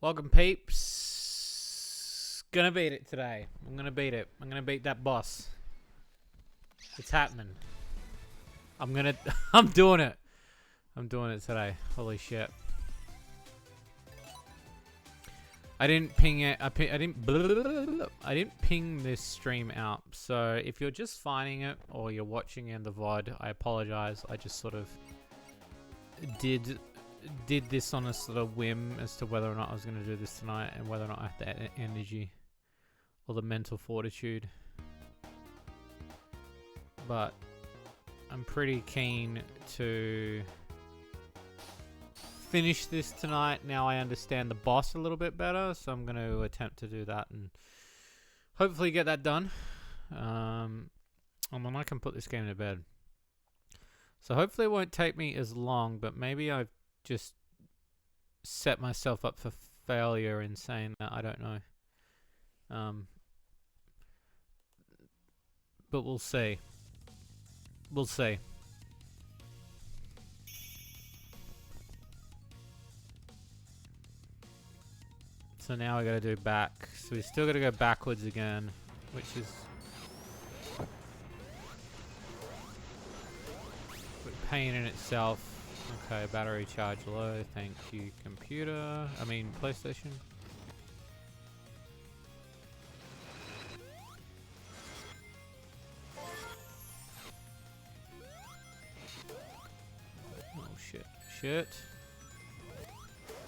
Welcome, peeps. Gonna beat it today. I'm gonna beat it. I'm gonna beat that boss. It's happening. I'm doing it. I'm doing it today. Holy shit. I didn't ping it. I didn't ping this stream out. So if you're just finding it or you're watching in the VOD, I apologize. I just sort of did this on a sort of whim as to whether or not I was going to do this tonight and whether or not I have the energy or the mental fortitude. But I'm pretty keen to finish this tonight. Now I understand the boss a little bit better, so I'm going to attempt to do that and hopefully get that done. And then I can put this game to bed. So hopefully it won't take me as long, but maybe I've just set myself up for failure in saying that. I don't know. But we'll see. We'll see. So now I gotta do back. So we still gotta go backwards again, which is a pain in itself. Okay, battery charge low. Thank you, computer. I mean, PlayStation. Oh shit, shit.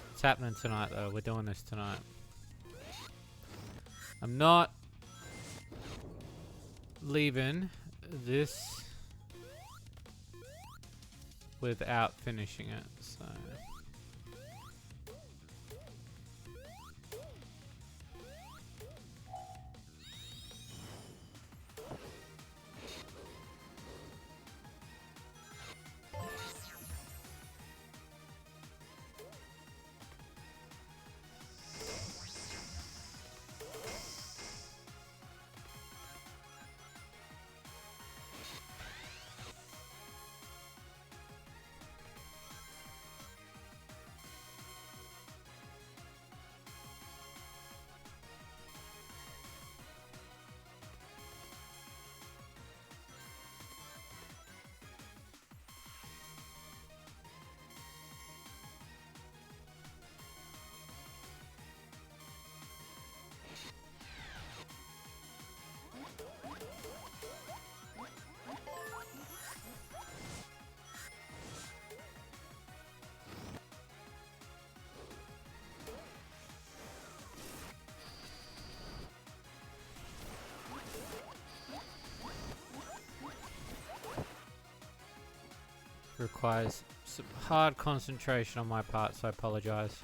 What's happening tonight though? We're doing this tonight. I'm not leaving this without finishing it, so requires some hard concentration on my part, so I apologize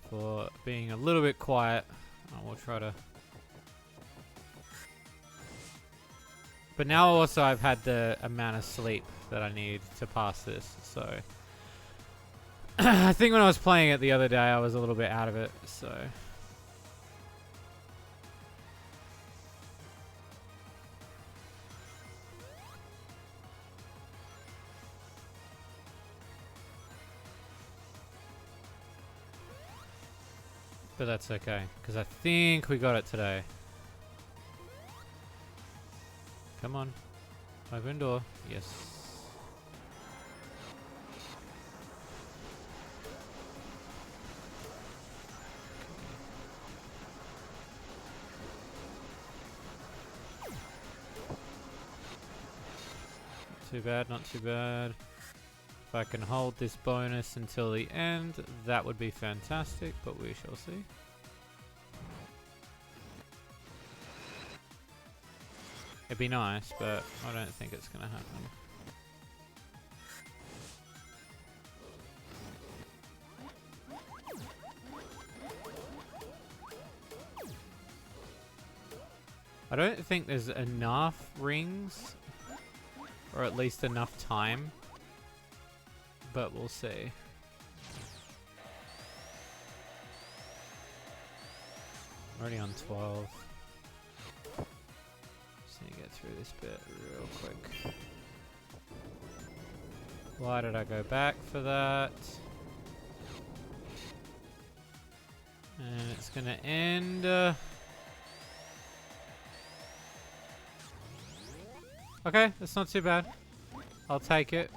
for being a little bit quiet. I will try to. But now also I've had the amount of sleep that I need to pass this, so I think when I was playing it the other day I was a little bit out of it, so but that's okay, because I think we got it today. Come on. Open door. Yes. Not too bad, not too bad. If I can hold this bonus until the end, that would be fantastic, but we shall see. It'd be nice, but I don't think it's gonna happen. I don't think there's enough rings, or at least enough time. But we'll see. Already on 12. Just need to get through this bit real quick. Why did I go back for that? And it's gonna end. Okay, that's not too bad. I'll take it.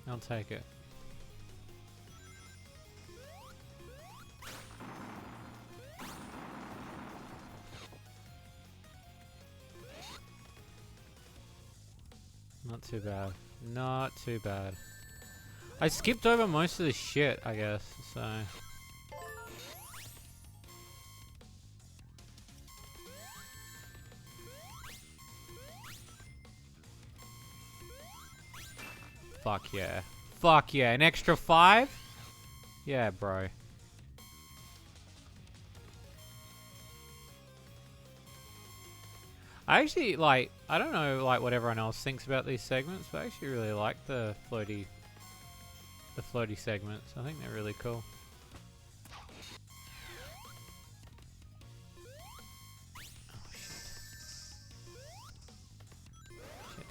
I'll take it. Not too bad. Not too bad. I skipped over most of the shit, I guess, so... Fuck yeah. Fuck yeah. An extra 5? Yeah, bro. I actually, like, I don't know, like, what everyone else thinks about these segments, but I actually really like the floaty segments. I think they're really cool. Oh, shit.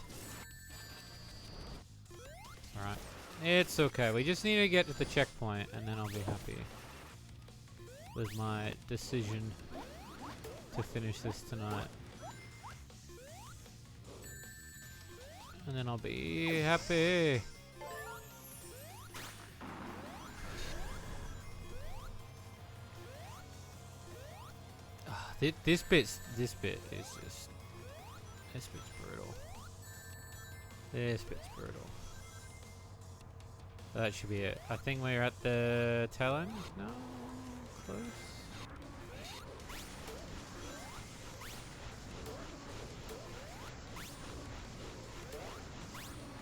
Alright. It's okay. We just need to get to the checkpoint, and then I'll be happy with my decision to finish this tonight. And then I'll be happy. This bit is just, this bit's brutal. This bit's brutal. That should be it. I think we're at the tail end. No, close.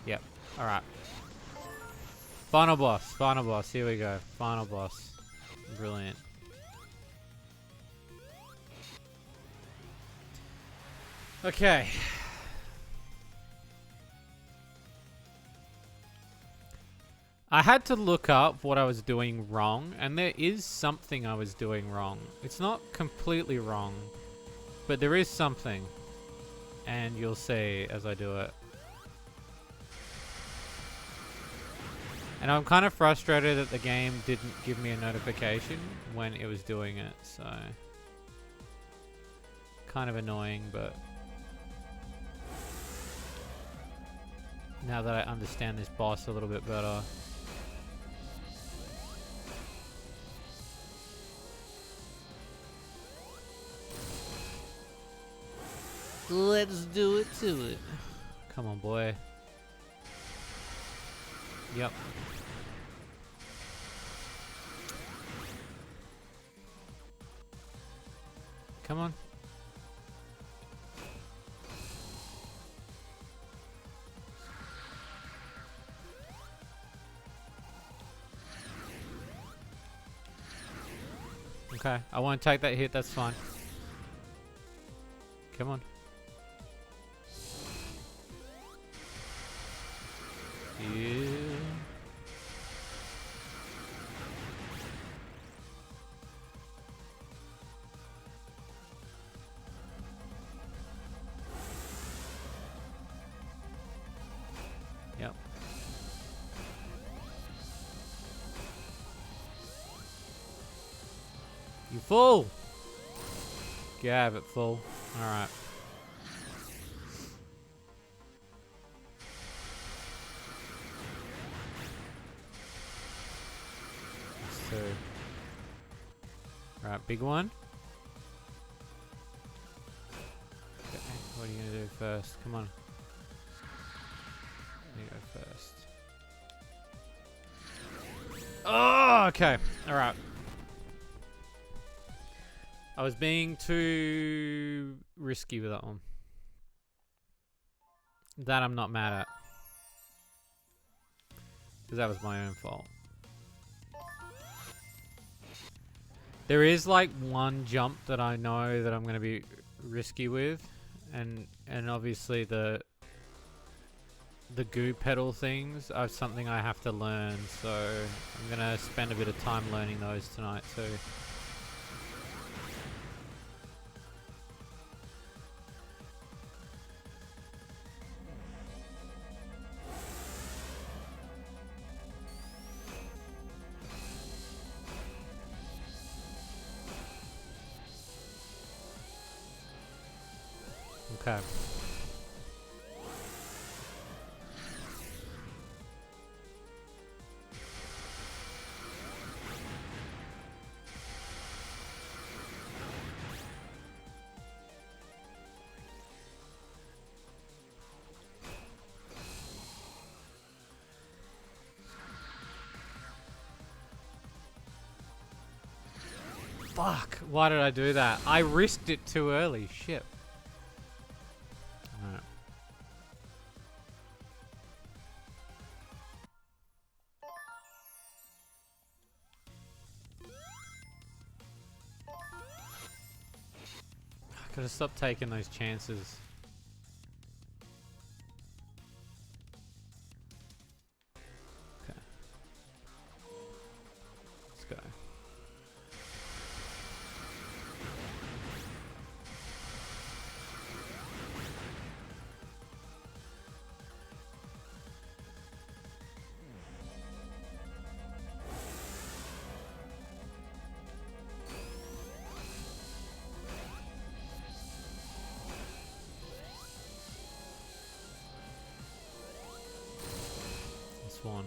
Yep. All right. Final boss. Final boss. Here we go. Final boss. Brilliant. Okay. I had to look up what I was doing wrong, and there is something I was doing wrong. It's not completely wrong, but there is something, and you'll see as I do it. And I'm kind of frustrated that the game didn't give me a notification when it was doing it, so... Kind of annoying, but... Now that I understand this boss a little bit better... Let's do it to it. Come on, boy. Yep. Come on. Okay, I won't take that hit, that's fine. Come on. Yeah. Yep. You fool! Gab it, fool. Alright. Two. Alright, big one. Okay, what are you gonna do first? Come on. You go first. Oh, okay. Alright. I was being too risky with that one. That I'm not mad at. Because that was my own fault. There is like one jump that I know that I'm going to be risky with. And obviously the goo pedal things are something I have to learn. So I'm going to spend a bit of time learning those tonight too. Okay. Fuck, why did I do that? I risked it too early, shit. Alright. I gotta stop taking those chances. Okay. Let's go. This one.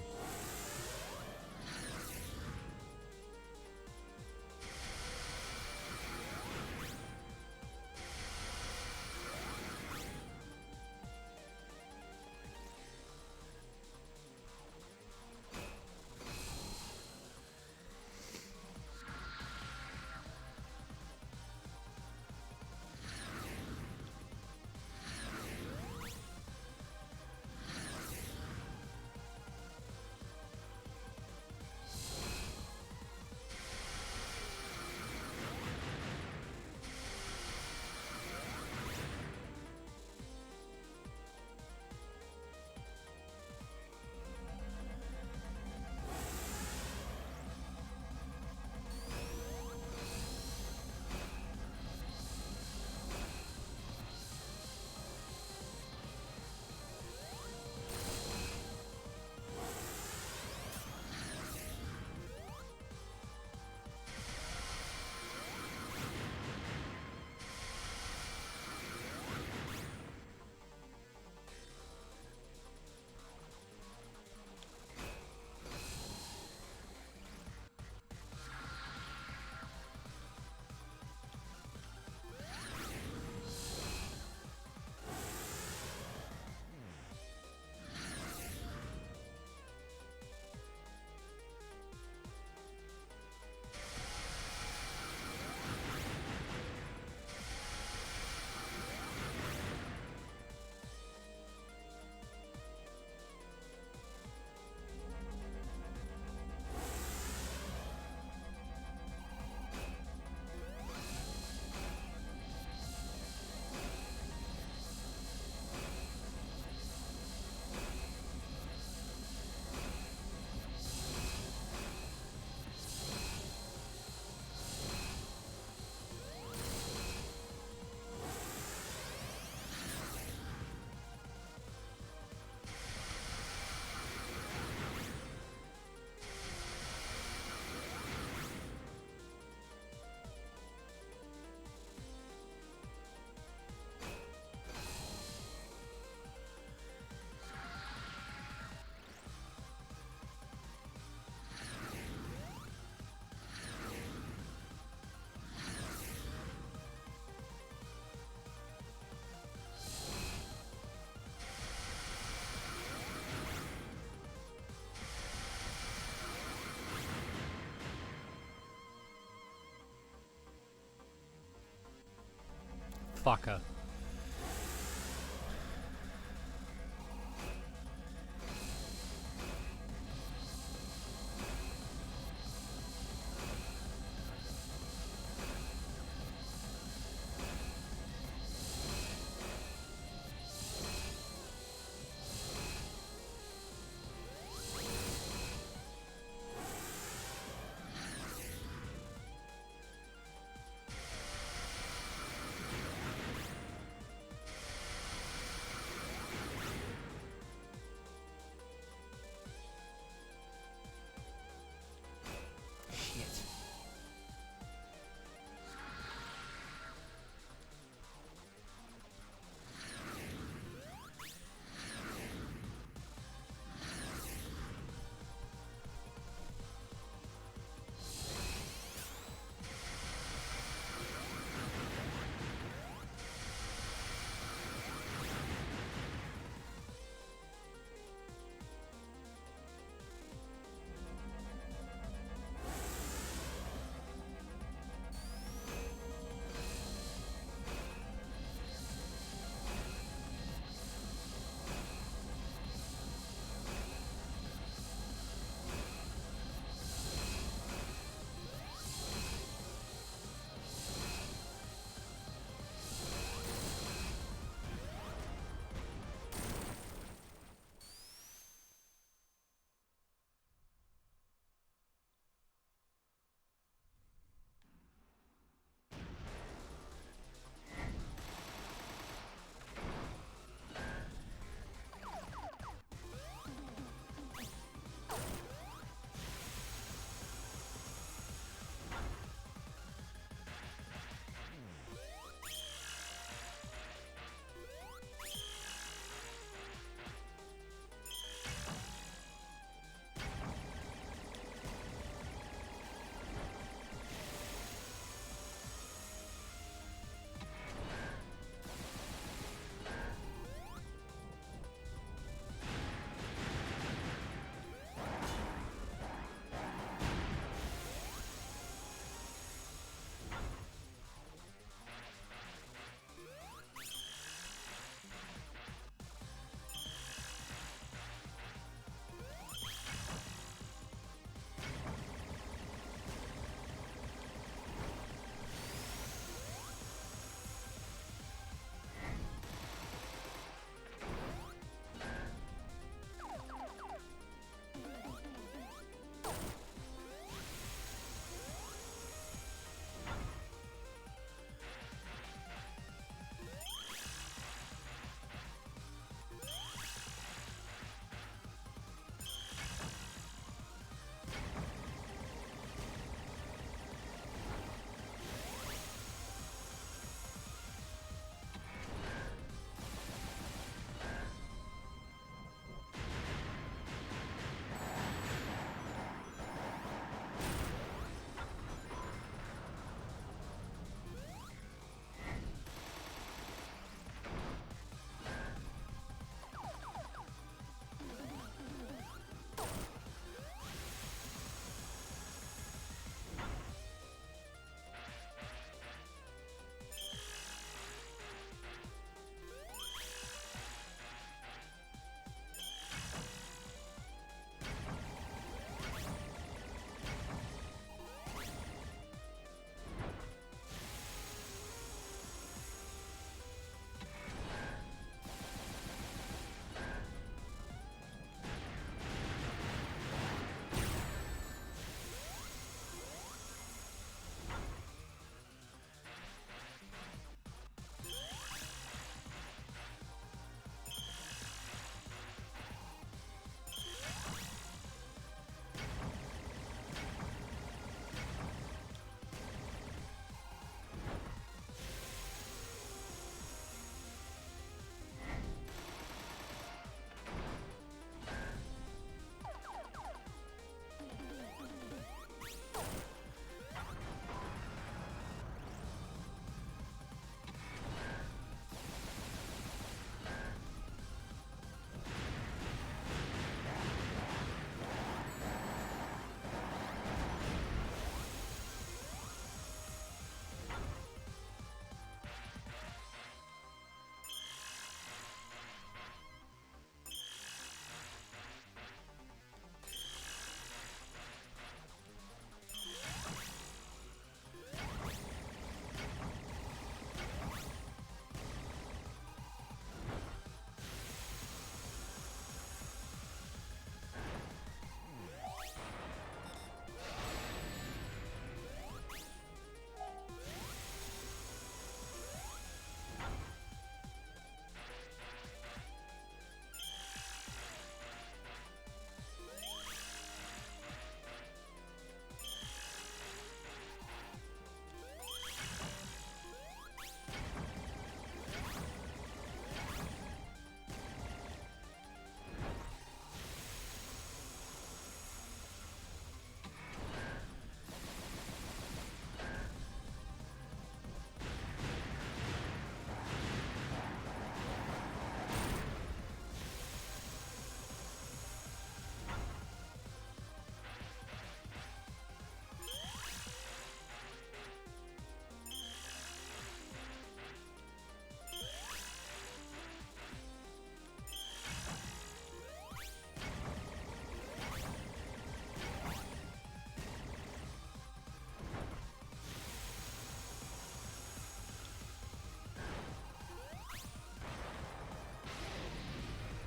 Fucker.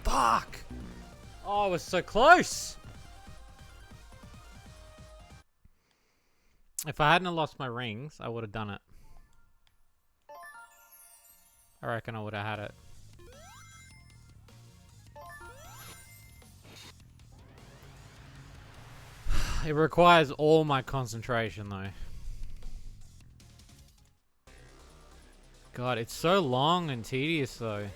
Fuck! Oh, I was so close! If I hadn't have lost my rings, I would have done it. I reckon I would have had it. It requires all my concentration, though. God, it's so long and tedious, though.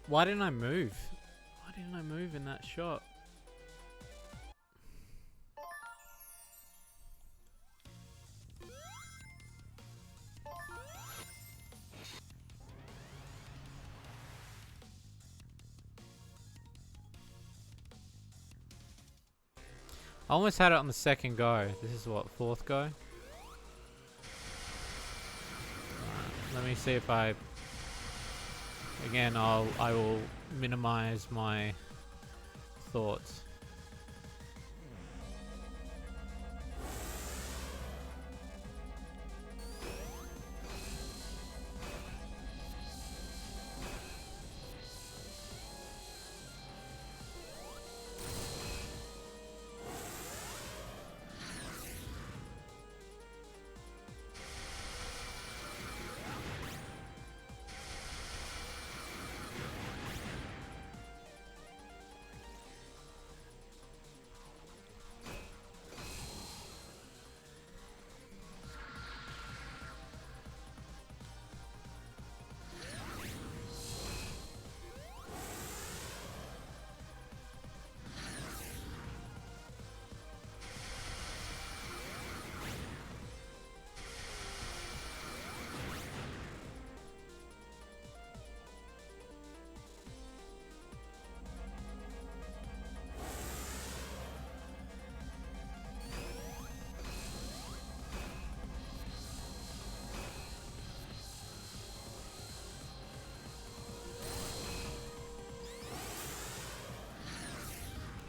Why didn't I move? Why didn't I move in that shot? I almost had it on the second go. This is what, fourth go? Alright, let me see if I... Again, I will minimize my thoughts.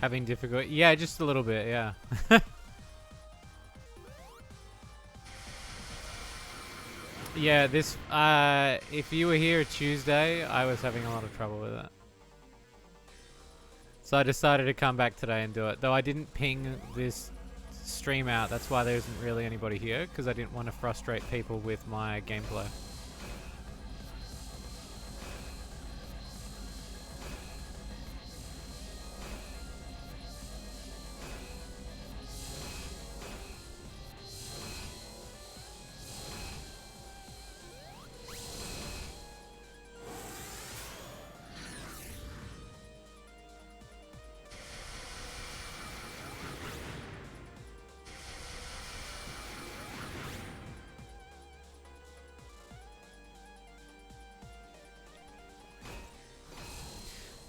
Having difficulty. Yeah, just a little bit, yeah. Yeah, this, if you were here Tuesday, I was having a lot of trouble with it. So I decided to come back today and do it. Though I didn't ping this stream out, that's why there isn't really anybody here, because I didn't want to frustrate people with my gameplay.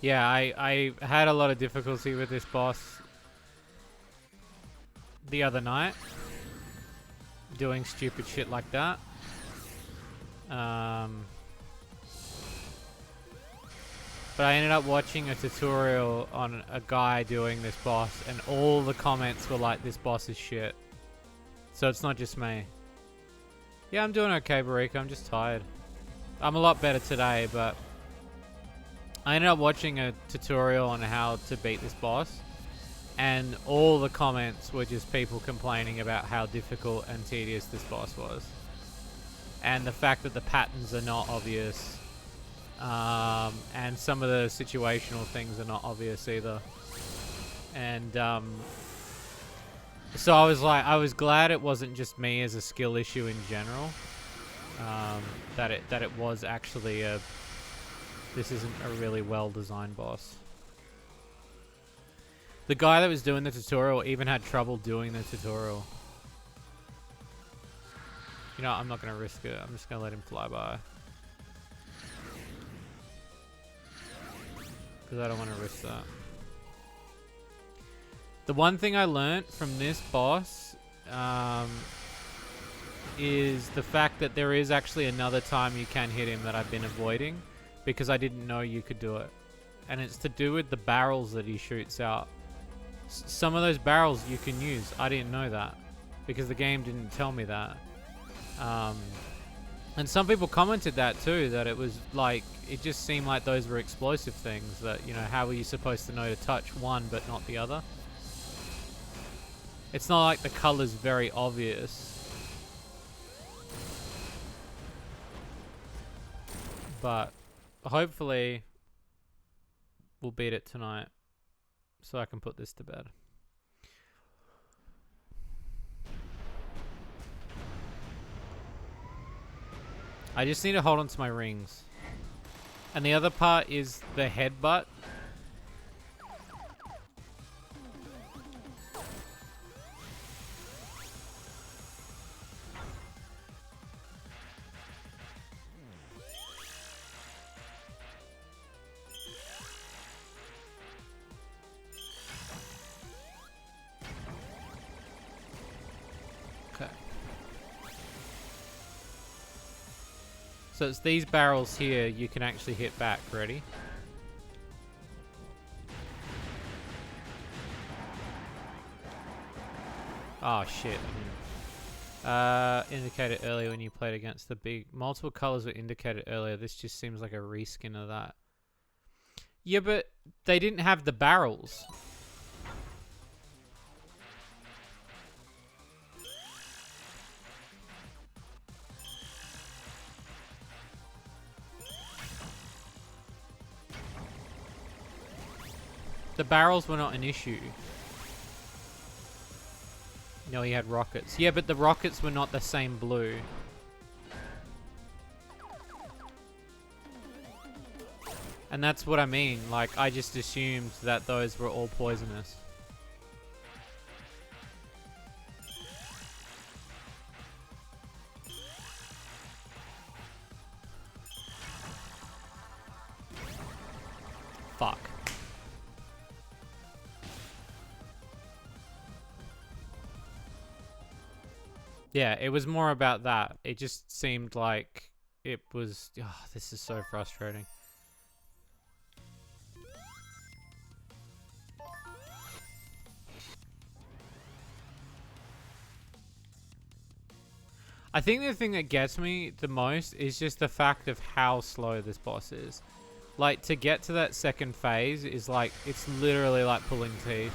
Yeah, I had a lot of difficulty with this boss the other night, doing stupid shit like that. But I ended up watching a tutorial on a guy doing this boss, and all the comments were like, this boss is shit. So it's not just me. Yeah, I'm doing okay, Barika. I'm just tired. I'm a lot better today, but I ended up watching a tutorial on how to beat this boss, and all the comments were just people complaining about how difficult and tedious this boss was. And the fact that the patterns are not obvious, and some of the situational things are not obvious either. And so I was like, I was glad it wasn't just me as a skill issue in general. That it was actually a, this isn't a really well designed boss. The guy that was doing the tutorial even had trouble doing the tutorial. You know, I'm not going to risk it. I'm just going to let him fly by. Because I don't want to risk that. The one thing I learnt from this boss is the fact that there is actually another time you can hit him that I've been avoiding, because I didn't know you could do it. And it's to do with the barrels that he shoots out. Some of those barrels you can use. I didn't know that, because the game didn't tell me that. And some people commented that too, that it was like, it just seemed like those were explosive things, that, you know, how were you supposed to know to touch one but not the other? It's not like the color's very obvious. But hopefully we'll beat it tonight, so I can put this to bed. I just need to hold on to my rings. And the other part is the headbutt. So it's these barrels here you can actually hit back. Ready? Oh shit. Indicated earlier when you played against the big... Multiple colors were indicated earlier. This just seems like a reskin of that. Yeah, but they didn't have the barrels. The barrels were not an issue. No, he had rockets. Yeah, but the rockets were not the same blue. And that's what I mean. Like, I just assumed that those were all poisonous. Fuck. Yeah, it was more about that. It just seemed like it was... Oh, this is so frustrating. I think the thing that gets me the most is just the fact of how slow this boss is. Like, to get to that second phase is like, it's literally like pulling teeth.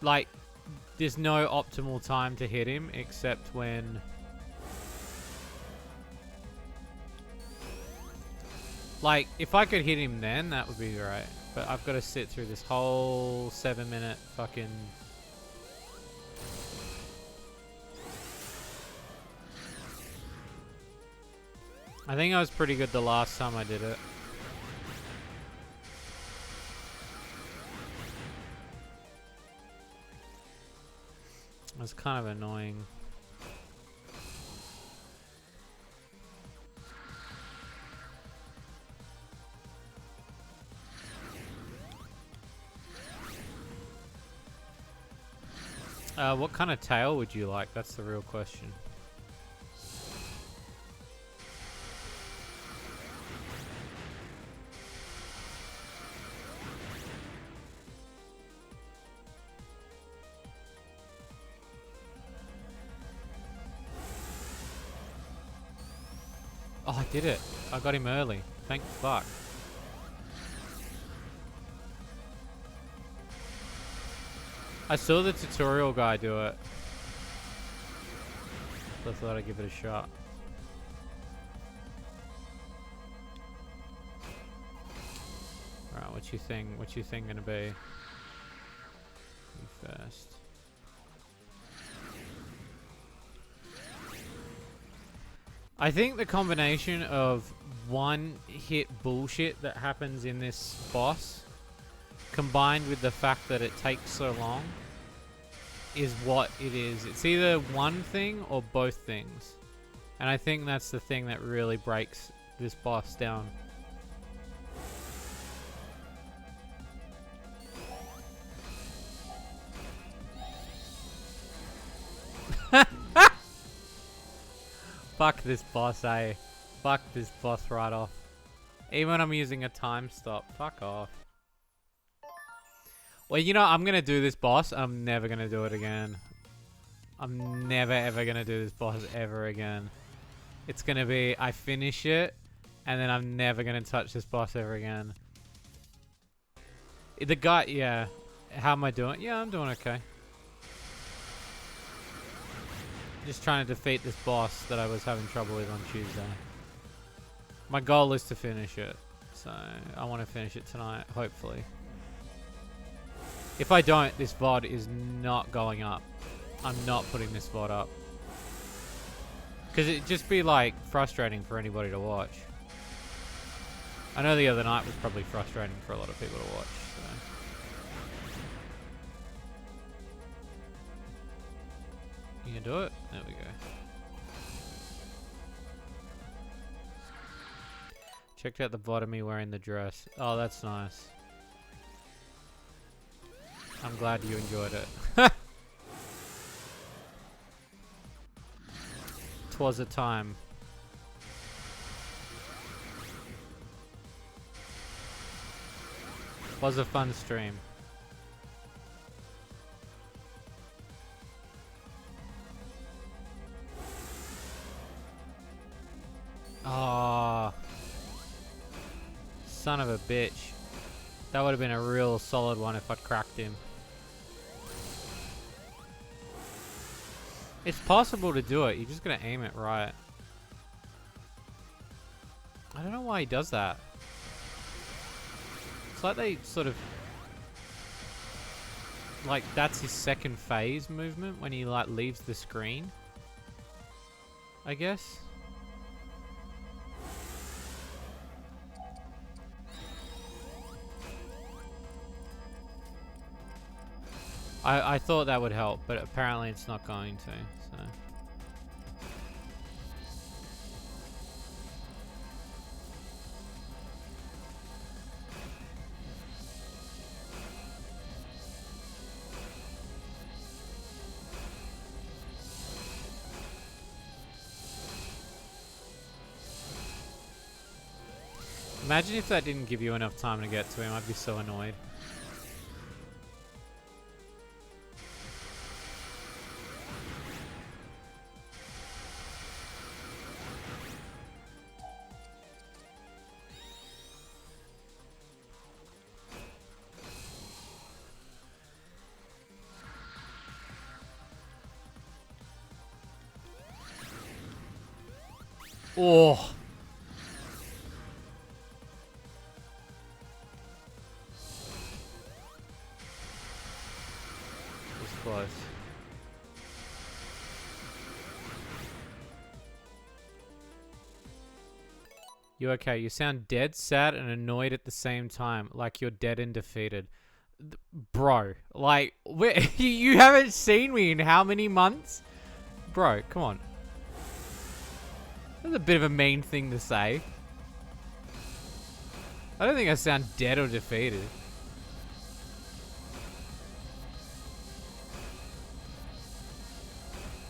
Like, there's no optimal time to hit him except when... Like, if I could hit him then, that would be great. But I've got to sit through this whole 7-minute fucking... I think I was pretty good the last time I did it. It was kind of annoying. What kind of tail would you like? That's the real question. Oh, I did it. I got him early. Thank fuck. I saw the tutorial guy do it. So I thought I'd give it a shot. Alright, what's your thing? What's your thing gonna be? You first. I think the combination of one-hit bullshit that happens in this boss, combined with the fact that it takes so long, is what it is. It's either one thing or both things. And I think that's the thing that really breaks this boss down. Fuck this boss, eh? Fuck this boss right off. Even when I'm using a time stop. Fuck off. Well, you know, I'm gonna do this boss. I'm never gonna do it again. I'm never ever gonna do this boss ever again. It's gonna be, I finish it, and then I'm never gonna touch this boss ever again. The guy, yeah. How am I doing? Yeah, I'm doing okay. Just trying to defeat this boss that I was having trouble with on Tuesday. My goal is to finish it. So, I want to finish it tonight, hopefully. If I don't, this VOD is not going up. I'm not putting this VOD up. Because it'd just be, like, frustrating for anybody to watch. I know the other night was probably frustrating for a lot of people to watch, so... You can do it? There we go. Checked out the VOD of me wearing the dress. Oh, that's nice. I'm glad you enjoyed it. 'Twas a time. Was a fun stream. Oh, son of a bitch. That would have been a real solid one if I'd cracked him. It's possible to do it. You're just going to aim it right. I don't know why he does that. It's like they sort of... Like, that's his second phase movement when he, like, leaves the screen. I guess. I thought that would help, but apparently it's not going to, so... Imagine if that didn't give you enough time to get to him. I'd be so annoyed. Oh. It's close. You okay? You sound dead, sad, and annoyed at the same time, like you're dead and defeated. Bro, like, you haven't seen me in how many months? Bro, come on. That's a bit of a mean thing to say. I don't think I sound dead or defeated.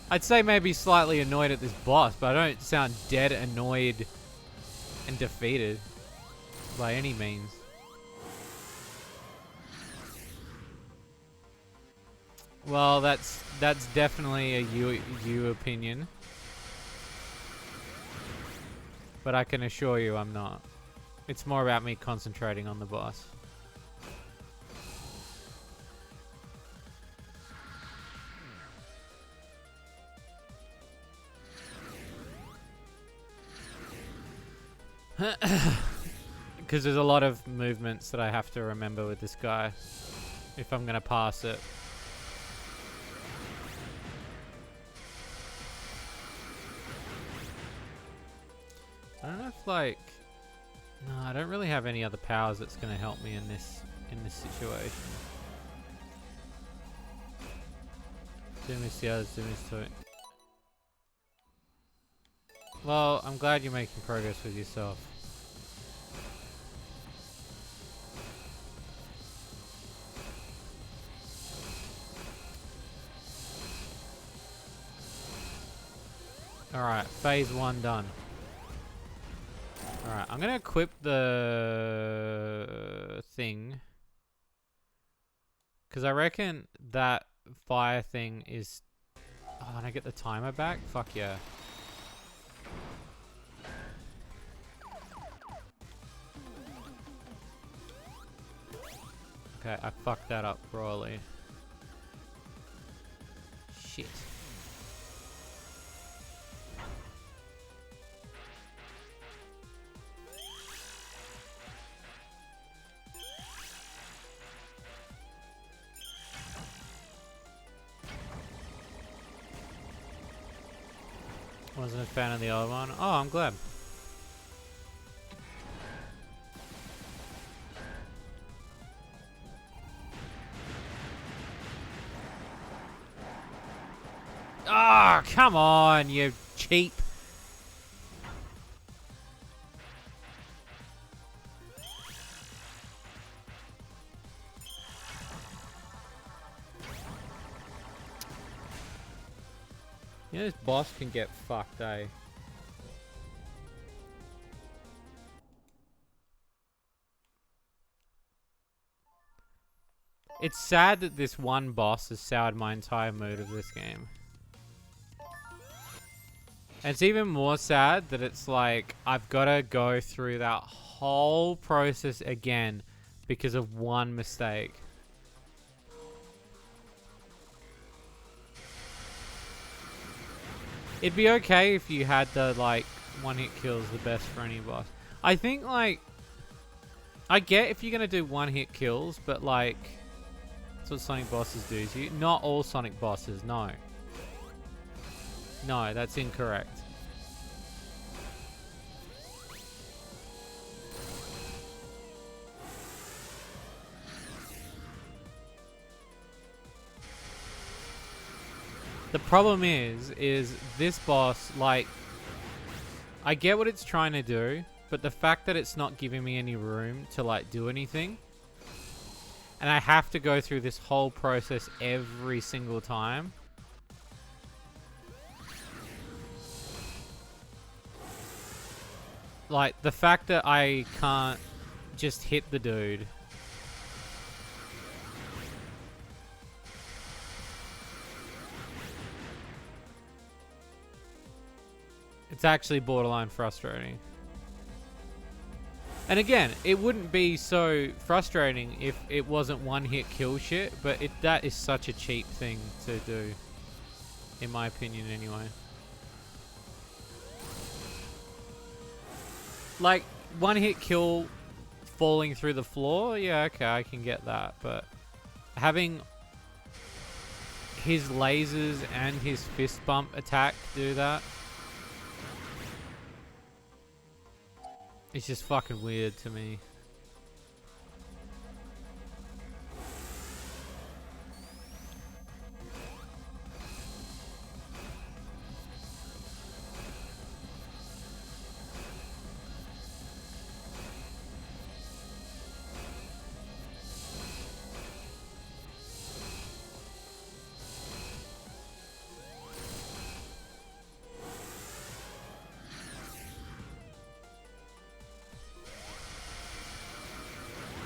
I'd say maybe slightly annoyed at this boss, but I don't sound dead, annoyed, and defeated by any means. Well, that's definitely a you opinion. But I can assure you I'm not. It's more about me concentrating on the boss. Because there's a lot of movements that I have to remember with this guy if I'm going to pass it. I don't know if, like... No, I don't really have any other powers that's going to help me in this situation. Do miss the others, do miss too. Well, I'm glad you're making progress with yourself. Alright, phase 1 done. Alright, I'm gonna equip the thing. Because I reckon that fire thing is... Oh, and I get the timer back? Fuck yeah. Okay, I fucked that up royally. Shit. Wasn't a fan of the other one. Oh, I'm glad. Ah, oh, come on, you cheap. You know, this boss can get fucked, eh? It's sad that this one boss has soured my entire mood of this game. And it's even more sad that it's like, I've got to go through that whole process again because of one mistake. It'd be okay if you had the, like, one-hit kills the best for any boss. I think, like... I get if you're going to do one-hit kills, but, like... That's what Sonic bosses do to you. Not all Sonic bosses, no. No, that's incorrect. The problem is this boss, like, I get what it's trying to do, but the fact that it's not giving me any room to, like, do anything, and I have to go through this whole process every single time. Like, the fact that I can't just hit the dude. It's actually borderline frustrating. And again, it wouldn't be so frustrating if it wasn't one-hit kill shit, but that is such a cheap thing to do. In my opinion, anyway. Like, one hit kill falling through the floor, yeah, okay, I can get that. But having his lasers and his fist bump attack do that, it's just fucking weird to me.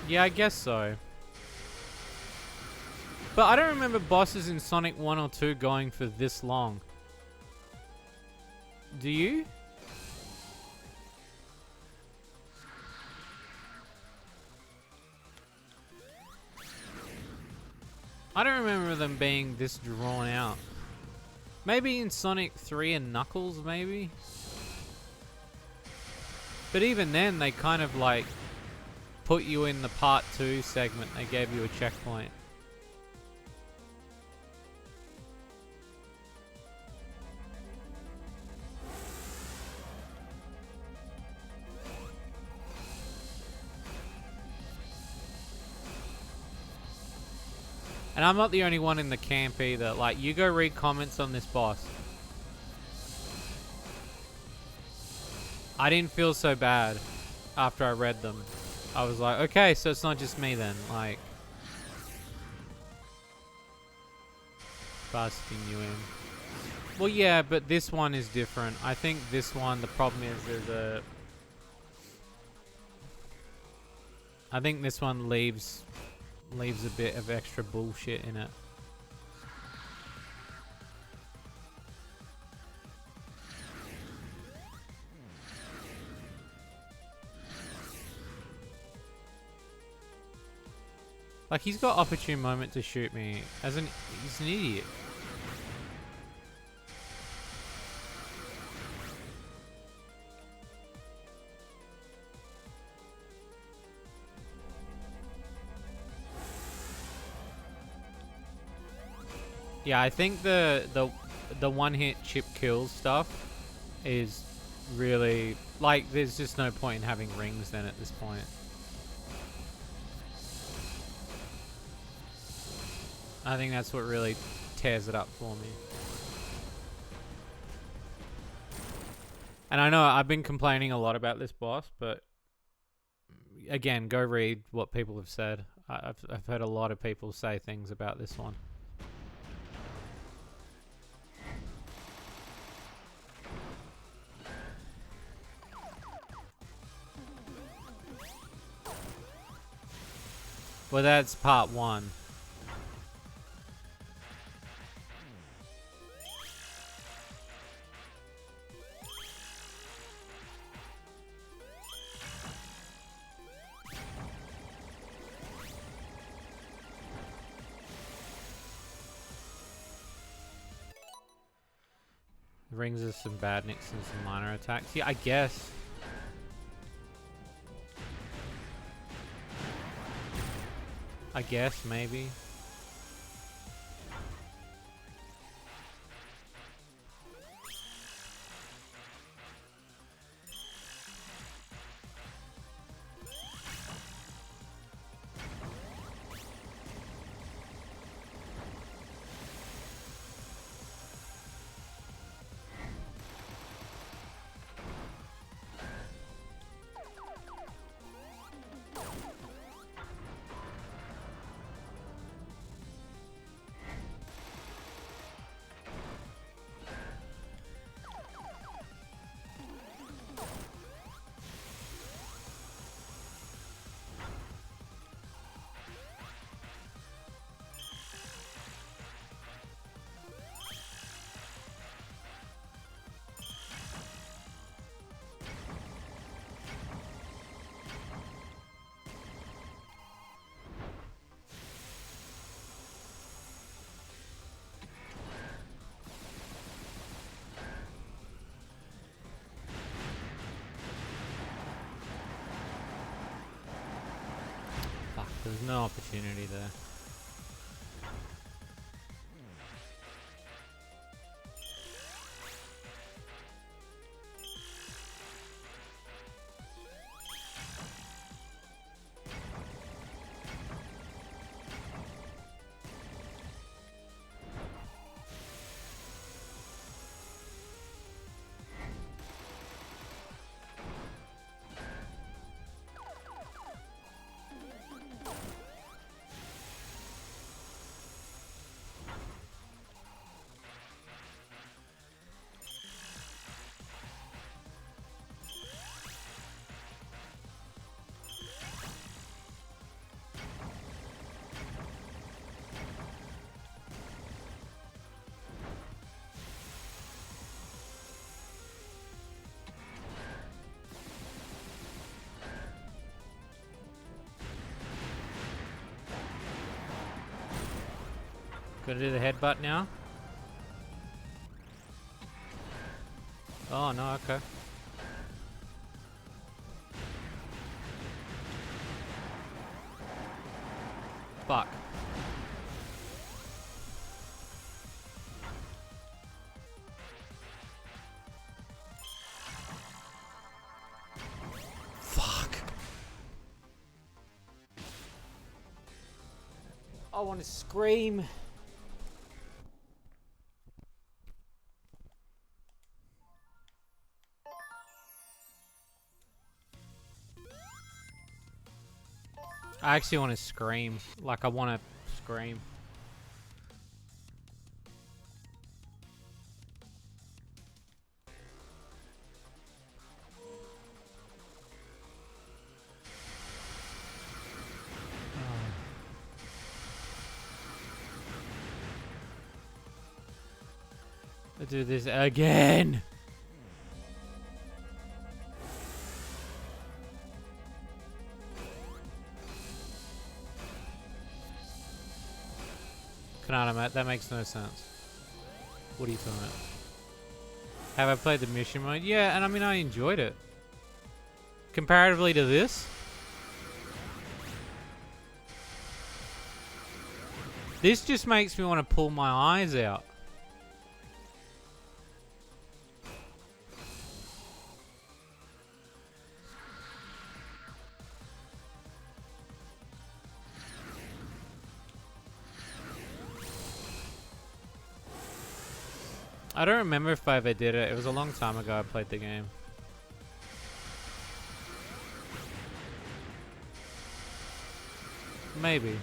Yeah, I guess so. But I don't remember bosses in Sonic 1 or 2 going for this long. Do you? I don't remember them being this drawn out. Maybe in Sonic 3 and Knuckles, maybe? But even then, they kind of like put you in the part 2 segment. They gave you a checkpoint. And I'm not the only one in the camp either. Like, you go read comments on this boss. I didn't feel so bad after I read them. I was like, okay, so it's not just me then. Like, busting you in. Well, yeah, but this one is different. I think this one, the problem is I think this one leaves a bit of extra bullshit in it. Like, he's got opportune moment to shoot me. He's an idiot. Yeah, I think the one hit chip kill stuff is really, like, there's just no point in having rings then at this point. I think that's what really tears it up for me. And I know I've been complaining a lot about this boss, but again, go read what people have said. I've heard a lot of people say things about this one. Well, that's part 1. Rings us some bad nicks and some minor attacks. Yeah, I guess. I guess, maybe. There's no opportunity there. Gonna do the headbutt now? Oh no, okay. Fuck. Fuck. I want to scream. I actually want to scream. Like, I want to scream. Let's do this again. Kanata, mate, that makes no sense. What are you talking about? Have I played the mission mode? Yeah, and I mean, I enjoyed it. Comparatively to this, this just makes me want to pull my eyes out. I don't remember if I ever did it. It was a long time ago I played the game. Maybe.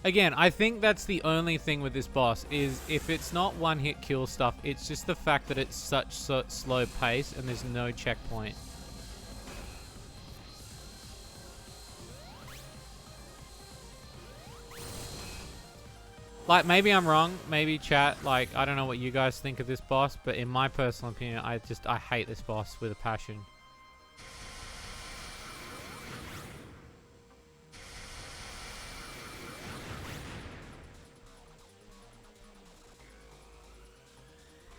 Again, I think that's the only thing with this boss, is if it's not one-hit kill stuff, it's just the fact that it's such slow pace and there's no checkpoint. Like, maybe I'm wrong, maybe chat, like, I don't know what you guys think of this boss, but in my personal opinion, I hate this boss with a passion.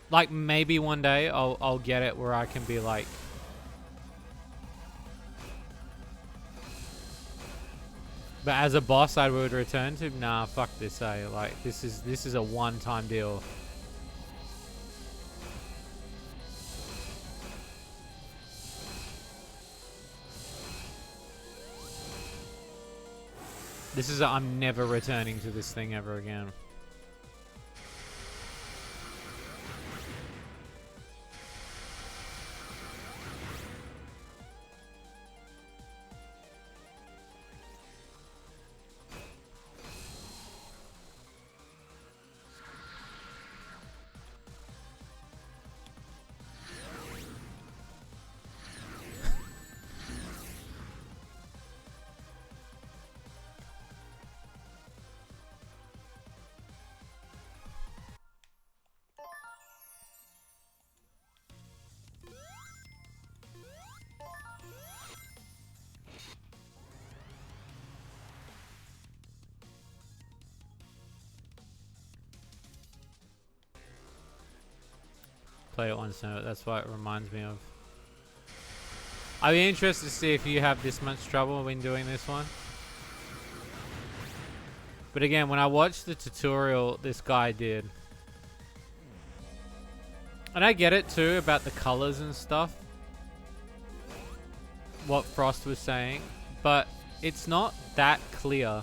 Like, maybe one day I'll get it where I can be like, but as a boss I would return to, nah, fuck this, eh? Like, this is a one-time deal. This is I'm never returning to this thing ever again. Play it once now, that's what it reminds me of. I'd be interested to see if you have this much trouble when doing this one. But again, when I watched the tutorial this guy did, and I get it too about the colors and stuff, what Frost was saying, but it's not that clear.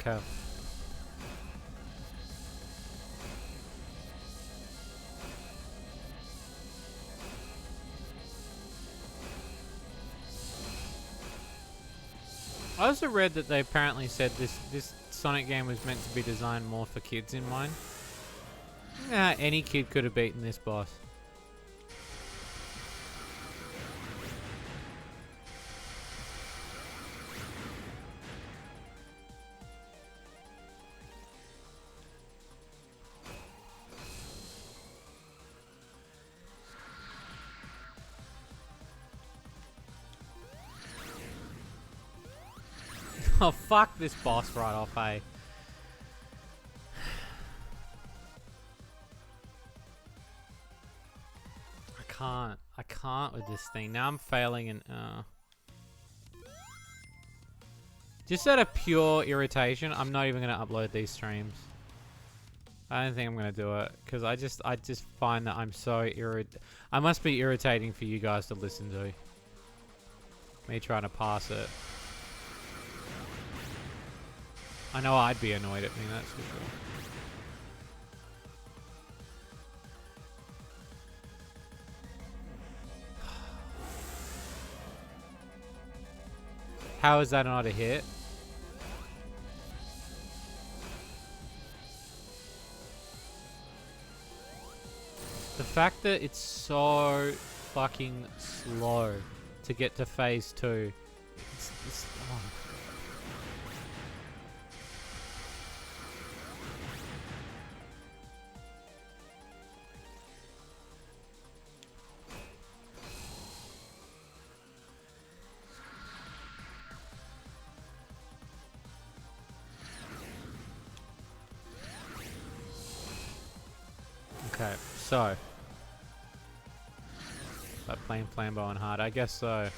Okay. I also read that they apparently said this Sonic game was meant to be designed more for kids in mind. Yeah, any kid could have beaten this boss. Oh, fuck this boss right off, hey. I can't with this thing. Now I'm failing and, just out of pure irritation, I'm not even going to upload these streams. I don't think I'm going to do it, because I just find that I'm so I must be irritating for you guys to listen to. Me trying to pass it. I know I'd be annoyed at me, that's for sure. How is that not a hit? The fact that it's so fucking slow to get to phase 2. It's, oh. Okay, so. Like playing Flambeau on hard, I guess so.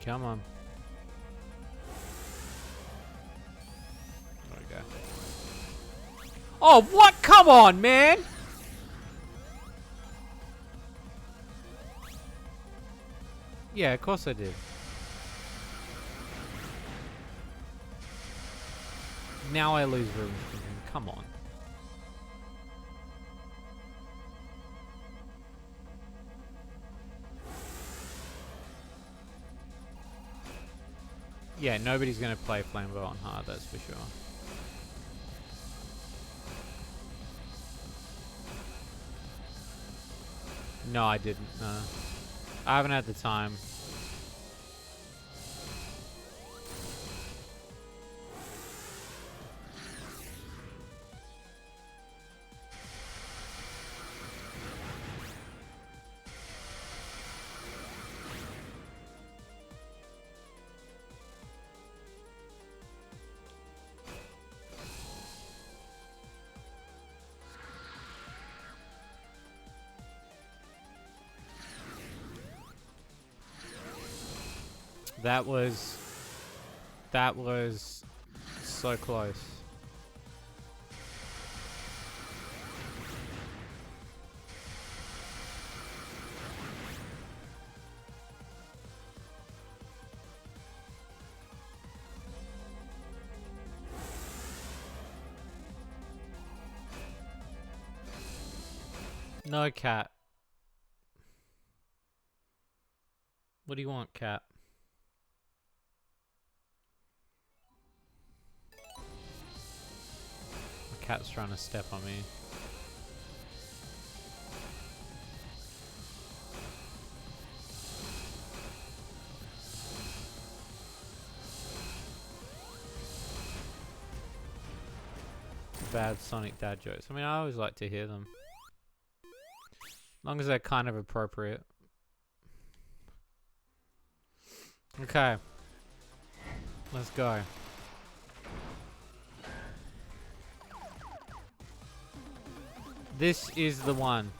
Come on. There we go. Oh, what? Come on, man! Yeah, of course I did. Now I lose room for him. Come on. Yeah, nobody's going to play Flambeau on hard, that's for sure. No, I didn't. No. I haven't had the time. That was so close. No, cat. What do you want, cat? The cat's trying to step on me. Bad Sonic dad jokes. I mean, I always like to hear them. As long as they're kind of appropriate. Okay. Let's go. This is the one.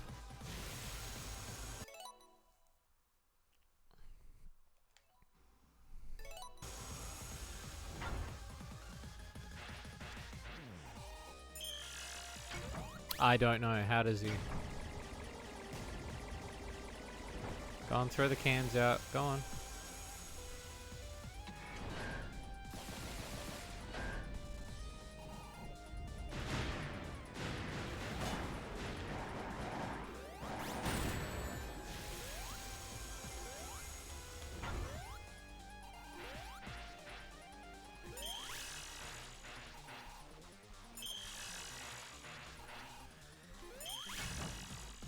I don't know. How does he? Go on, throw the cans out. Go on.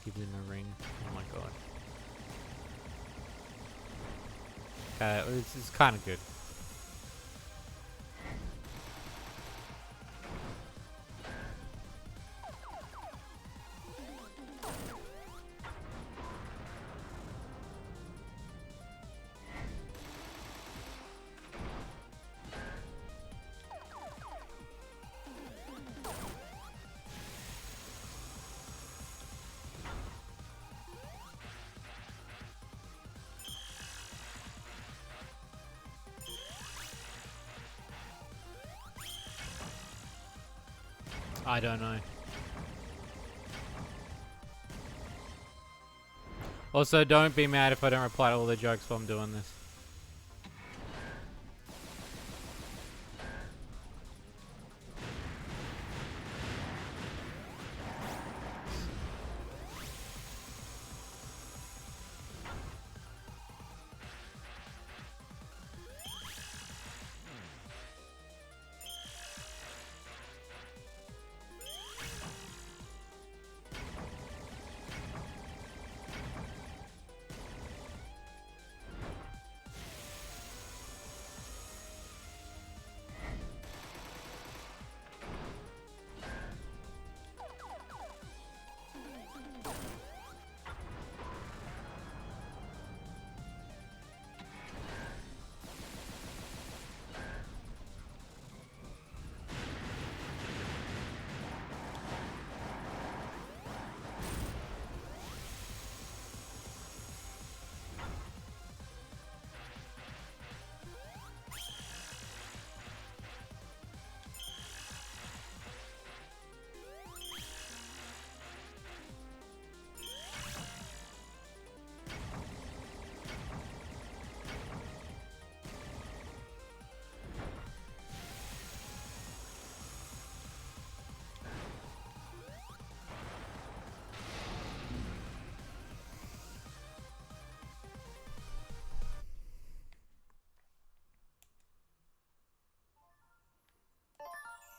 Give him a ring. Oh my god. Okay, this is kind of good. I don't know. Also, don't be mad if I don't reply to all the jokes while I'm doing this.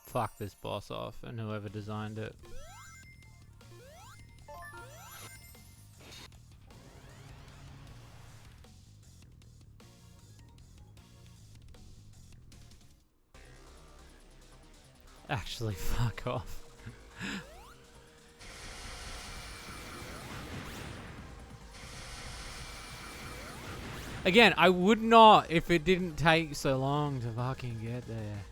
Fuck this boss off and whoever designed it. Actually, fuck off. Again, I would not if it didn't take so long to fucking get there.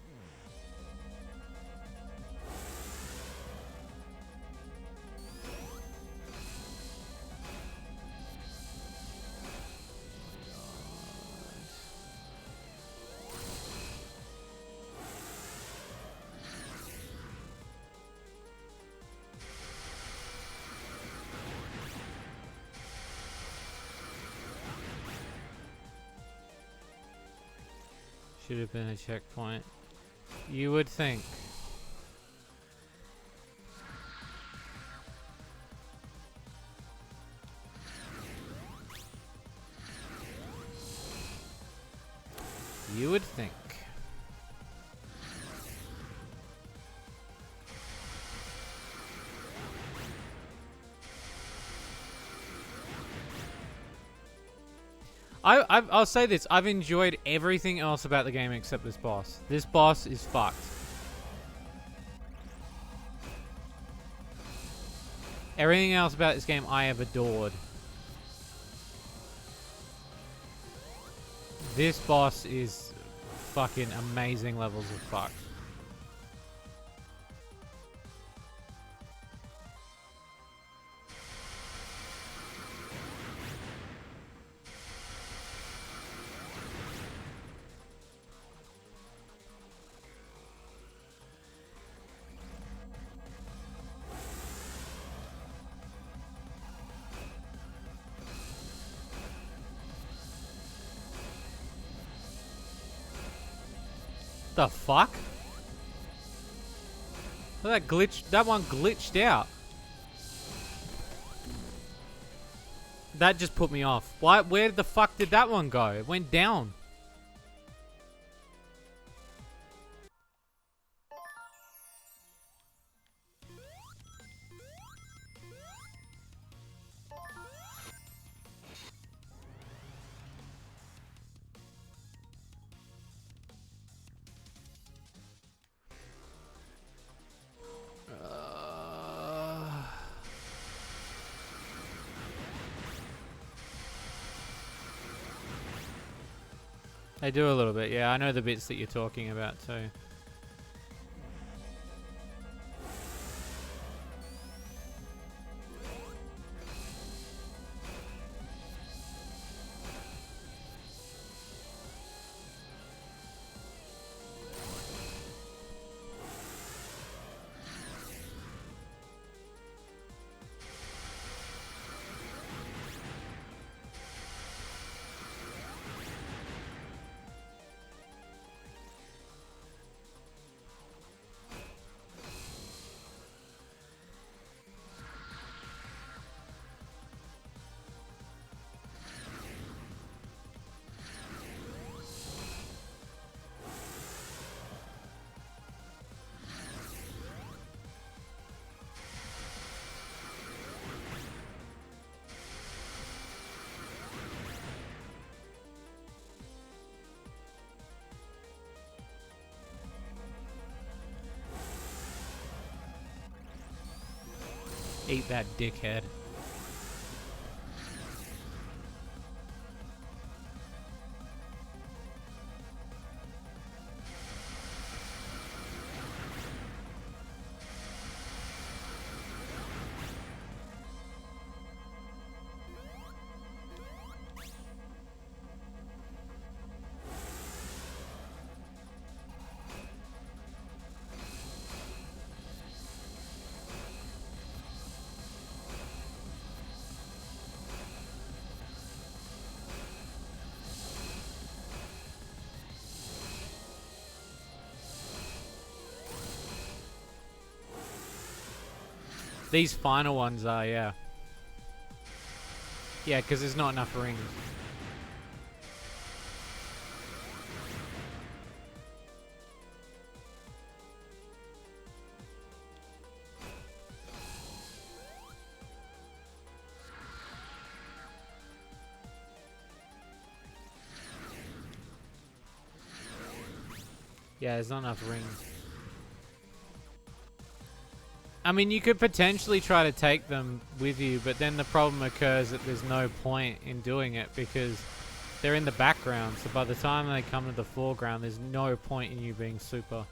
Should have been a checkpoint. You would think. You would think. I'll say this. I've enjoyed everything else about the game except this boss. This boss is fucked. Everything else about this game I have adored. This boss is fucking amazing levels of fucked. The fuck? Well, that glitch. That one glitched out. That just put me off. Why? Where the fuck did that one go? It went down. They do a little bit, yeah. I know the bits that you're talking about too. Eat that dickhead. These final ones are, yeah. Yeah, because there's not enough rings. Yeah, there's not enough rings. I mean, you could potentially try to take them with you, but then the problem occurs that there's no point in doing it because they're in the background. So by the time they come to the foreground, there's no point in you being super.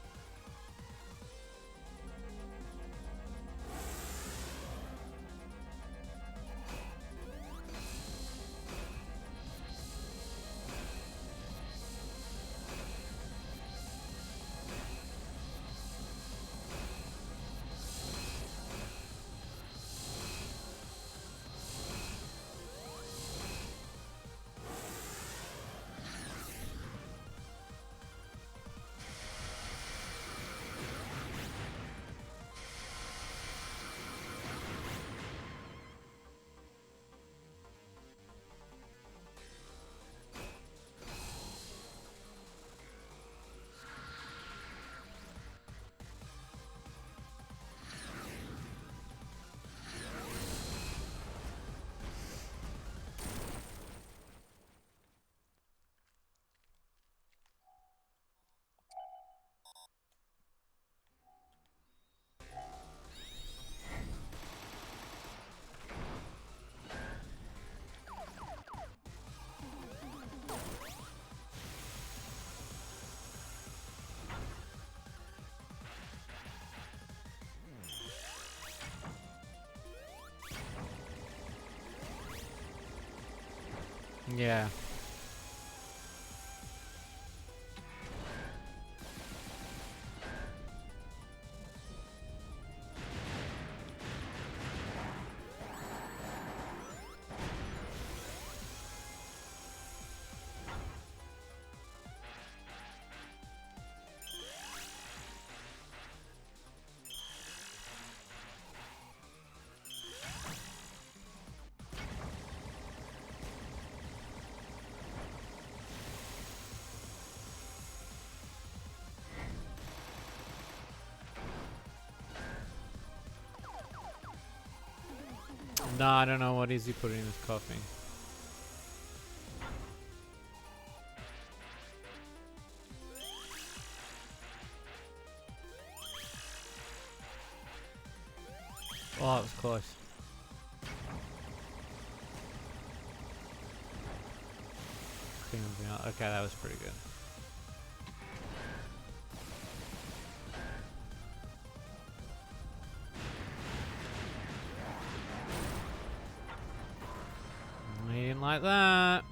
Yeah. No, I don't know what is he putting in his coffee. Oh, it was close. Okay, that was pretty good. He didn't like that.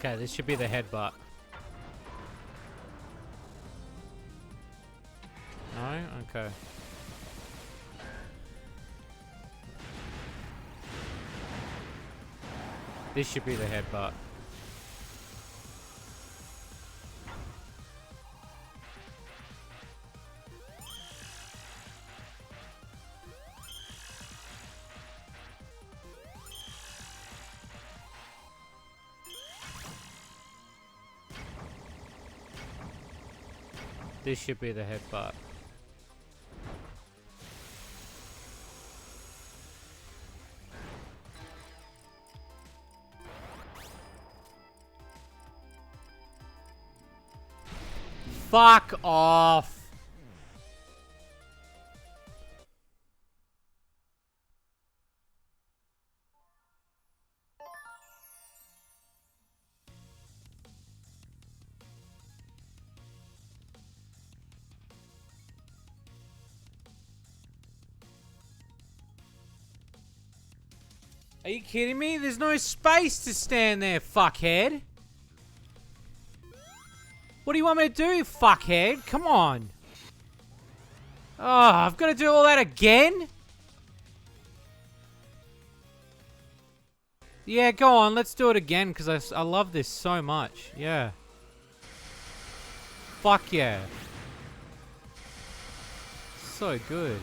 Okay, this should be the headbutt. No? Okay. This should be the headbutt. This should be the headbutt. Fuck off! Are you kidding me? There's no space to stand there, fuckhead. What do you want me to do, fuckhead? Come on. Oh, I've got to do all that again? Yeah, go on. Let's do it again because I love this so much. Yeah. Fuck yeah. So good.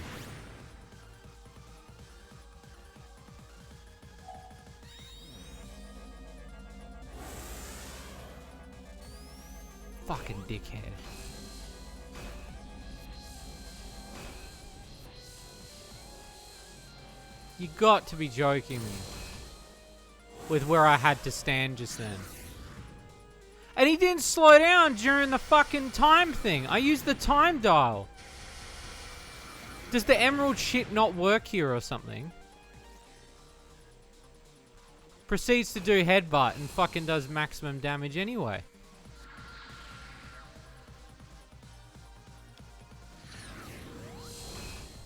Fucking dickhead. You got to be joking me. With where I had to stand just then. And he didn't slow down during the fucking time thing. I used the time dial. Does the emerald shit not work here or something? Proceeds to do headbutt and fucking does maximum damage anyway.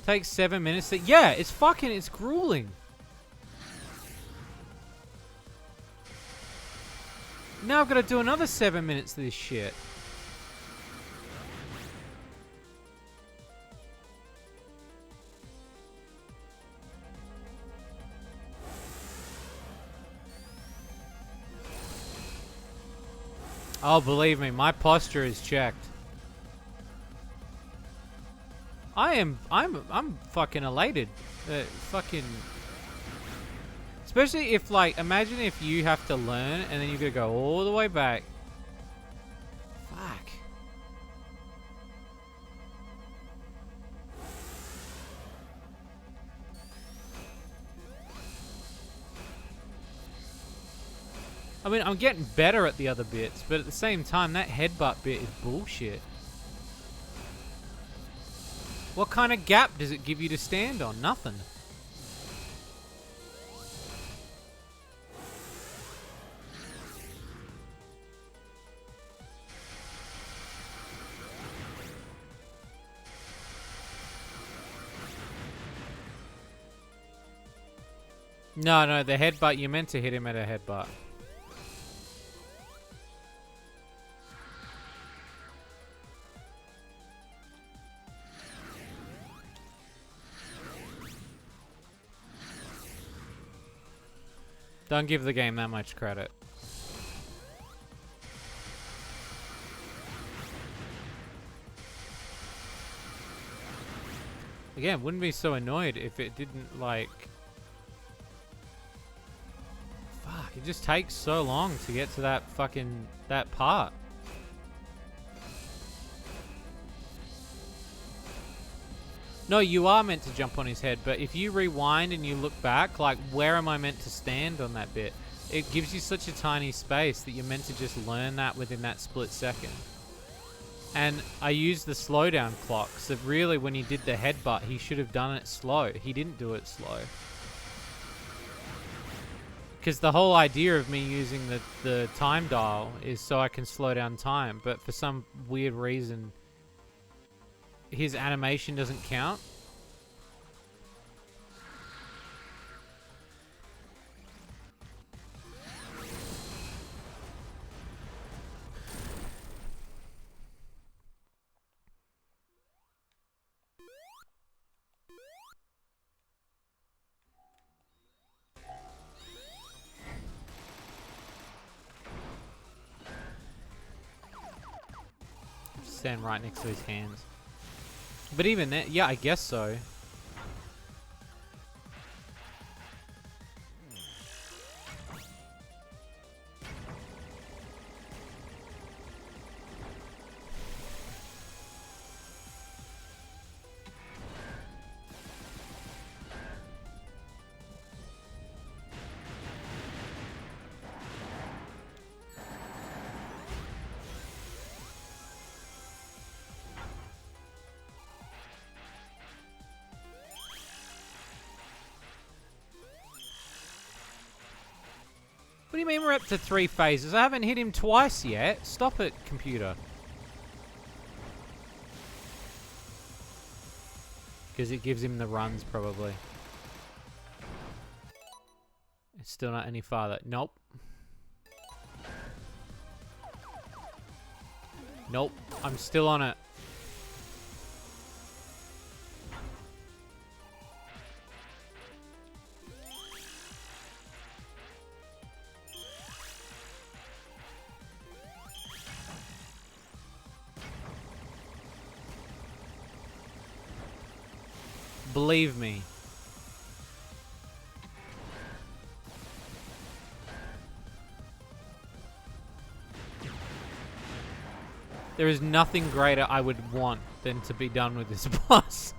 Takes 7 minutes to... Yeah, it's fucking... It's grueling. Now I've got to do another 7 minutes of this shit. Oh, believe me, my posture is checked. I'm fucking elated. Fucking... Especially if, like, imagine if you have to learn and then you gotta go all the way back. Fuck. I mean, I'm getting better at the other bits, but at the same time, that headbutt bit is bullshit. What kind of gap does it give you to stand on? Nothing. No, the headbutt, you're meant to hit him at a headbutt. Don't give the game that much credit. Again, wouldn't be so annoyed if it didn't, like... Fuck, it just takes so long to get to that fucking... that part. No, you are meant to jump on his head, but if you rewind and you look back, like, where am I meant to stand on that bit? It gives you such a tiny space that you're meant to just learn that within that split second. And I used the slowdown clock, so really when he did the headbutt, he should have done it slow. He didn't do it slow. Because the whole idea of me using the time dial is so I can slow down time, but for some weird reason, his animation doesn't count. Stand right next to his hands. But even that, yeah, I guess so. What do you mean we're up to 3 phases? I haven't hit him twice yet. Stop it, computer. Because it gives him the runs, probably. It's still not any farther. Nope. Nope. I'm still on it. Believe me. There is nothing greater I would want than to be done with this boss.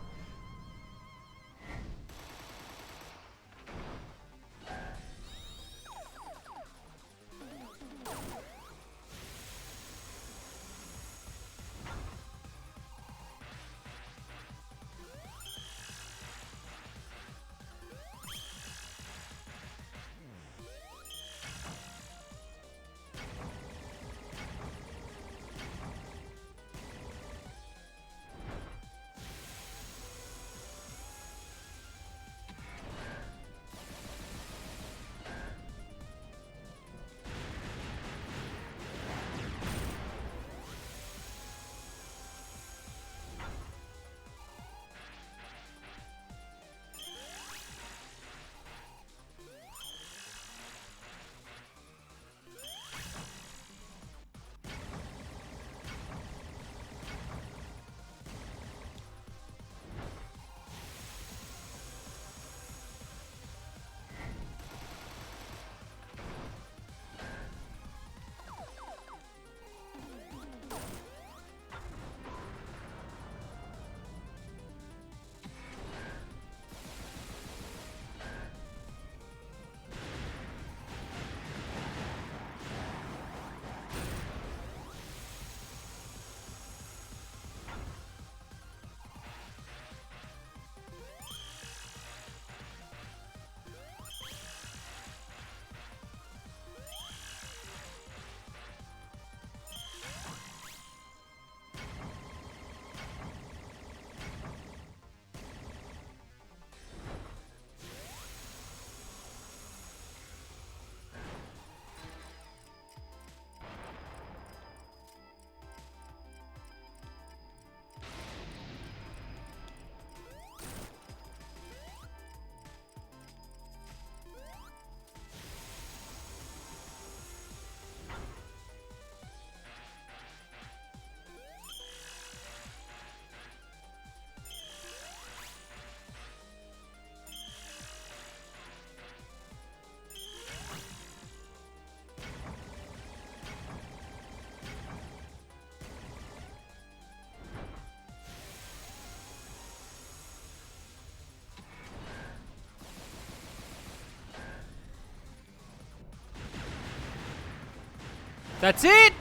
That's it!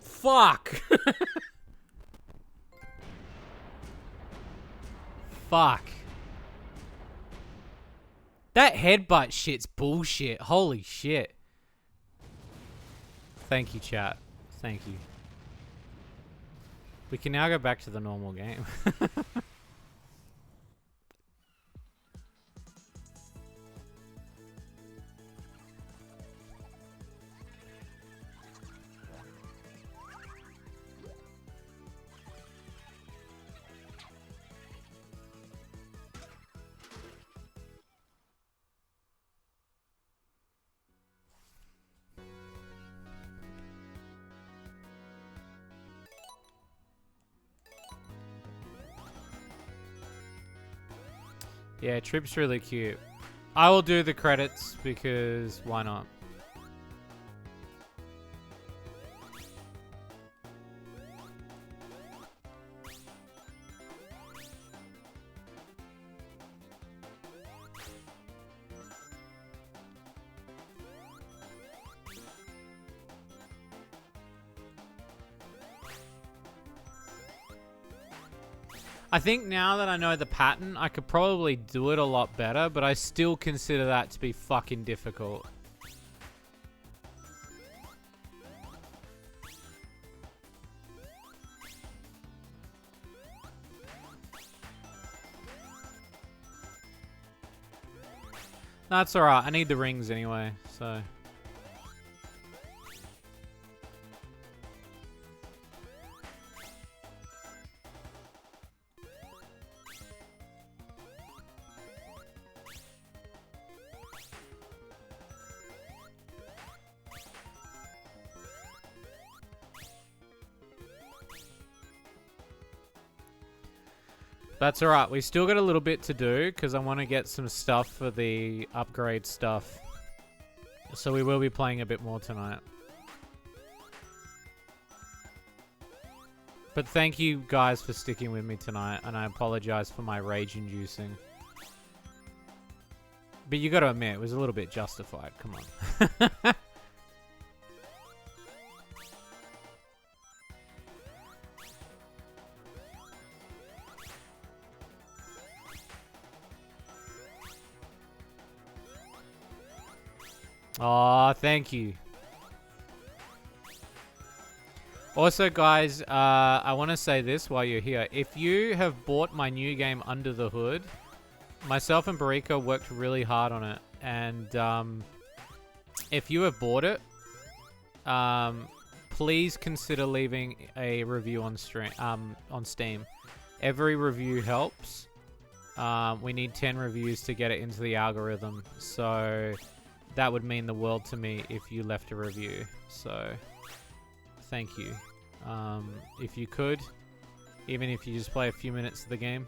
Fuck! Fuck. That headbutt shit's bullshit. Holy shit. Thank you, chat. Thank you. We can now go back to the normal game. Yeah, Trip's really cute. I will do the credits because why not? I think now that I know the pattern, I could probably do it a lot better, but I still consider that to be fucking difficult. That's alright, I need the rings anyway, so... That's alright, we still got a little bit to do because I want to get some stuff for the upgrade stuff. So we will be playing a bit more tonight. But thank you guys for sticking with me tonight, and I apologize for my rage-inducing. But you gotta admit, it was a little bit justified, come on. Aw, thank you. Also, guys, I want to say this while you're here. If you have bought my new game Under the Hood, myself and Barika worked really hard on it. And if you have bought it, please consider leaving a review on Steam. Every review helps. We need 10 reviews to get it into the algorithm. So... that would mean the world to me if you left a review. So, thank you. If you could, even if you just play a few minutes of the game,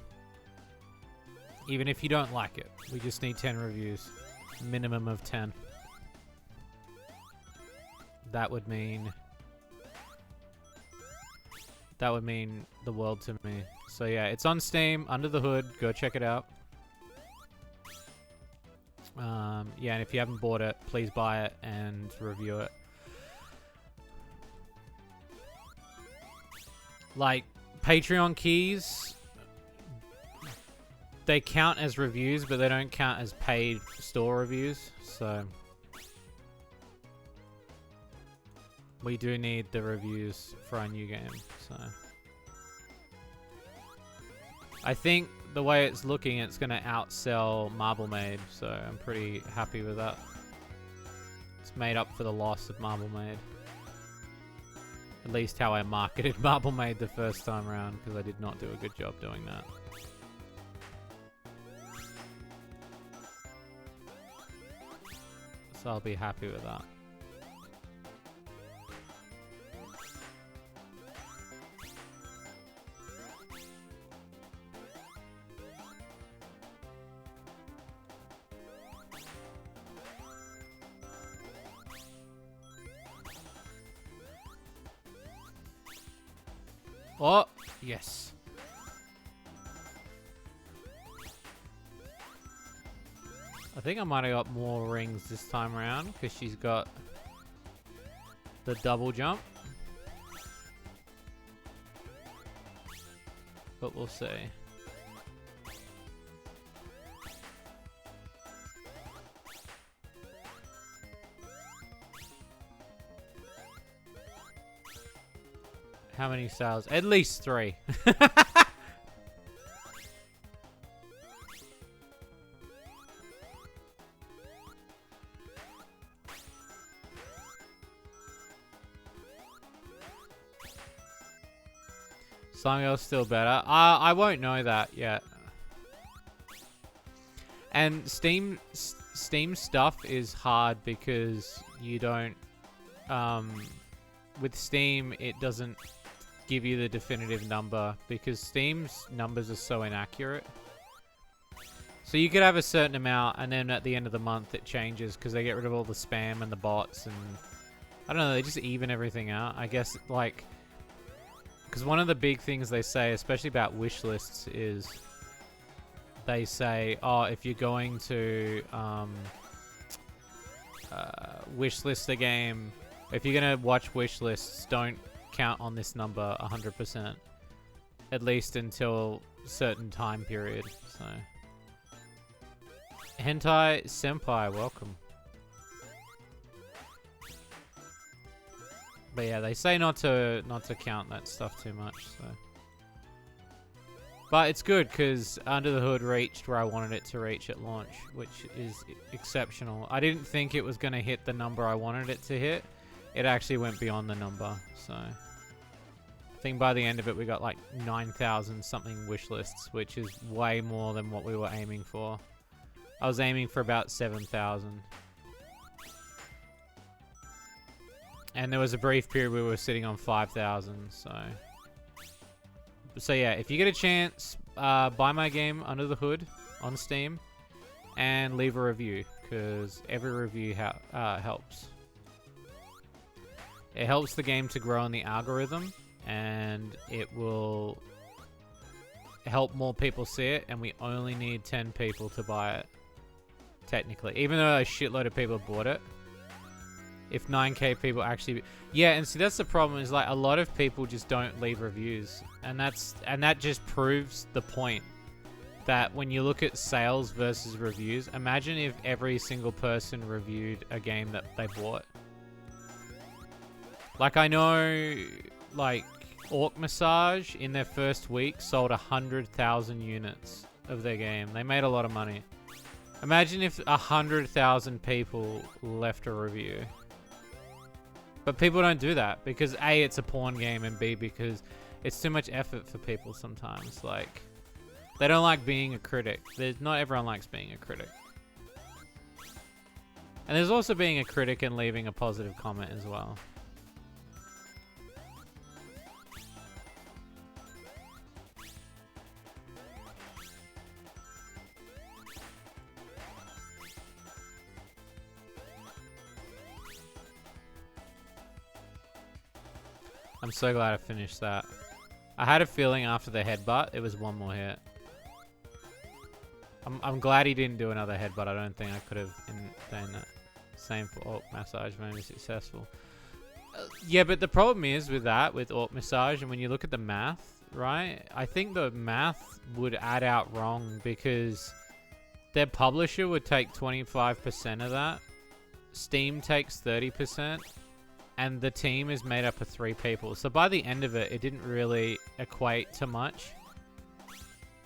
even if you don't like it, we just need 10 reviews. Minimum of 10. That would mean the world to me. So yeah, it's on Steam, Under the Hood. Go check it out. Yeah, and if you haven't bought it, please buy it and review it. Like, Patreon keys, they count as reviews, but they don't count as paid store reviews, so... we do need the reviews for our new game, so... I think the way it's looking, it's going to outsell Marble Maid, so I'm pretty happy with that. It's made up for the loss of Marble Maid. At least how I marketed Marble Maid the first time around, because I did not do a good job doing that. So I'll be happy with that. Oh, yes. I think I might have got more rings this time around because she's got the double jump. But we'll see. How many sales? At least 3. Something else still better. I won't know that yet. And Steam stuff is hard because you don't with Steam it doesn't give you the definitive number because Steam's numbers are so inaccurate. So you could have a certain amount and then at the end of the month it changes because they get rid of all the spam and the bots and I don't know, they just even everything out. I guess like because one of the big things they say, especially about wish lists, is they say, oh, if you're going to wish list a game, if you're going to watch wish lists, don't count on this number 100%. At least until a certain time period. So, Hentai Senpai, welcome. But yeah, they say not to count that stuff too much, so. But it's good because Under the Hood reached where I wanted it to reach at launch, which is exceptional. I didn't think it was going to hit the number I wanted it to hit. It actually went beyond the number, so. I think by the end of it we got like 9,000 something wish lists, which is way more than what we were aiming for. I was aiming for about 7,000. And there was a brief period we were sitting on 5,000, so yeah, if you get a chance, buy my game Under the Hood on Steam and leave a review, because every review helps. It helps the game to grow in the algorithm, and it will help more people see it, and we only need 10 people to buy it, technically. Even though a shitload of people bought it. If 9k people actually... Yeah, and see, that's the problem, is like a lot of people just don't leave reviews. And that just proves the point. That when you look at sales versus reviews, imagine if every single person reviewed a game that they bought. Like, I know, like, Orc Massage in their first week sold 100,000 units of their game. They made a lot of money. Imagine if 100,000 people left a review. But people don't do that because A, it's a porn game, and B, because it's too much effort for people sometimes. Like, they don't like being a critic. Not everyone likes being a critic. And there's also being a critic and leaving a positive comment as well. I'm so glad I finished that. I had a feeling after the headbutt, it was one more hit. I'm glad he didn't do another headbutt. I don't think I could have done that. Same for Orc Massage, maybe successful. Yeah, but the problem is with that, with Orc Massage, and when you look at the math, right? I think the math would add out wrong because their publisher would take 25% of that. Steam takes 30%. And the team is made up of 3 people. So by the end of it, it didn't really equate to much.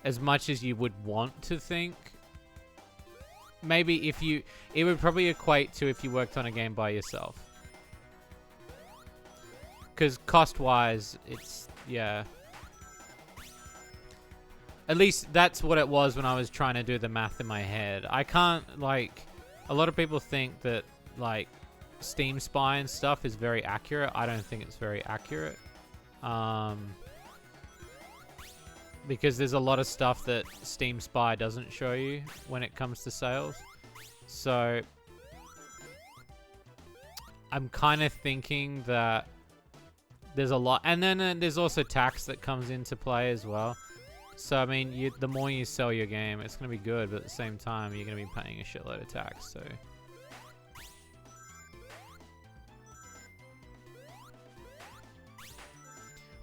As much as you would want to think. Maybe if you... It would probably equate to if you worked on a game by yourself. Because cost-wise, it's... Yeah. At least that's what it was when I was trying to do the math in my head. I can't, like... A lot of people think that, like... Steam Spy and stuff is very accurate. I don't think it's very accurate. Because there's a lot of stuff that Steam Spy doesn't show you when it comes to sales. So I'm kind of thinking that There's a lot, and then there's also tax that comes into play as well. So I mean, the more you sell your game, it's gonna be good, but at the same time, you're gonna be paying a shitload of tax. So.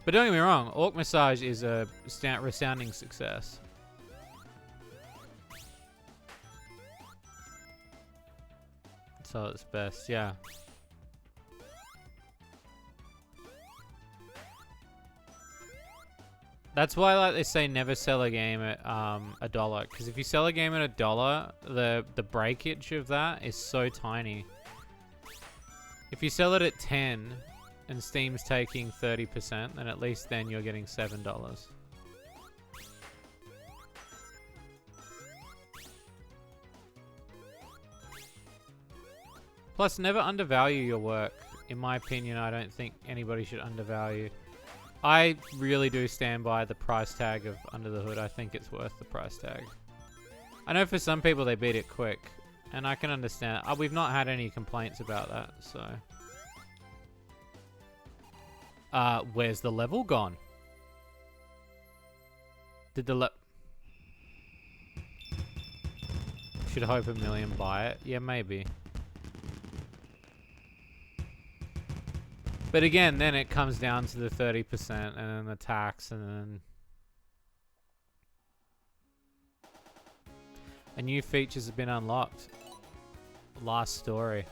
But don't get me wrong, Orc Massage is a resounding success. So it's best, yeah. That's why, like they say, never sell a game at $1. Because if you sell a game at $1, the breakage of that is so tiny. If you sell it at 10 and Steam's taking 30%, then at least then you're getting $7. Plus, never undervalue your work. In my opinion, I don't think anybody should undervalue. I really do stand by the price tag of Under the Hood. I think it's worth the price tag. I know for some people they beat it quick, and I can understand. We've not had any complaints about that, so. Where's the level gone? Did the should hope a million buy it. Yeah, maybe. But again, then it comes down to the 30% and then the tax and then... A new features have been unlocked. Last story.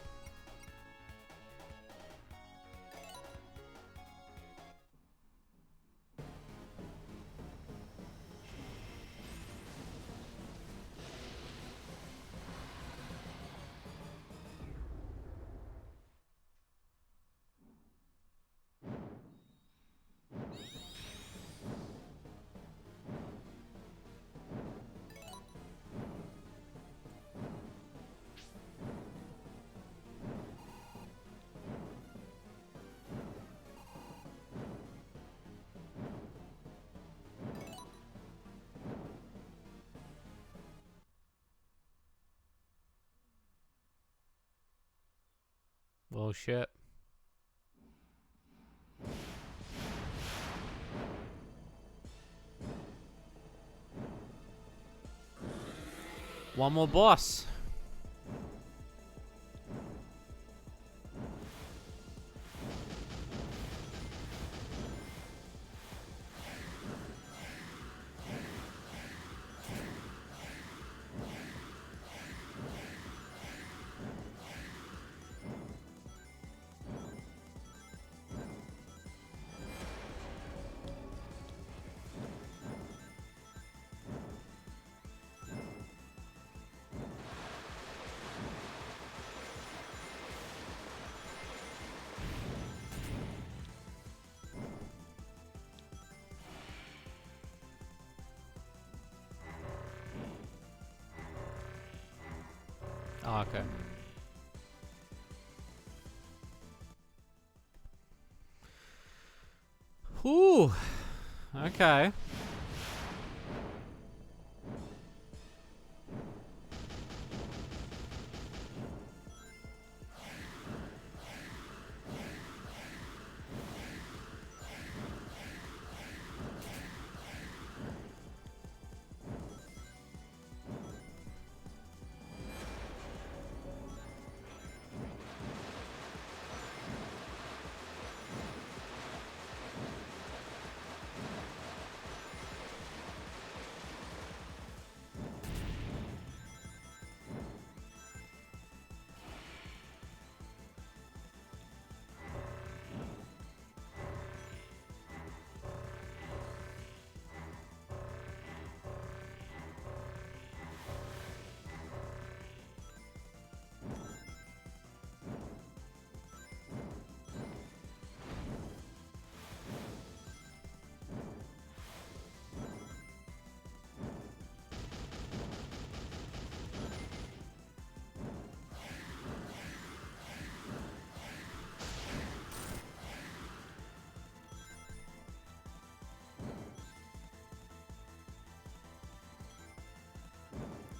Well, shit. One more boss. Oh, okay. Whew. Okay.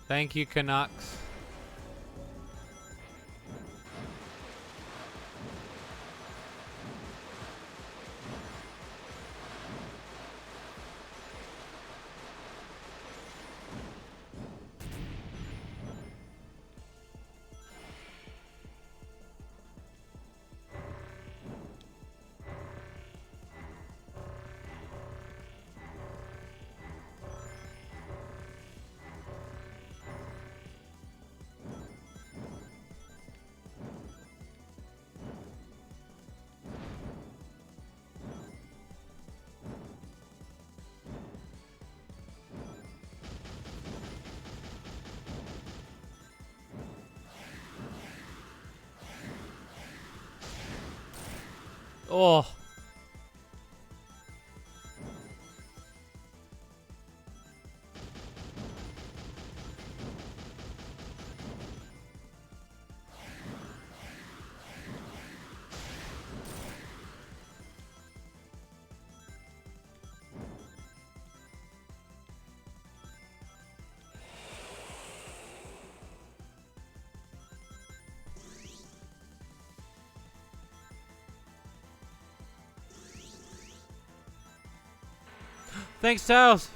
Thank you, Canucks. Oh. Thanks, Tails.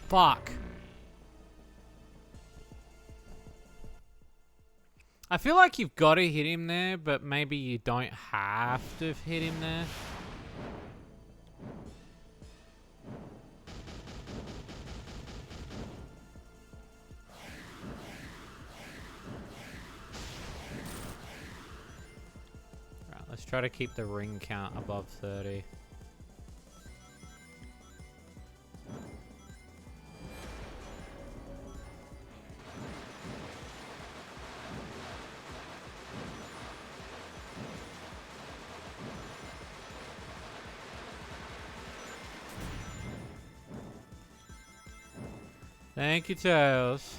Fuck. I feel like you've got to hit him there, but maybe you don't have to hit him there. Right, let's try to keep the ring count above 30. Thank you, Tails.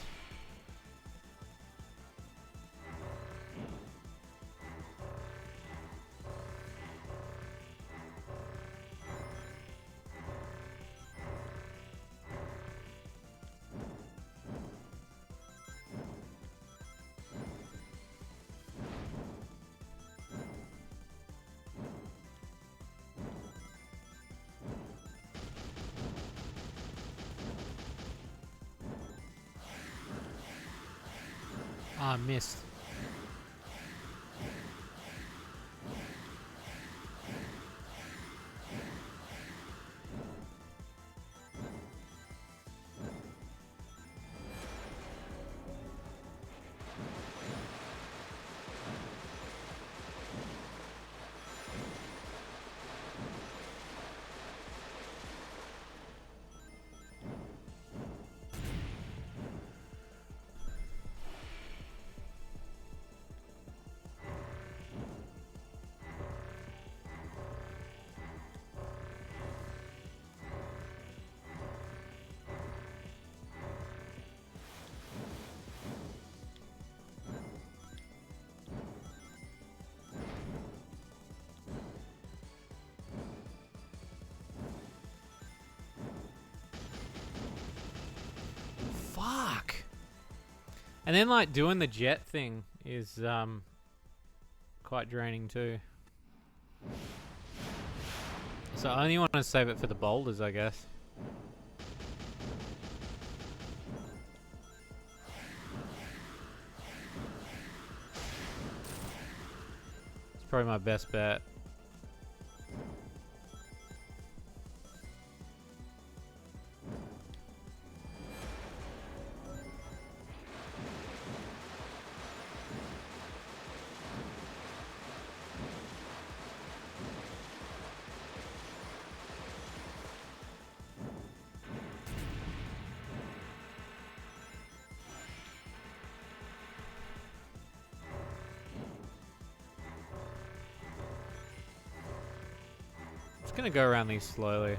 Ah, missed. Fuck. And then like doing the jet thing is quite draining too. So I only want to save it for the boulders, I guess. It's probably my best bet. Just gonna go around these slowly.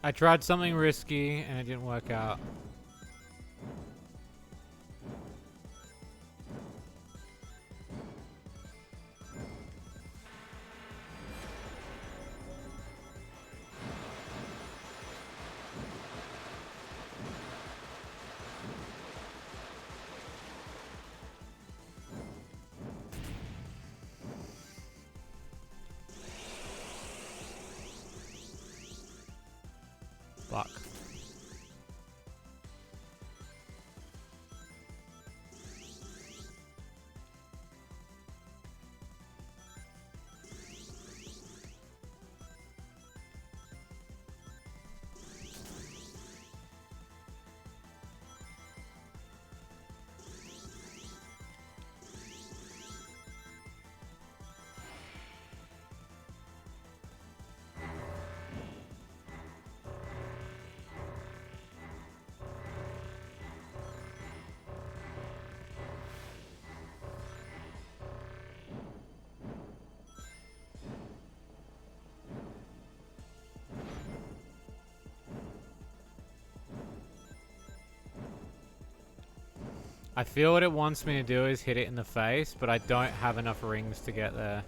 I tried something risky and it didn't work out. Fuck. I feel what it wants me to do is hit it in the face, but I don't have enough rings to get there.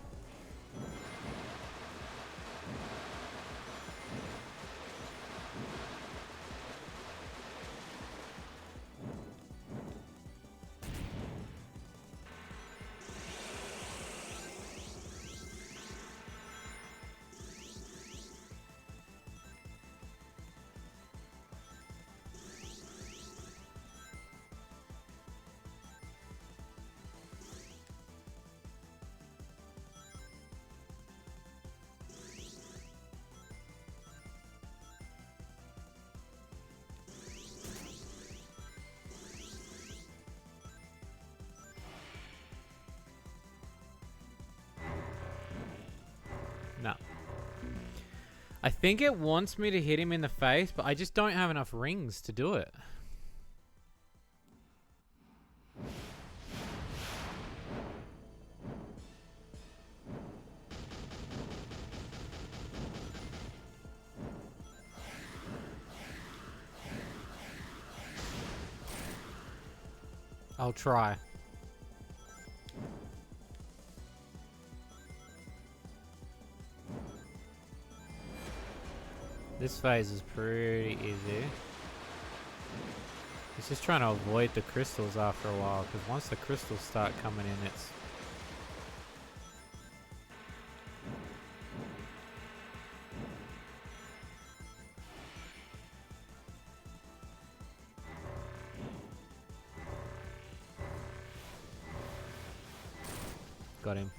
No. I think it wants me to hit him in the face, but I just don't have enough rings to do it. I'll try. This phase is pretty easy. It's just trying to avoid the crystals after a while, because once the crystals start coming in, it's... Got him.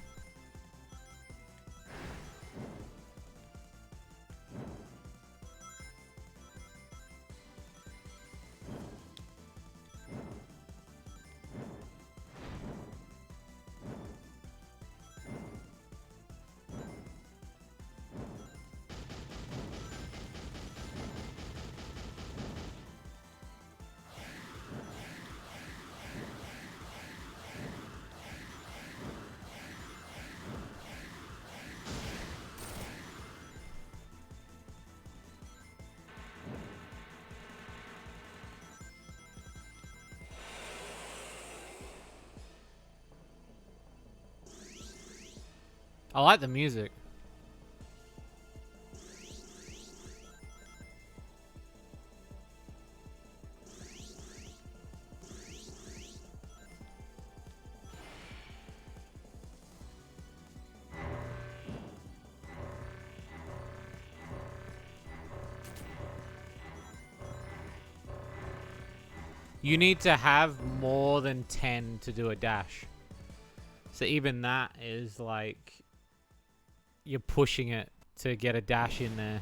I like the music. You need to have more than 10 to do a dash. So even that is like... You're pushing it to get a dash in there.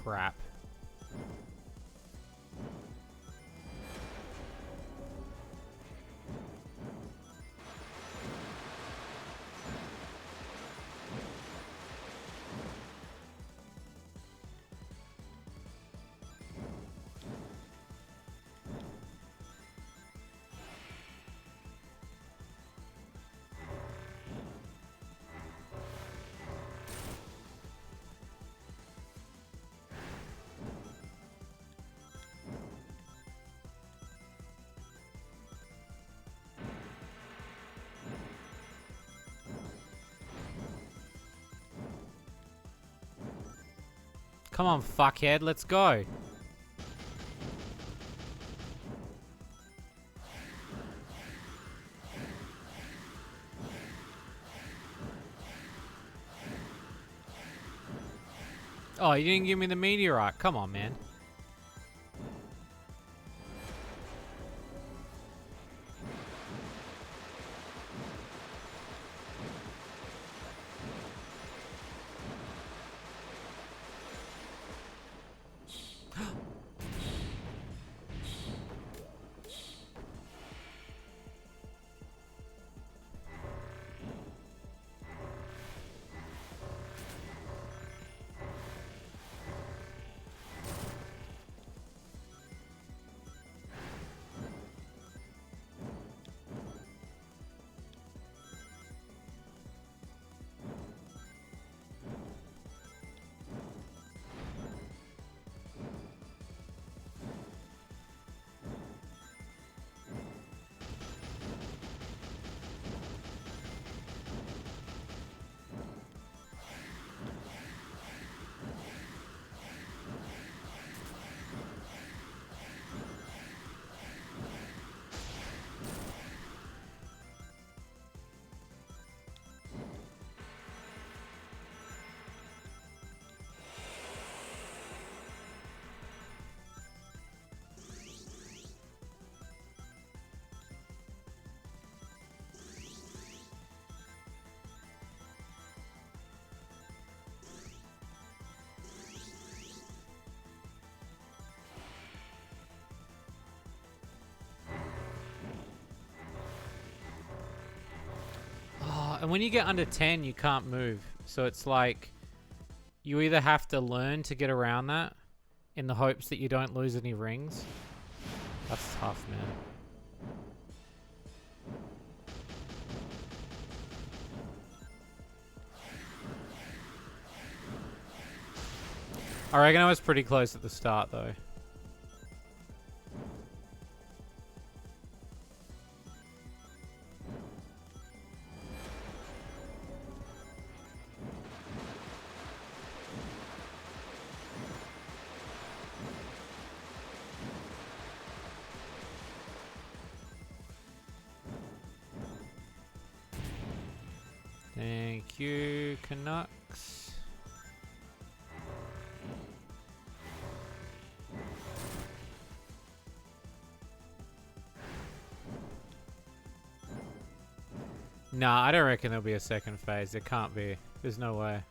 crap. Come on, fuckhead, let's go. Oh, you didn't give me the meteorite. Come on, man. And when you get under 10, you can't move. So it's like, you either have to learn to get around that in the hopes that you don't lose any rings. That's tough, man. I reckon I was pretty close at the start, though. Thank you, Canucks. Nah, I don't reckon there'll be a second phase. There can't be. There's no way.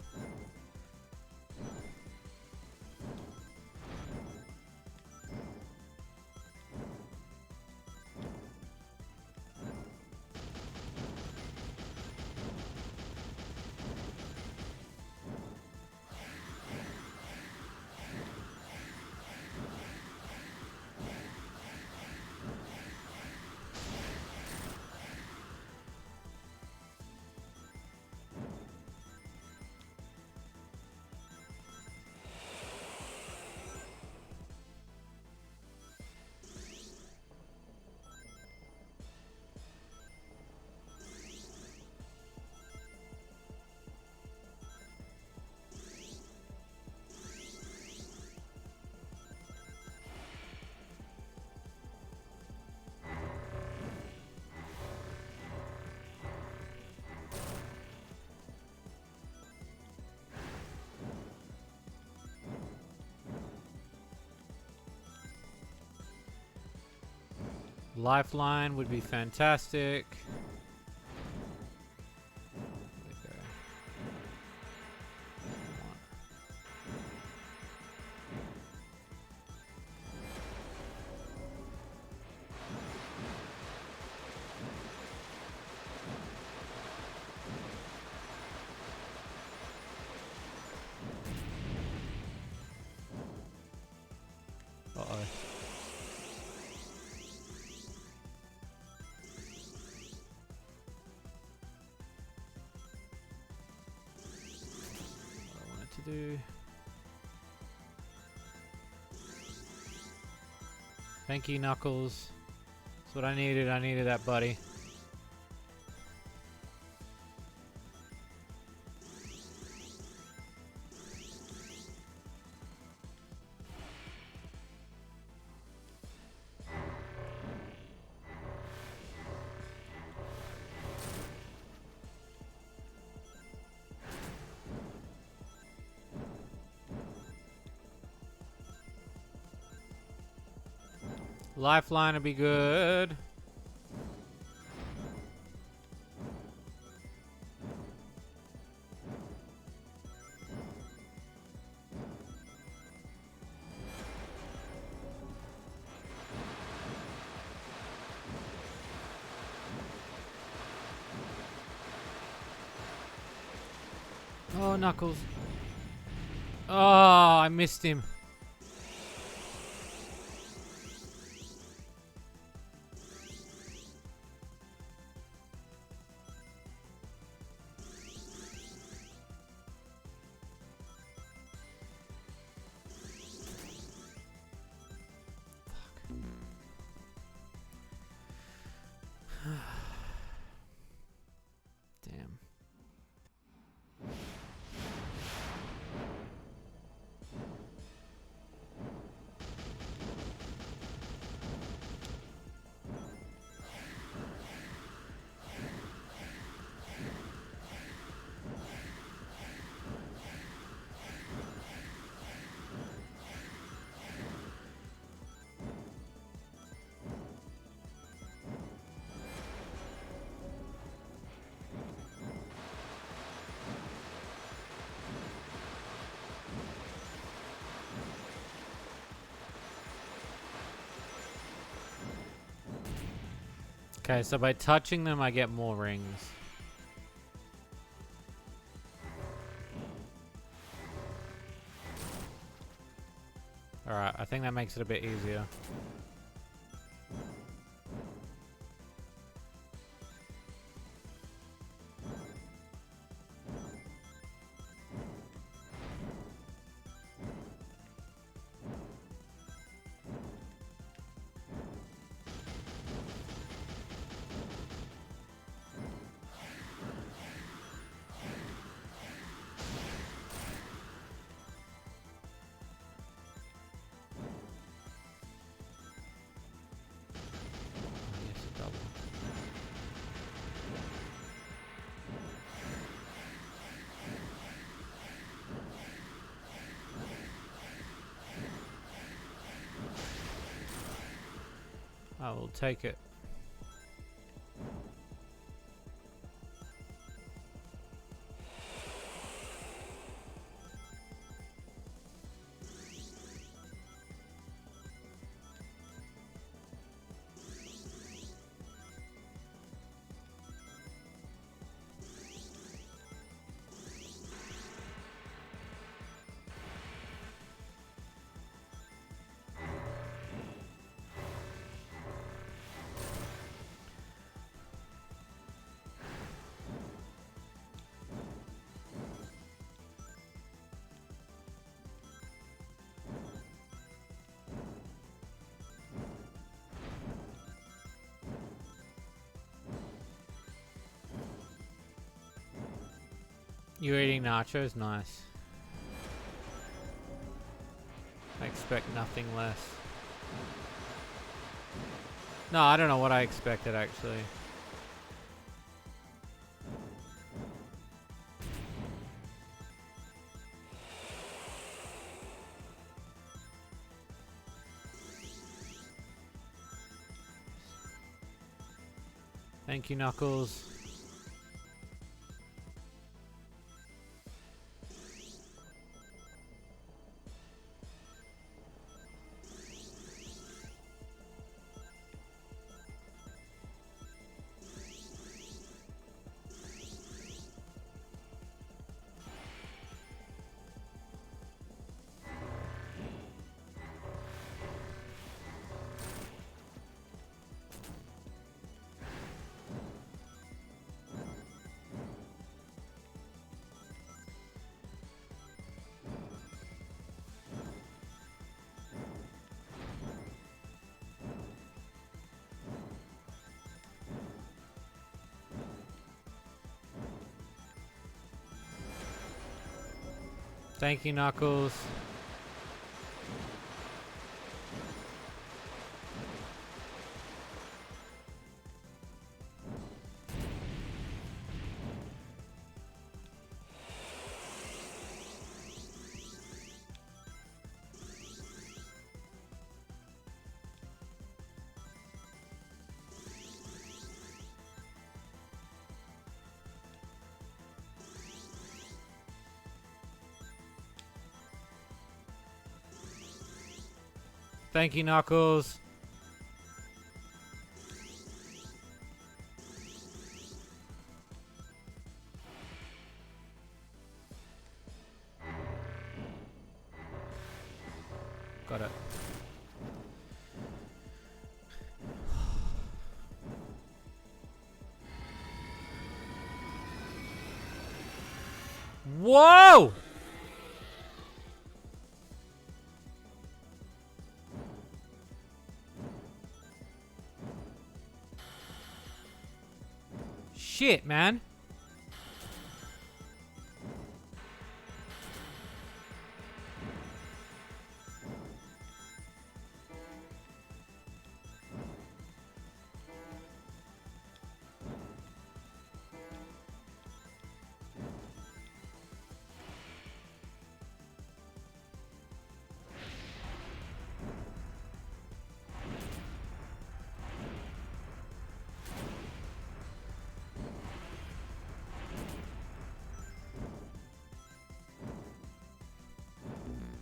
Lifeline would be fantastic. do. Thank you, Knuckles. That's what I needed. I needed that, buddy. Lifeline would be good. Oh, Knuckles. Oh, I missed him. Damn. Okay, so by touching them, I get more rings. Alright, I think that makes it a bit easier. I will take it. You're eating nachos? Nice. I expect nothing less. No, I don't know what I expected actually. Thank you, Knuckles. Thank you, Knuckles. Thank you, Knuckles. Got it. Whoa! Shit, man.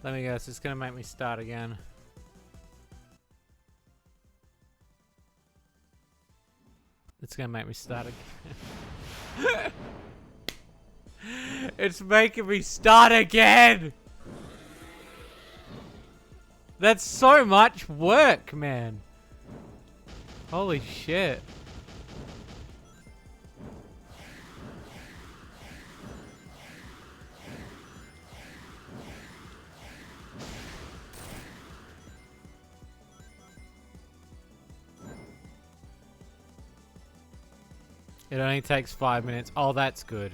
Let me guess, it's gonna make me start again. It's gonna make me start again. It's making me start again! That's so much work, man. Holy shit. It only takes 5 minutes. Oh, that's good.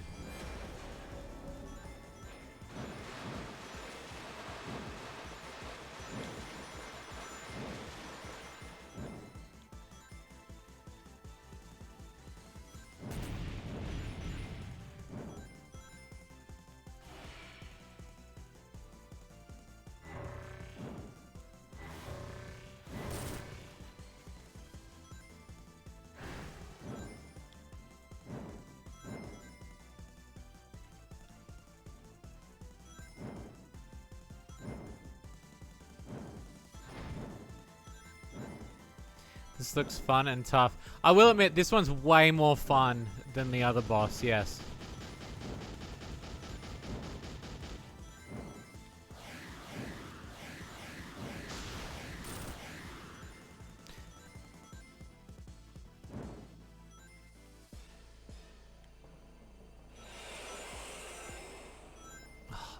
This looks fun and tough. I will admit, this one's way more fun than the other boss, yes.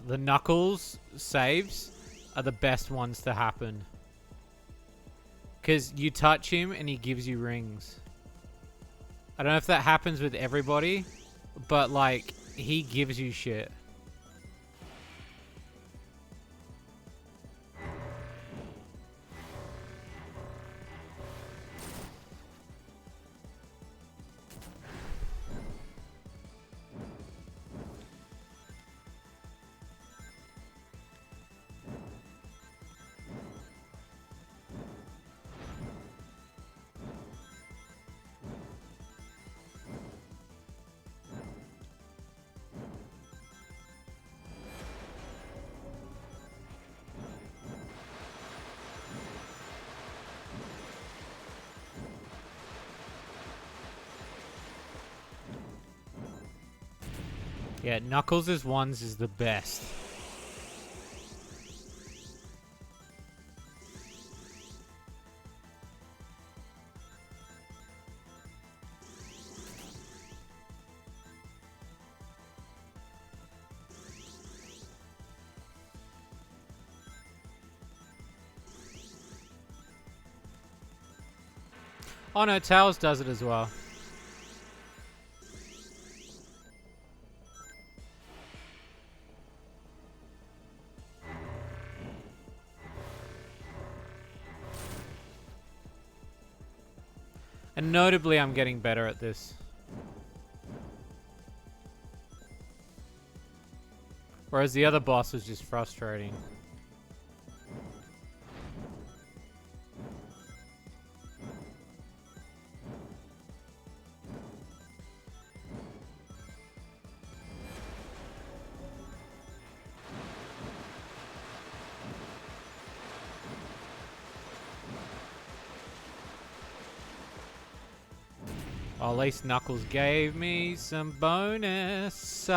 The Knuckles saves are the best ones to happen. Because you touch him and he gives you rings. I don't know if that happens with everybody, but like, he gives you shit. Yeah, Knuckles' ones is the best. Oh no, Tails does it as well. And notably, I'm getting better at this. Whereas the other boss was just frustrating. Well, at least Knuckles gave me some bonus.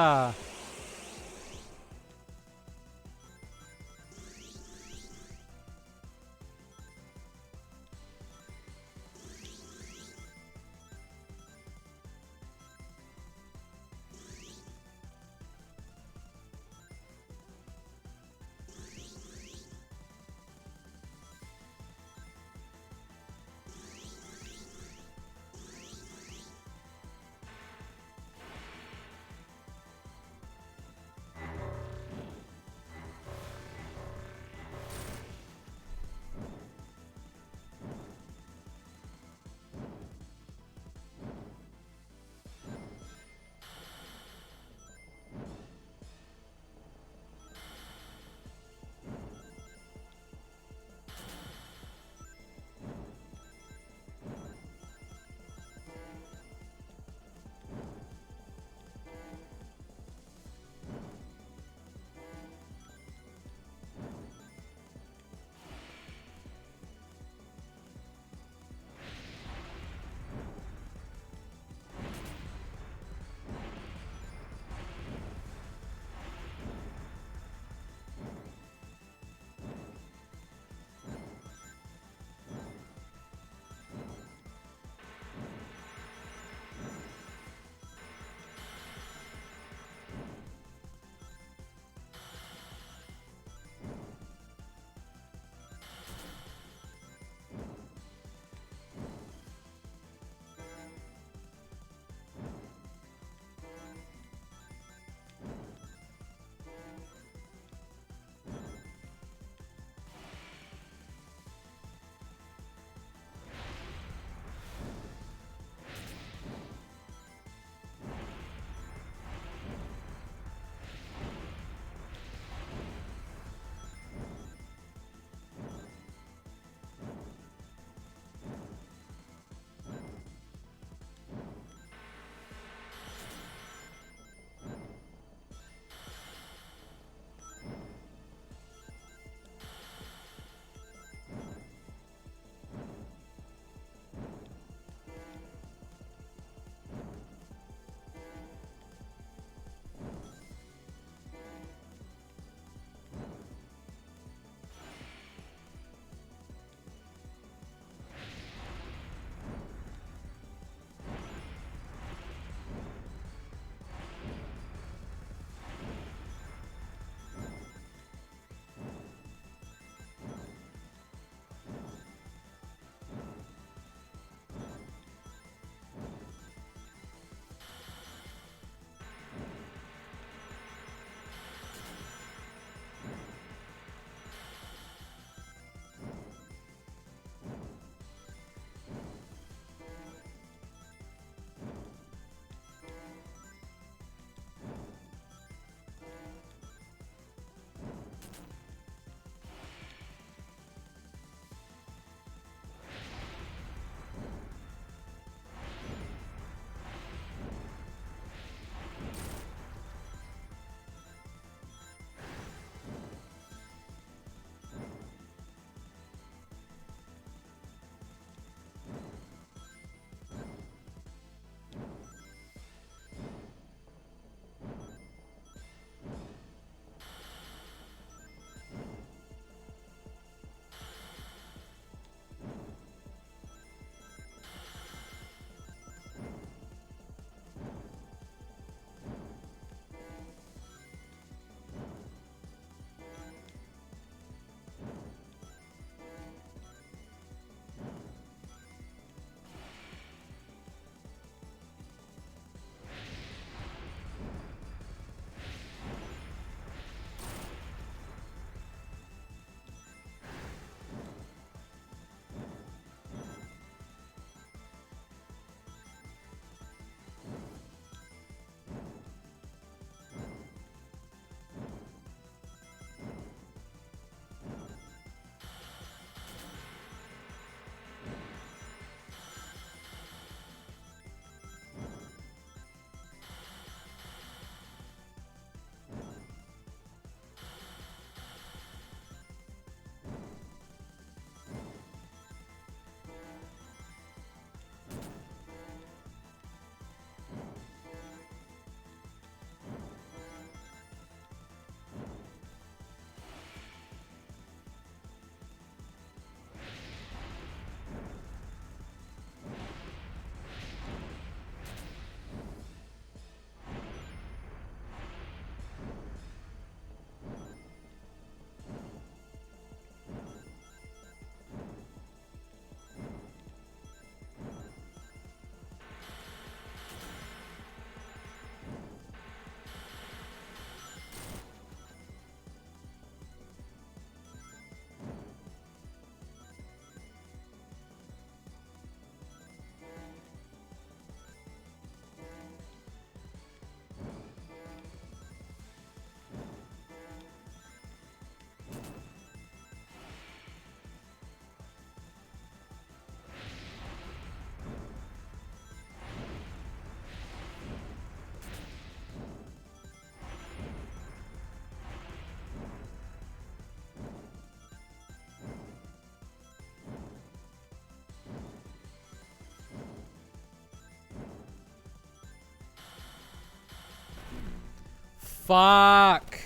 Fuck.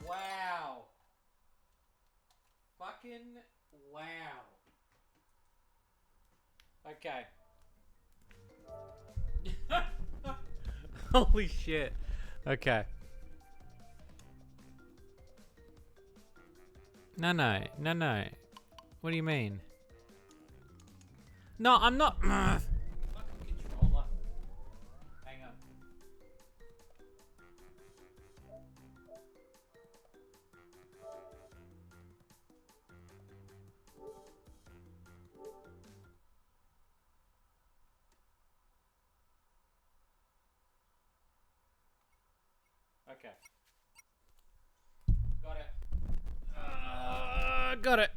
Wow. Fucking wow. Okay. Holy shit. Okay. No, no. No, no. What do you mean? No, I'm not. Fucking controller. Hang on. Okay. Got it. Got it.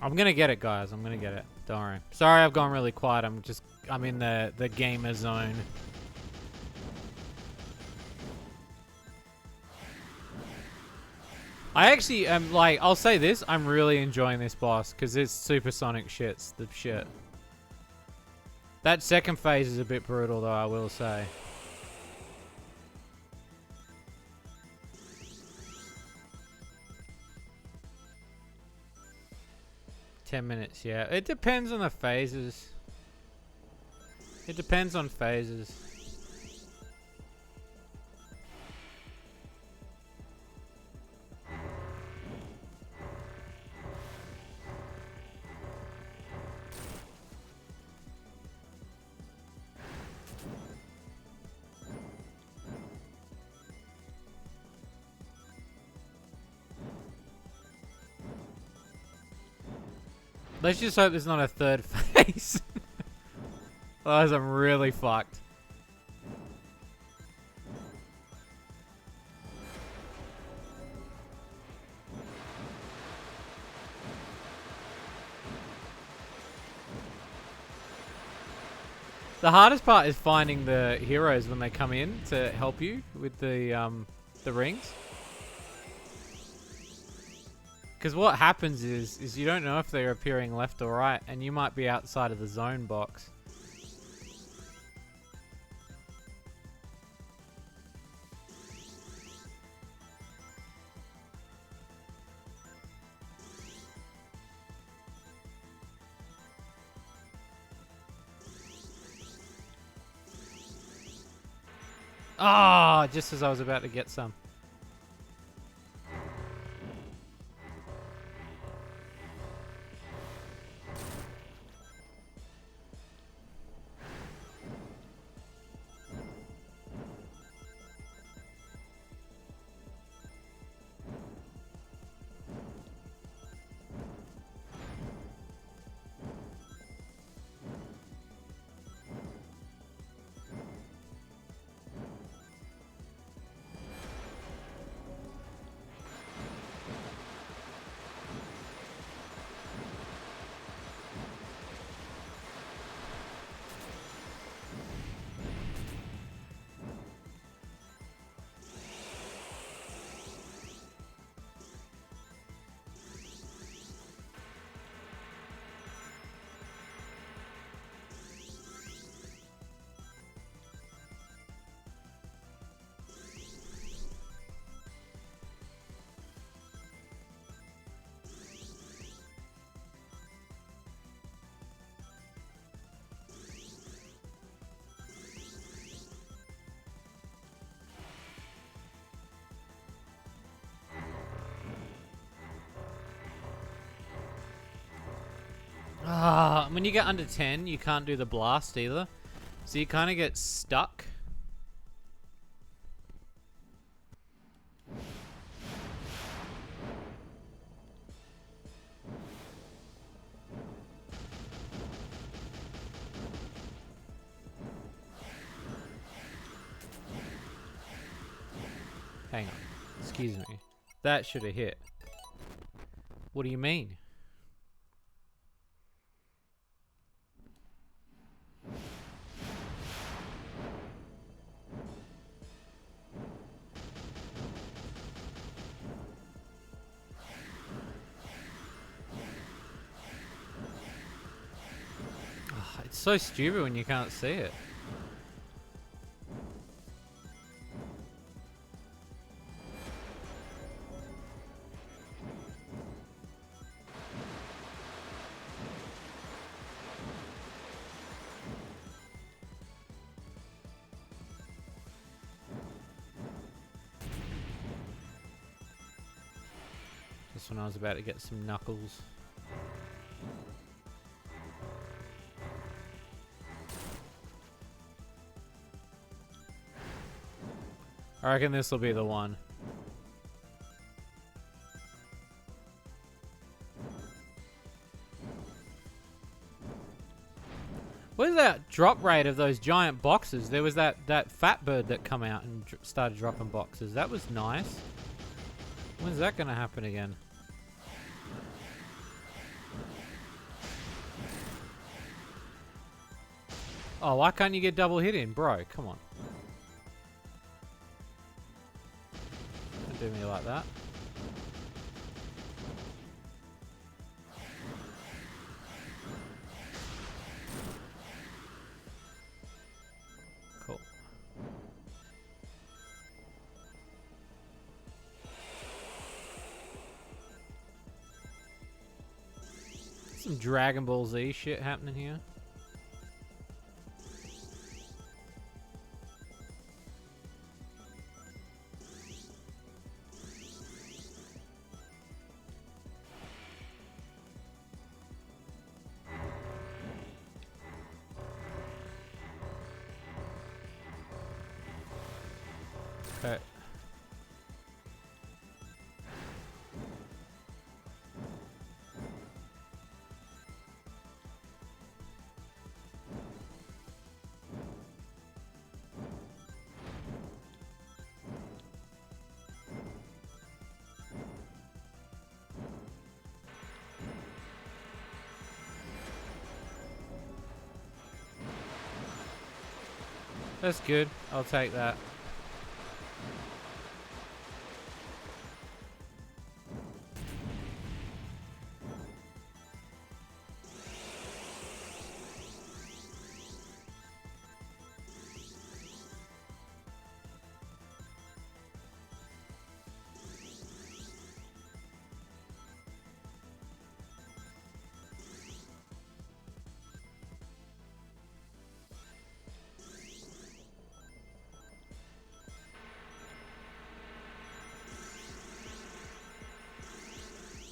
I'm gonna get it, guys. I'm gonna get it. Don't worry. Sorry, I've gone really quiet. I'm in the gamer zone. I actually am like, I'll say this, I'm really enjoying this boss because it's supersonic shit's the shit. That second phase is a bit brutal though, I will say. $10, yeah. It depends on the phases. It depends on phases. Let's just hope there's not a third phase. Otherwise I'm really fucked. The hardest part is finding the heroes when they come in to help you with the rings. Because what happens is you don't know if they're appearing left or right, and you might be outside of the zone box. Ah, oh, just as I was about to get some. when you get under 10, you can't do the blast either. So you kind of get stuck. Hang on. Excuse me. That should have hit. What do you mean? Oh, it's so stupid when you can't see it. Just when I was about to get some knuckles. I reckon this will be the one. What is that drop rate of those giant boxes? There was that fat bird that come out and started dropping boxes. That was nice. When's that going to happen again? Oh, why can't you get double hit in, bro? Come on. Don't do me like that. Cool. Some Dragon Ball Z shit happening here. Okay. That's good. I'll take that.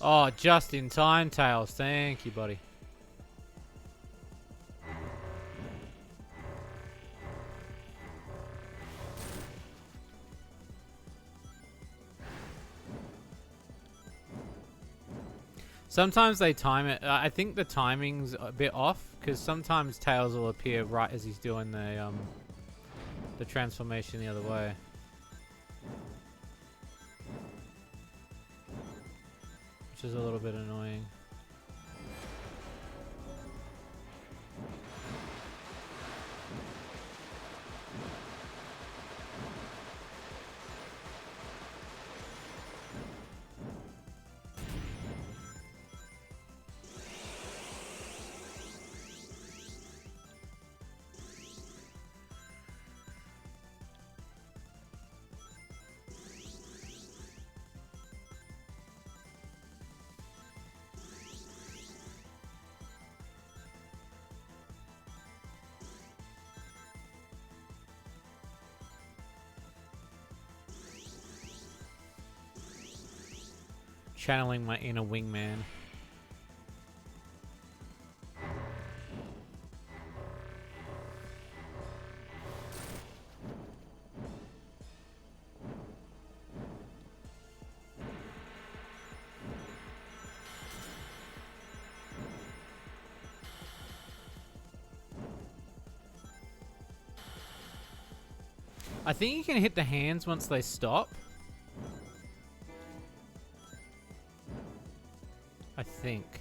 Oh, just in time, Tails. Thank you, buddy. Sometimes they time it. I think the timing's a bit off because sometimes Tails will appear right as he's doing the transformation the other way. Which is a little bit annoying. Channeling my inner wingman. I think you can hit the hands once they stop. I think.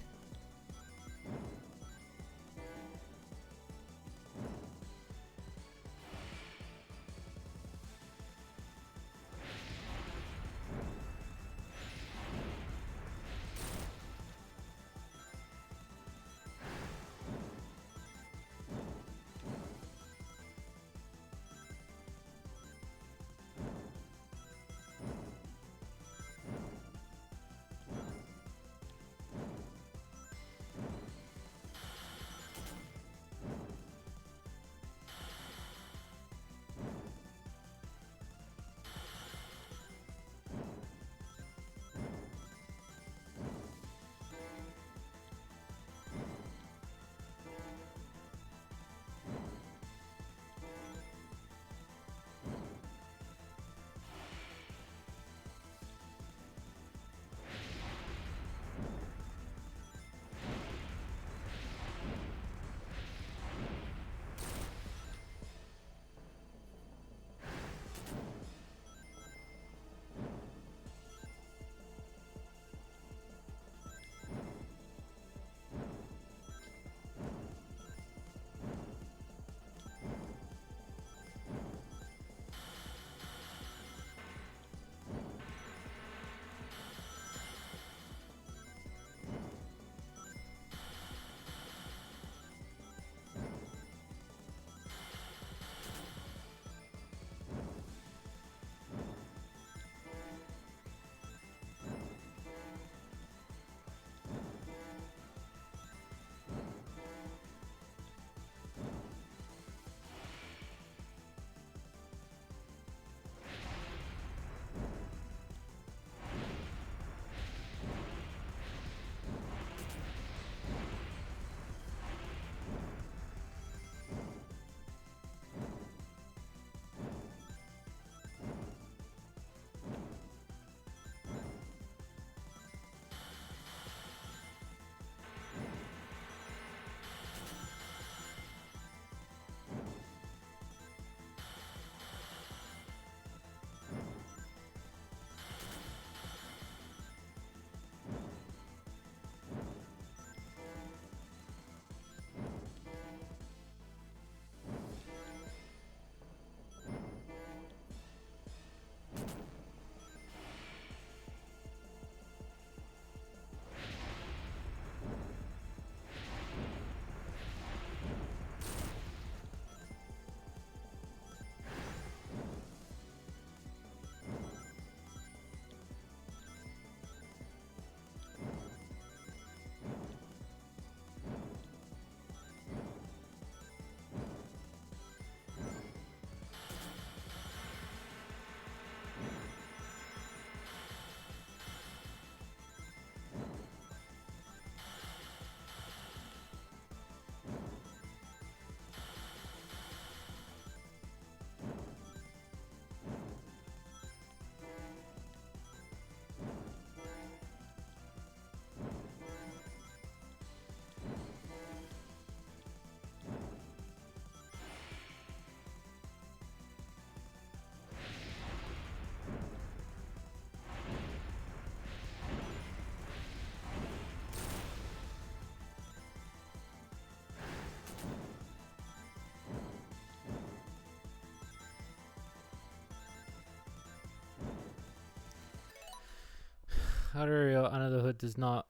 Unreal Under the Hood does not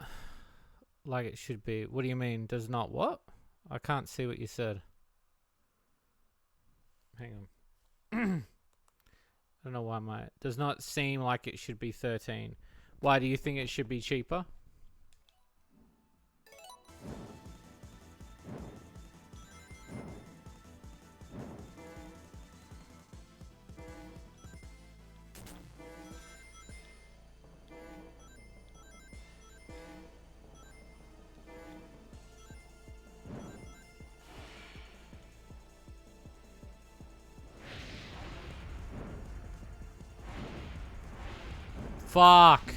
like it should be. What do you mean? Does not what? I can't see what you said. Hang on. I don't know why my does not seem like it should be 13. Why do you think it should be cheaper? Fuck.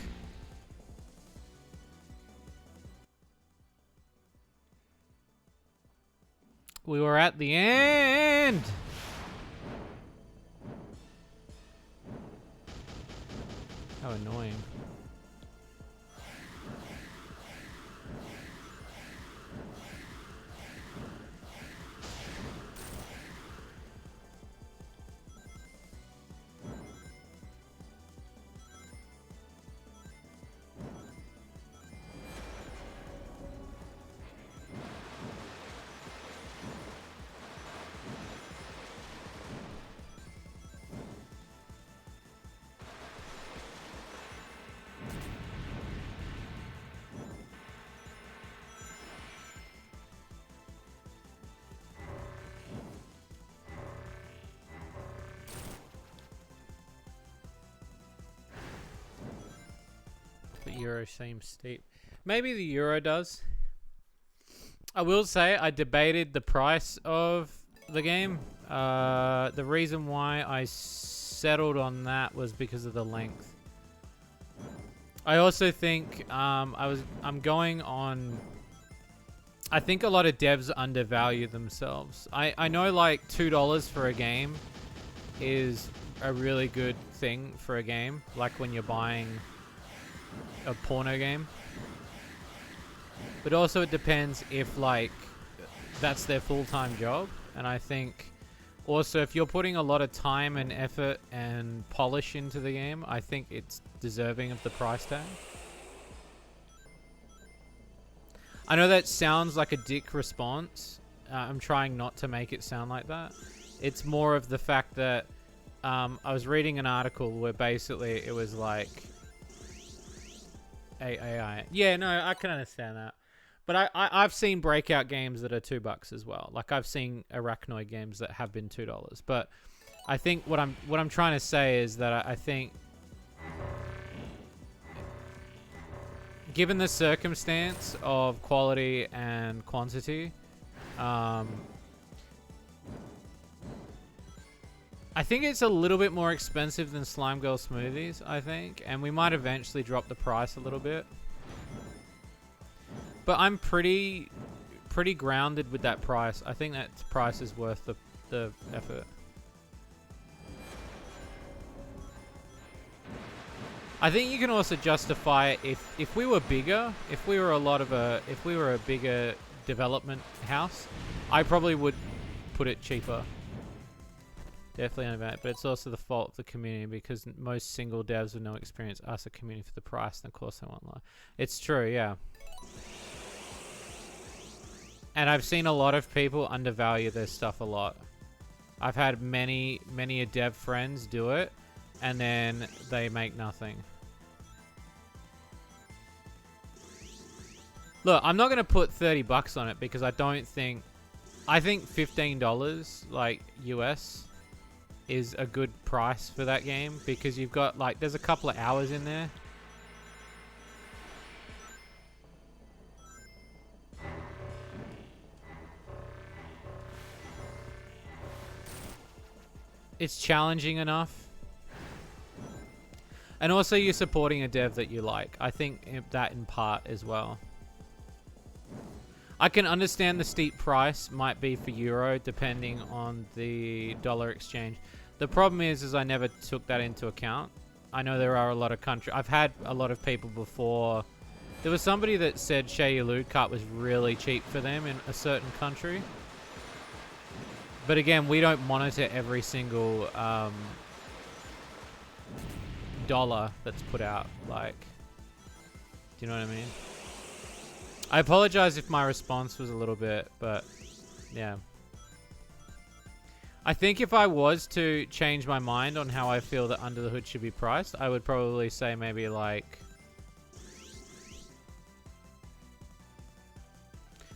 We were at the end. How annoying. The Euro seems steep. Maybe the Euro does. I will say I debated the price of the game. The reason why I settled on that was because of the length. I also think I'm going on. I think a lot of devs undervalue themselves. I know like $2 for a game is a really good thing for a game, like when you're buying a porno game. But also it depends if like that's their full-time job, and I think also if you're putting a lot of time and effort and polish into the game, I think it's deserving of the price tag. I know that sounds like a dick response. I'm trying not to make it sound like that. It's more of the fact that I was reading an article where basically it was like AI. Yeah, no, I can understand that. But I've seen breakout games that are $2 as well. Like I've seen Arachnoid games that have been $2. But I think what I'm trying to say is that I think given the circumstance of quality and quantity, I think it's a little bit more expensive than Slime Girl Smoothies, I think. And we might eventually drop the price a little bit. But I'm pretty grounded with that price. I think that price is worth the effort. I think you can also justify it if we were bigger, if we were a bigger development house, I probably would put it cheaper. Definitely undervalued, but it's also the fault of the community because most single devs with no experience ask the community for the price, and of course they won't lie. It's true, yeah. And I've seen a lot of people undervalue their stuff a lot. I've had many a dev friends do it, and then they make nothing. Look, I'm not going to put $30 on it because I think $15 like US is a good price for that game because you've got like there's a couple of hours in there. It's challenging enough. And also you're supporting a dev that you like. I think that in part as well. I can understand the steep price might be for Euro depending on the dollar exchange. The problem is I never took that into account. I know there are a lot of countries. I've had a lot of people before. There was somebody that said Shady Loot Cart was really cheap for them in a certain country. But again, we don't monitor every single dollar that's put out. Like, do you know what I mean? I apologize if my response was a little bit, but yeah. I think if I was to change my mind on how I feel that Under the Hood should be priced, I would probably say maybe like...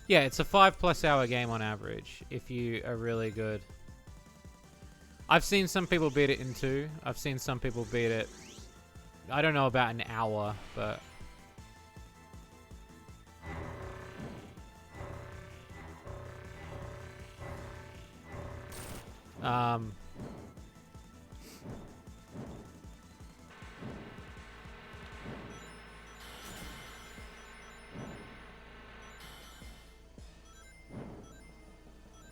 Yeah, it's a 5+ hour game on average if you are really good. I've seen some people beat it in 2. I've seen some people beat it... I don't know about an hour, but...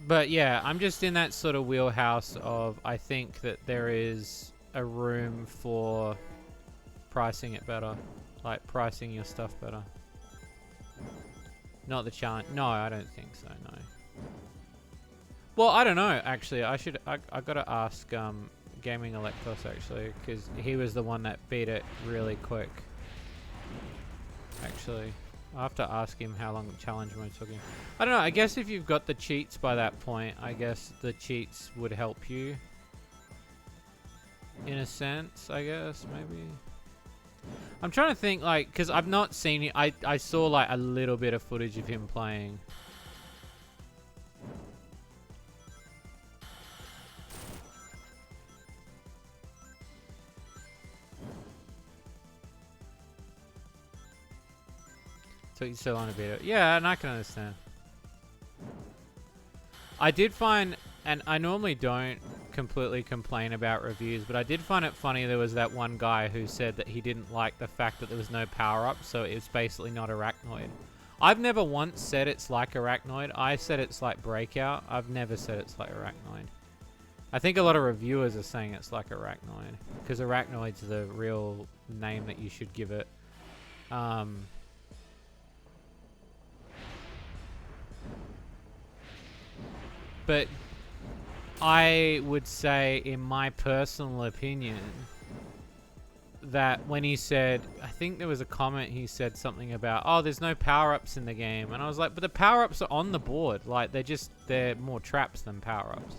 But yeah, I'm just in that sort of wheelhouse of I think that there is a room for pricing it better. Like, pricing your stuff better. Not the challenge. No, I don't think so, no. Well, I don't know, actually. I gotta ask, Gaming Electos, actually, because he was the one that beat it really quick. Actually. I'll have to ask him how long the challenge mode took him. I don't know, I guess if you've got the cheats by that point, I guess the cheats would help you. In a sense, I guess, maybe. I'm trying to think, like, because I've not seen it. I saw, like, a little bit of footage of him playing. Took you so long to beat it. Yeah, and I can understand. I did find, and I normally don't completely complain about reviews, but I did find it funny there was that one guy who said that he didn't like the fact that there was no power-up, so it's basically not Arachnoid. I've never once said it's like Arachnoid. I said it's like Breakout. I've never said it's like Arachnoid. I think a lot of reviewers are saying it's like Arachnoid, because Arachnoid's the real name that you should give it. But I would say, in my personal opinion, that when he said, I think there was a comment, he said something about, oh, there's no power-ups in the game. And I was like, but the power-ups are on the board. Like, they're more traps than power-ups.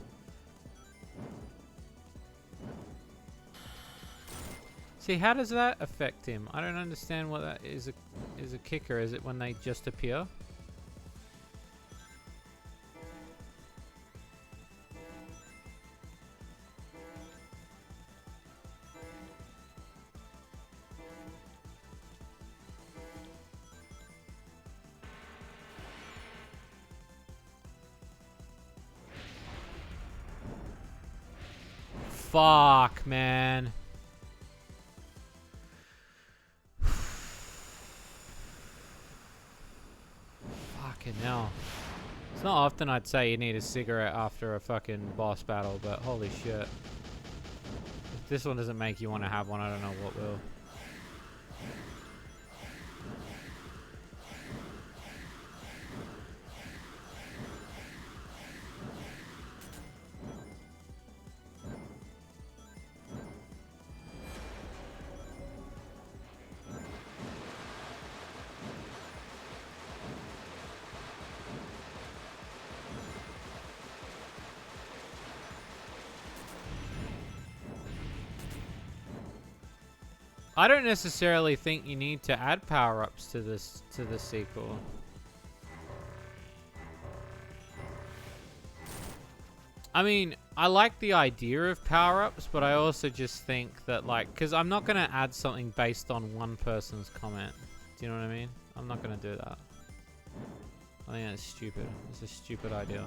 See, how does that affect him? I don't understand what that is. Is a kicker. Is it when they just appear? Fuck, man. Fucking hell. It's not often I'd say you need a cigarette after a fucking boss battle, but holy shit. If this one doesn't make you want to have one, I don't know what will. I don't necessarily think you need to add power-ups to the sequel. I mean, I like the idea of power-ups, but I also just think that, like, because I'm not going to add something based on one person's comment. Do you know what I mean? I'm not going to do that. I think that's stupid. It's a stupid idea.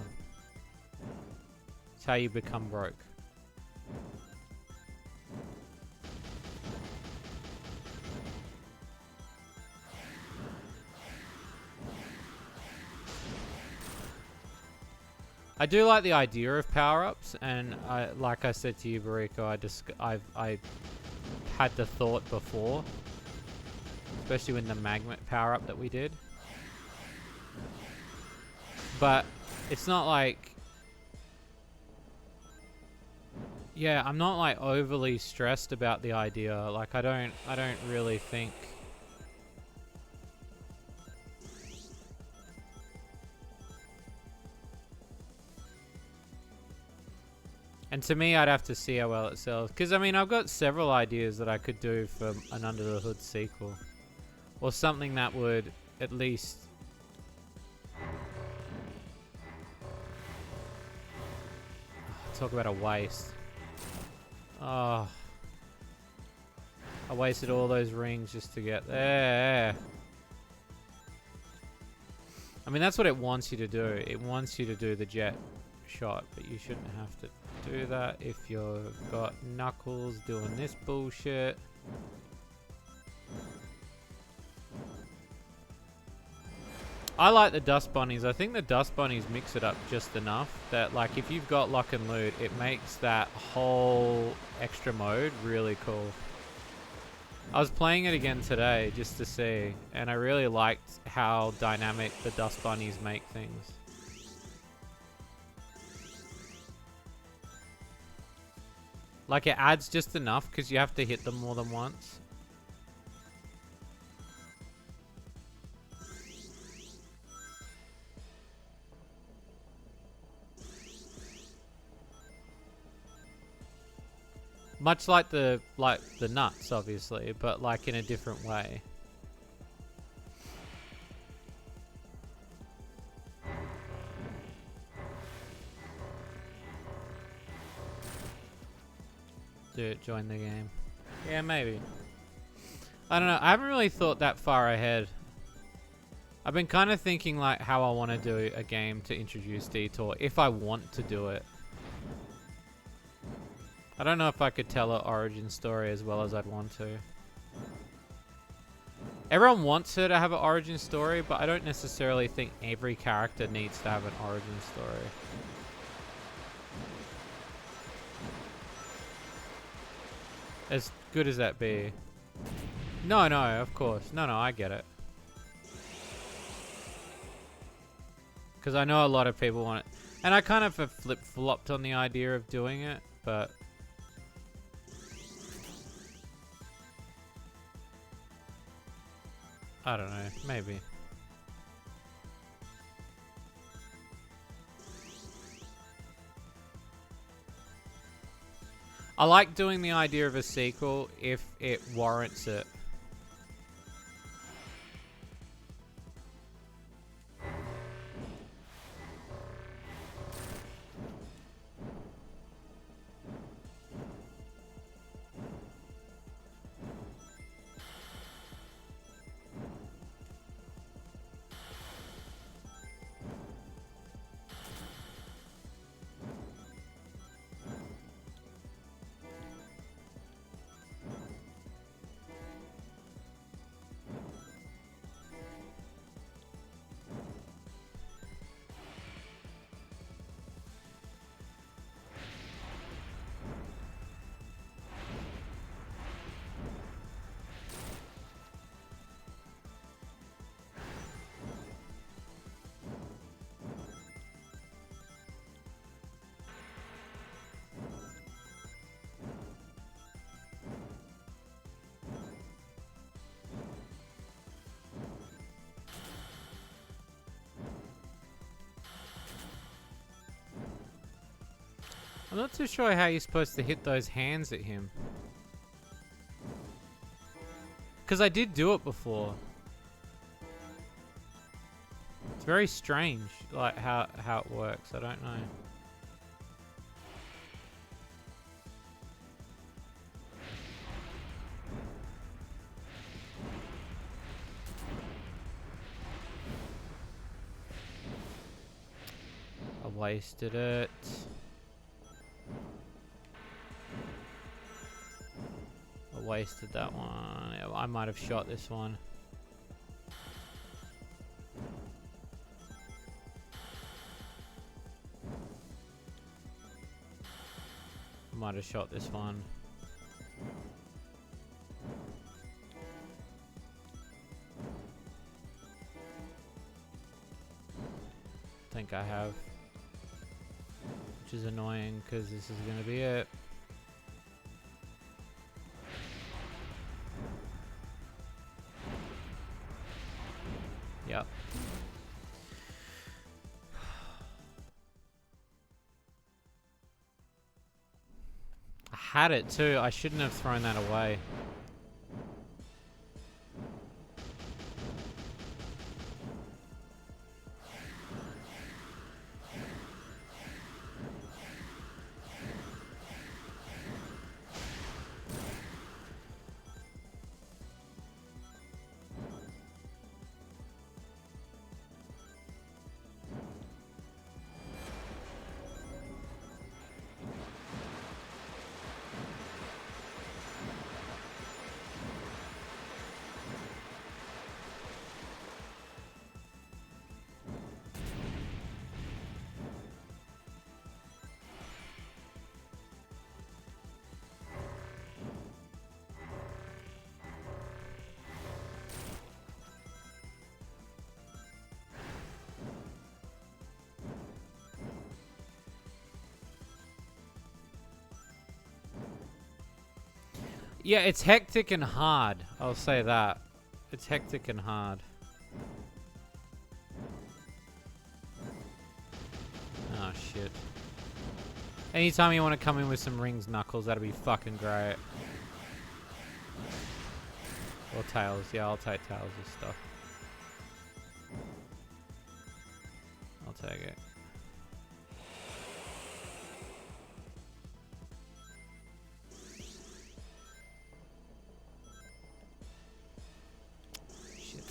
It's how you become broke. I do like the idea of power-ups, and like I said to you, Bariko, I had the thought before, especially when the magnet power-up that we did. But it's not like, yeah, I'm not like overly stressed about the idea. Like I don't really think. And to me, I'd have to see how well it sells. Because, I mean, I've got several ideas that I could do for an Under the Hood sequel. Or something that would at least... Talk about a waste. Oh. I wasted all those rings just to get there. I mean, that's what it wants you to do. It wants you to do the jet shot, but you shouldn't have to do that if you've got Knuckles doing this bullshit. I like the Dust Bunnies. I think the Dust Bunnies mix it up just enough that, like, if you've got Lock and Loot, it makes that whole extra mode really cool. I was playing it again today just to see, and I really liked how dynamic the dust bunnies make things. Like, it adds just enough because you have to hit them more than once. Much like the nuts, obviously, but like in a different way. Join the game. Yeah, maybe. I don't know. I haven't really thought that far ahead. I've been kind of thinking like how I want to do a game to introduce Detour, if I want to do it. I don't know if I could tell an origin story as well as I'd want to. Everyone wants her to have an origin story, but I don't necessarily think every character needs to have an origin story. As good as that be. No, of course. No, I get it. Because I know a lot of people want it. And I kind of have flip-flopped on the idea of doing it, but... I don't know, maybe. I like doing the idea of a sequel if it warrants it. I'm not too sure how you're supposed to hit those hands at him. Because I did do it before. It's very strange, like how it works. I don't know. I wasted it. I wasted that one. I might have shot this one. I might have shot this one. I think I have. Which is annoying because this is going to be it. Yep. I had it too. I shouldn't have thrown that away. Yeah, it's hectic and hard. I'll say that. It's hectic and hard. Oh, shit. Anytime you want to come in with some rings, Knuckles, that'd be fucking great. Or Tails. Yeah, I'll take Tails' stuff. I'll take it. Shit.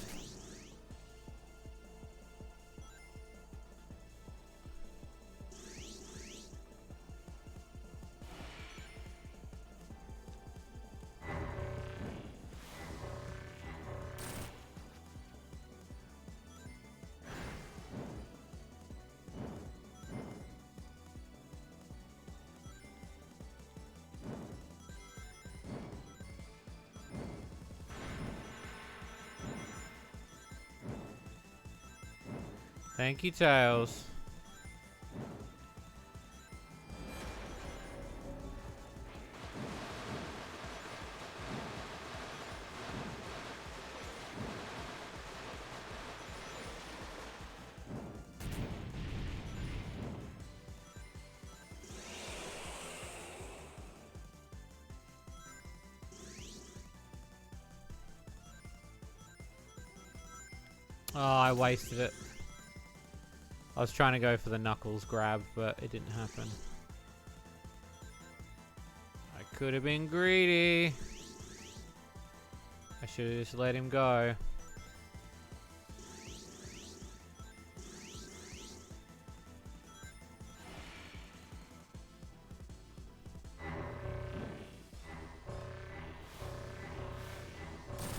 Thank you, Tails. Oh, I wasted it. I was trying to go for the Knuckles grab, but it didn't happen. I could have been greedy. I should have just let him go.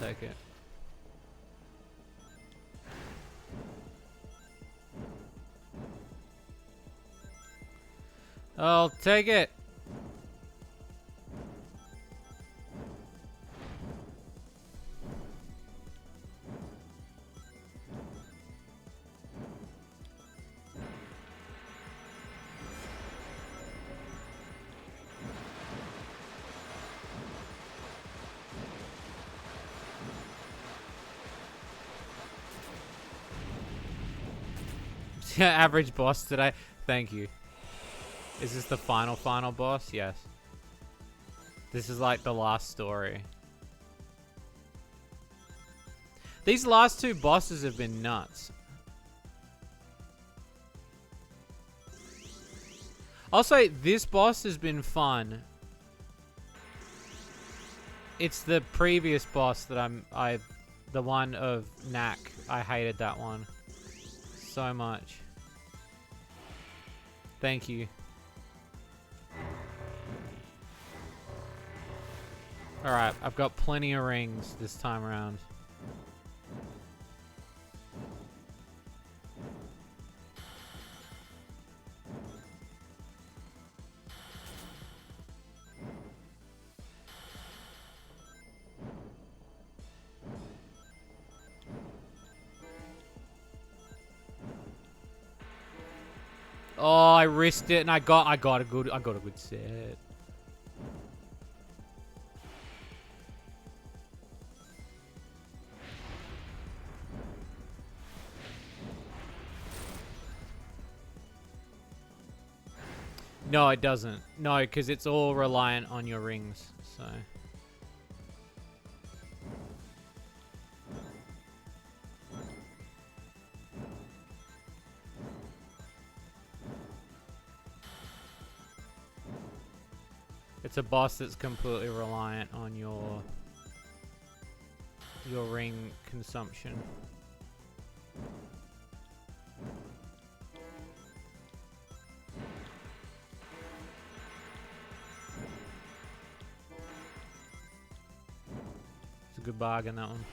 Take it. I'll take it. Average boss today. Thank you. Is this the final boss? Yes. This is like the last story. These last two bosses have been nuts. I'll say this boss has been fun. It's the previous boss that the one of Knack. I hated that one so much. Thank you. Alright, I've got plenty of rings this time around. Oh, I risked it and I got a good set. No, it doesn't. No, because it's all reliant on your rings, so. It's a boss that's completely reliant on your ring consumption. It's a good bargain, that one.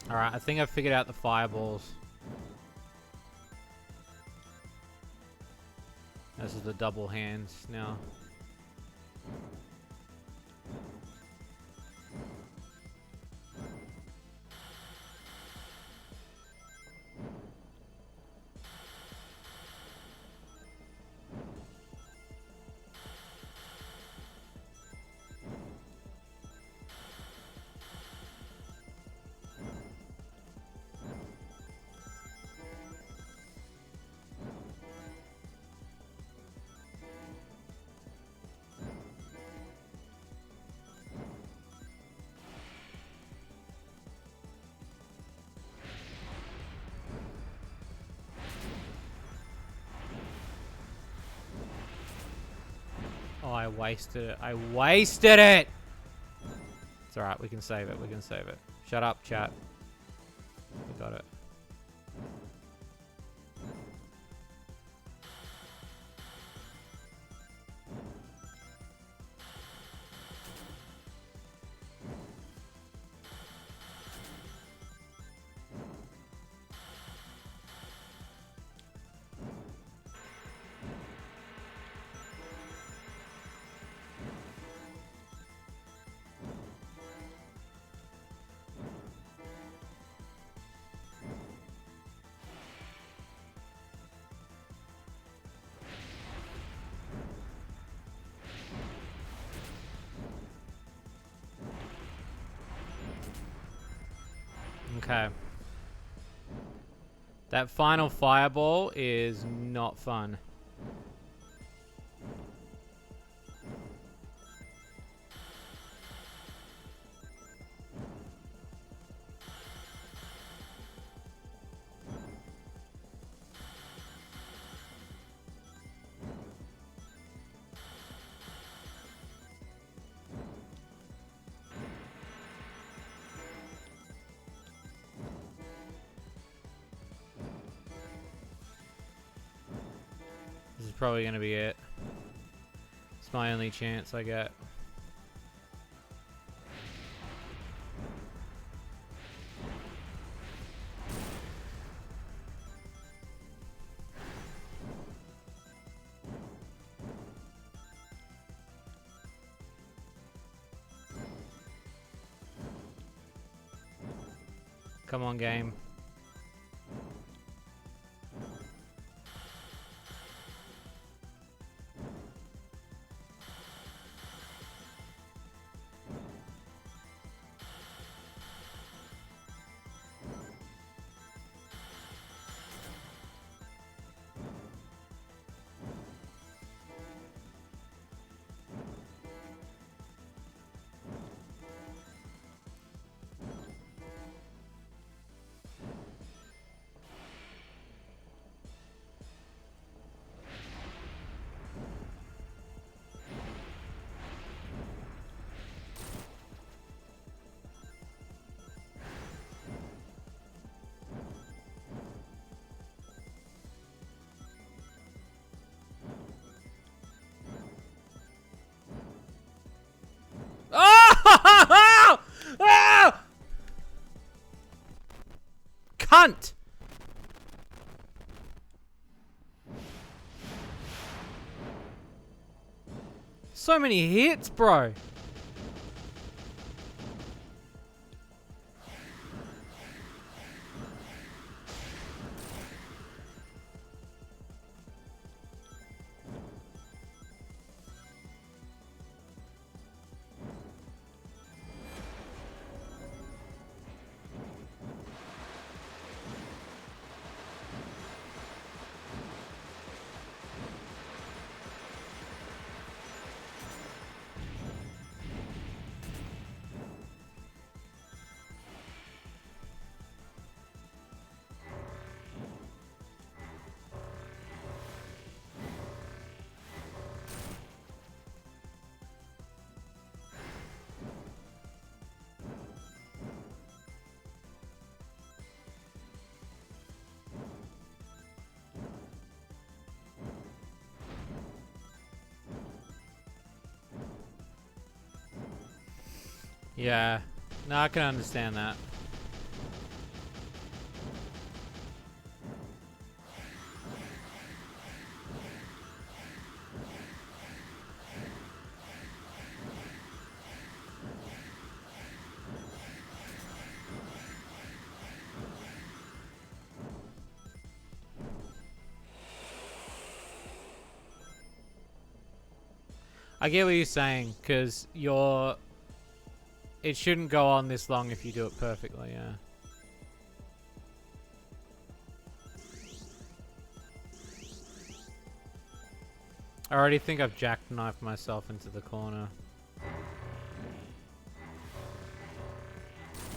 Alright, I think I've figured out the fireballs. This is the double hands now. Oh, I wasted it. I wasted it! It's alright, we can save it. We can save it. Shut up, chat. We got it. Okay. That final fireball is not fun. This is probably gonna be it. It's my only chance I get. Come on, game. Oh! Oh! Cunt! So many hits, bro. Yeah. No, I can understand that. I get what you're saying, because it shouldn't go on this long if you do it perfectly, yeah. I already think I've jackknifed myself into the corner.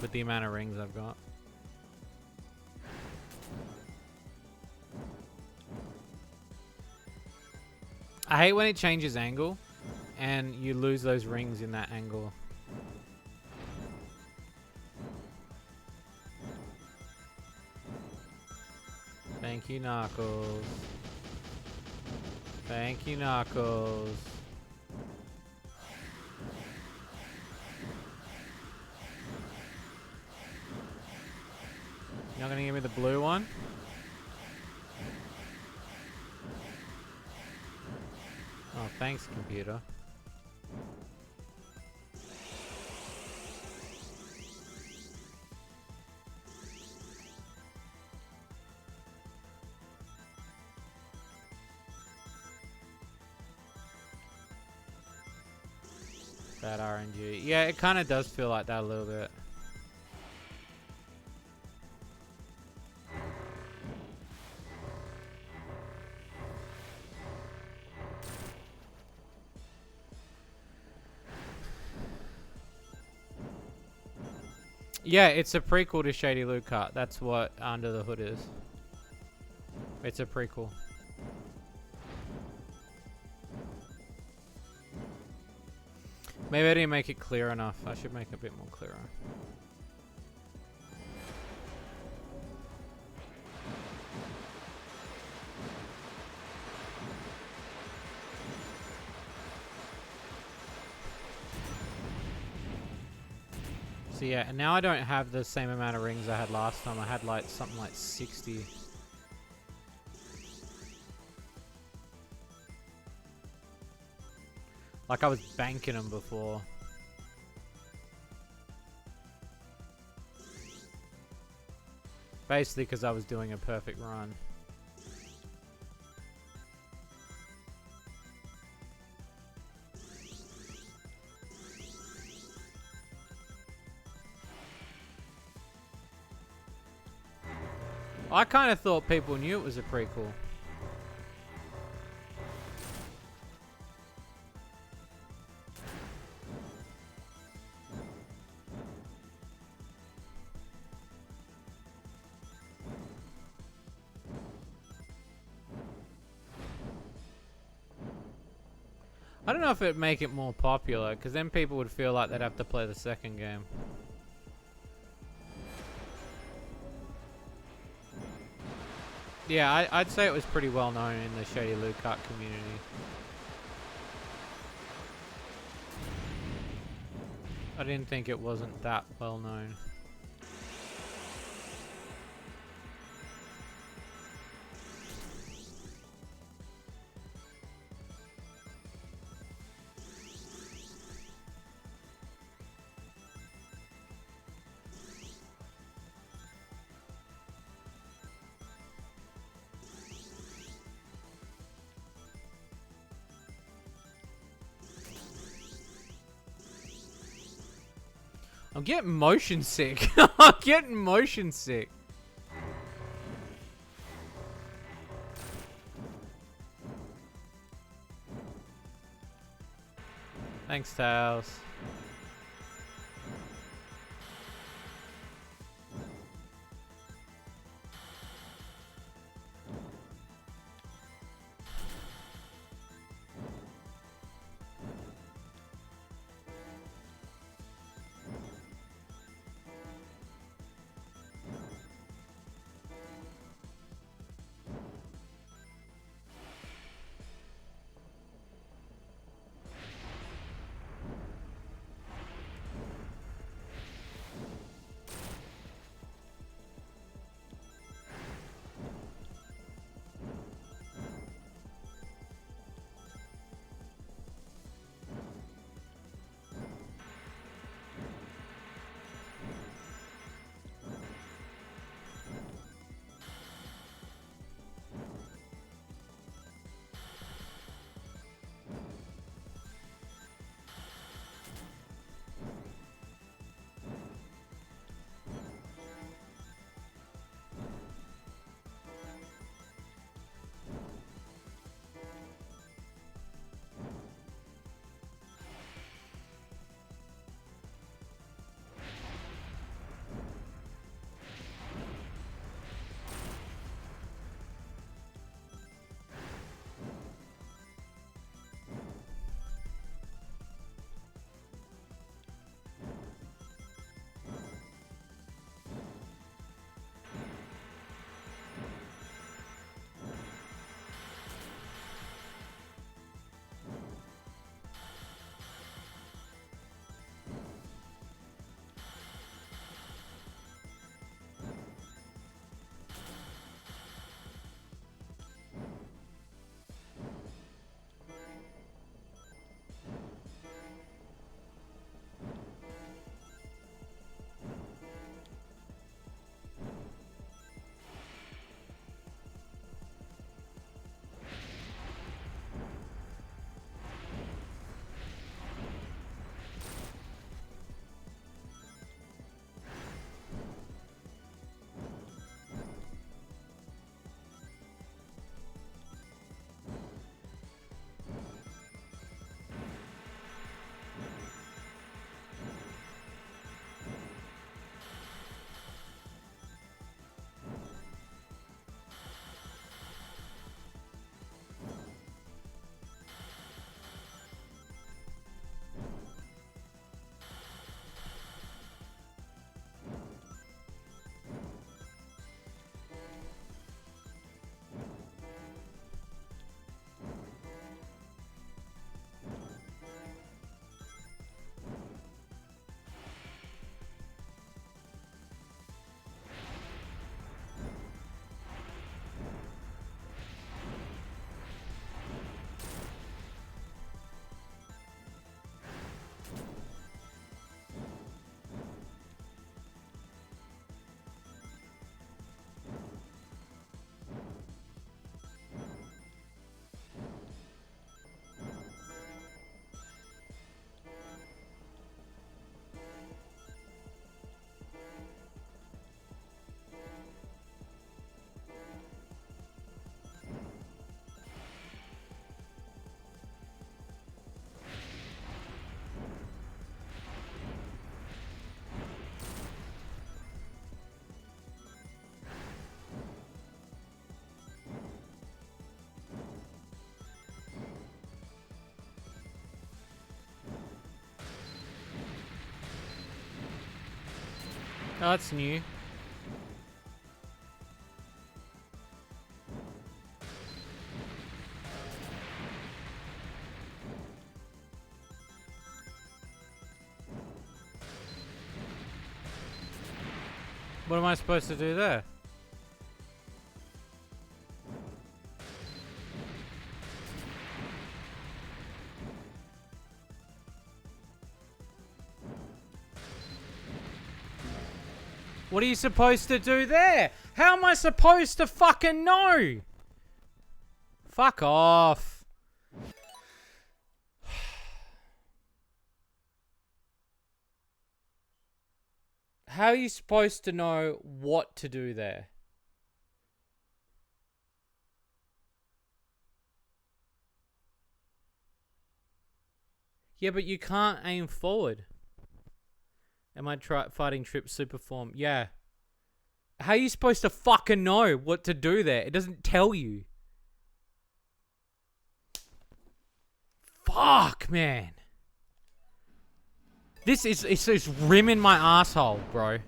With the amount of rings I've got. I hate when it changes angle. and you lose those rings in that angle. Thank you, Knuckles. Thank you, Knuckles. You're not gonna give me the blue one? Oh, thanks, computer. That RNG. Yeah, it kind of does feel like that a little bit. Yeah, it's a prequel to Shady Loot Cart. That's what Under the Hood is. It's a prequel. Maybe I didn't make it clear enough. I should make it a bit more clearer. So yeah, and now I don't have the same amount of rings I had last time. I had like something like 60. Like I was banking them before. Basically because I was doing a perfect run. I kind of thought people knew it was a prequel. I don't know if it'd make it more popular, because then people would feel like they'd have to play the second game. Yeah, I'd say it was pretty well known in the Shady Loot Cart community. I didn't think it wasn't that well known. I'm getting motion sick. I'm getting motion sick. Thanks, Tails. Oh, that's new. What am I supposed to do there? What are you supposed to do there? How am I supposed to fucking know? Fuck off. How are you supposed to know what to do there? Yeah, but you can't aim forward. Am I fighting Trip super form? Yeah. How are you supposed to fucking know what to do there? It doesn't tell you. Fuck, man. This is, it's rimming my asshole, bro.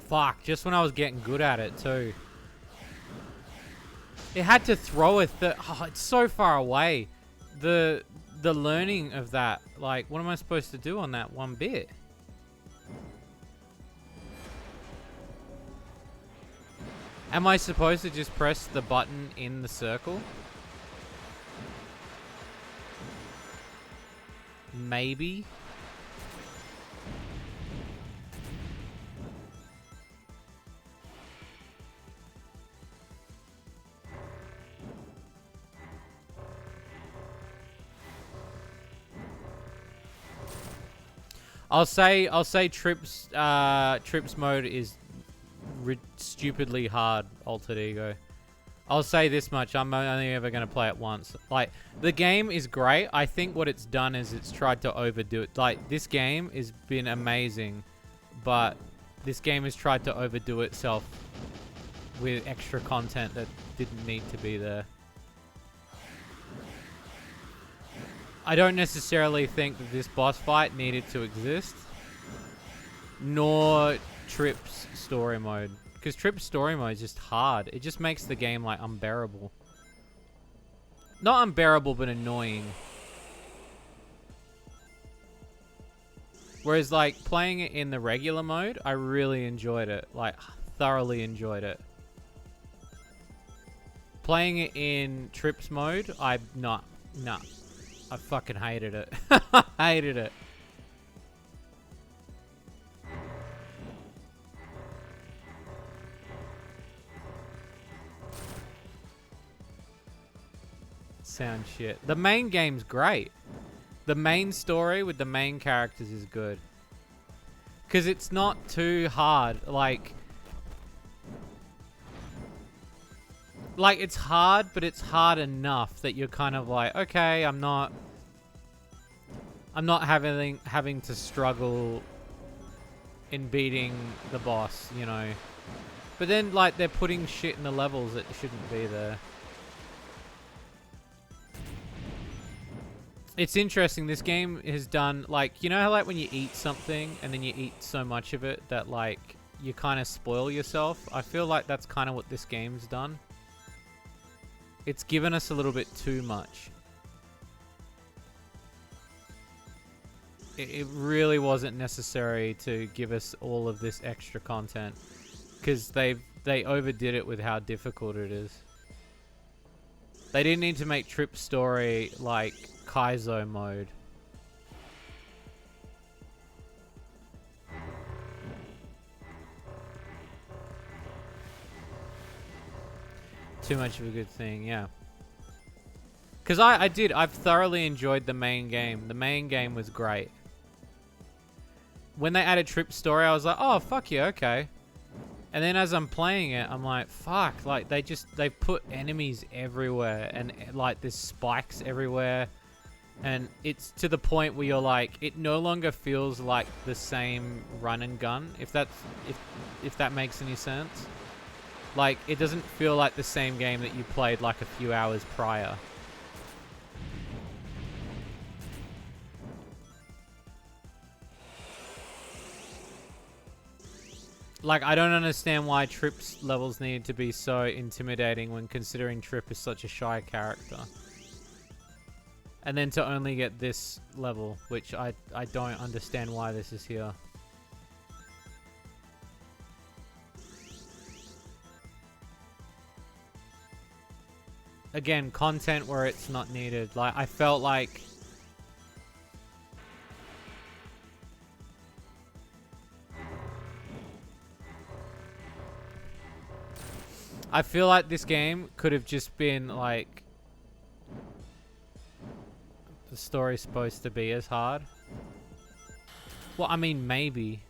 Fuck, just when I was getting good at it too. It had to throw it. Oh, it's so far away. The learning of that, like, what am I supposed to do on that one bit? Am I supposed to just press the button in the circle? Maybe. I'll say Trips mode is stupidly hard, Altered Ego. I'll say this much, I'm only ever going to play it once. Like, the game is great. I think what it's done is it's tried to overdo it. Like, this game has been amazing, but this game has tried to overdo itself with extra content that didn't need to be there. I don't necessarily think that this boss fight needed to exist, nor Trip's story mode. Because Trip's story mode is just hard. It just makes the game, like, unbearable. Not unbearable, but annoying. Whereas, like, playing it in the regular mode, I really enjoyed it. Like, thoroughly enjoyed it. Playing it in Trip's mode, nah. I fucking hated it. Hated it. Sound shit. The main game's great. The main story with the main characters is good. Because it's not too hard. Like, it's hard, but it's hard enough that you're kind of like, okay, I'm not having to struggle in beating the boss, you know. But then, like, they're putting shit in the levels that shouldn't be there. It's interesting, this game has done, like, you know how, like, when you eat something and then you eat so much of it that, like, you kind of spoil yourself? I feel like that's kind of what this game's done. It's given us a little bit too much. It really wasn't necessary to give us all of this extra content, because they overdid it with how difficult it is. They didn't need to make Trip's story like Kaizo mode. Too much of a good thing, yeah. Because I've thoroughly enjoyed the main game. The main game was great. When they added Trip's story, I was like, oh, fuck yeah, okay. And then as I'm playing it, I'm like, fuck, like, they put enemies everywhere, and, like, there's spikes everywhere. And it's to the point where you're like, it no longer feels like the same run and gun, if that makes any sense. Like, it doesn't feel like the same game that you played like a few hours prior. Like, I don't understand why Trip's levels need to be so intimidating when considering Trip is such a shy character. And then to only get this level, which I don't understand why this is here. Again, content where it's not needed. Like, I felt like... I feel like this game could have just been, like... The story's supposed to be as hard. Well, I mean, maybe.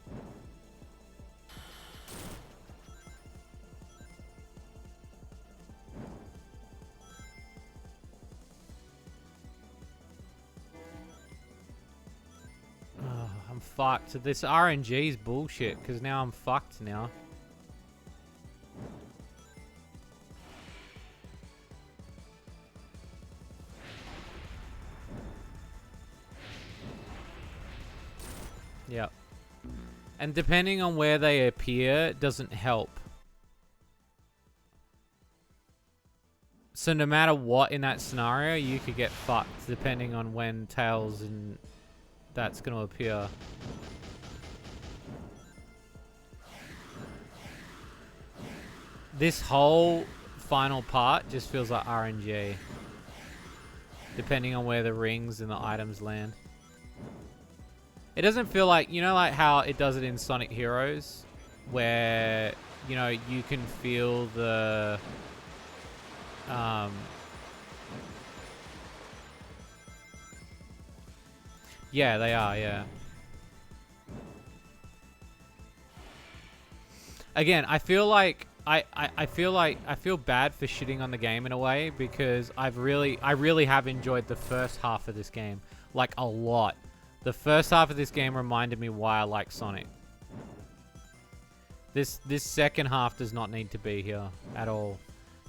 Oh, I'm fucked. This RNG is bullshit, because now I'm fucked now. Yep. And depending on where they appear, it doesn't help. So no matter what in that scenario, you could get fucked depending on when Tails and that's going to appear. This whole final part just feels like RNG. Depending on where the rings and the items land. It doesn't feel like, you know, like how it does it in Sonic Heroes, where, you know, you can feel the, yeah, they are, yeah. Again, I feel like, I feel bad for shitting on the game in a way, because I really have enjoyed the first half of this game, like a lot. The first half of this game reminded me why I like Sonic. This second half does not need to be here at all.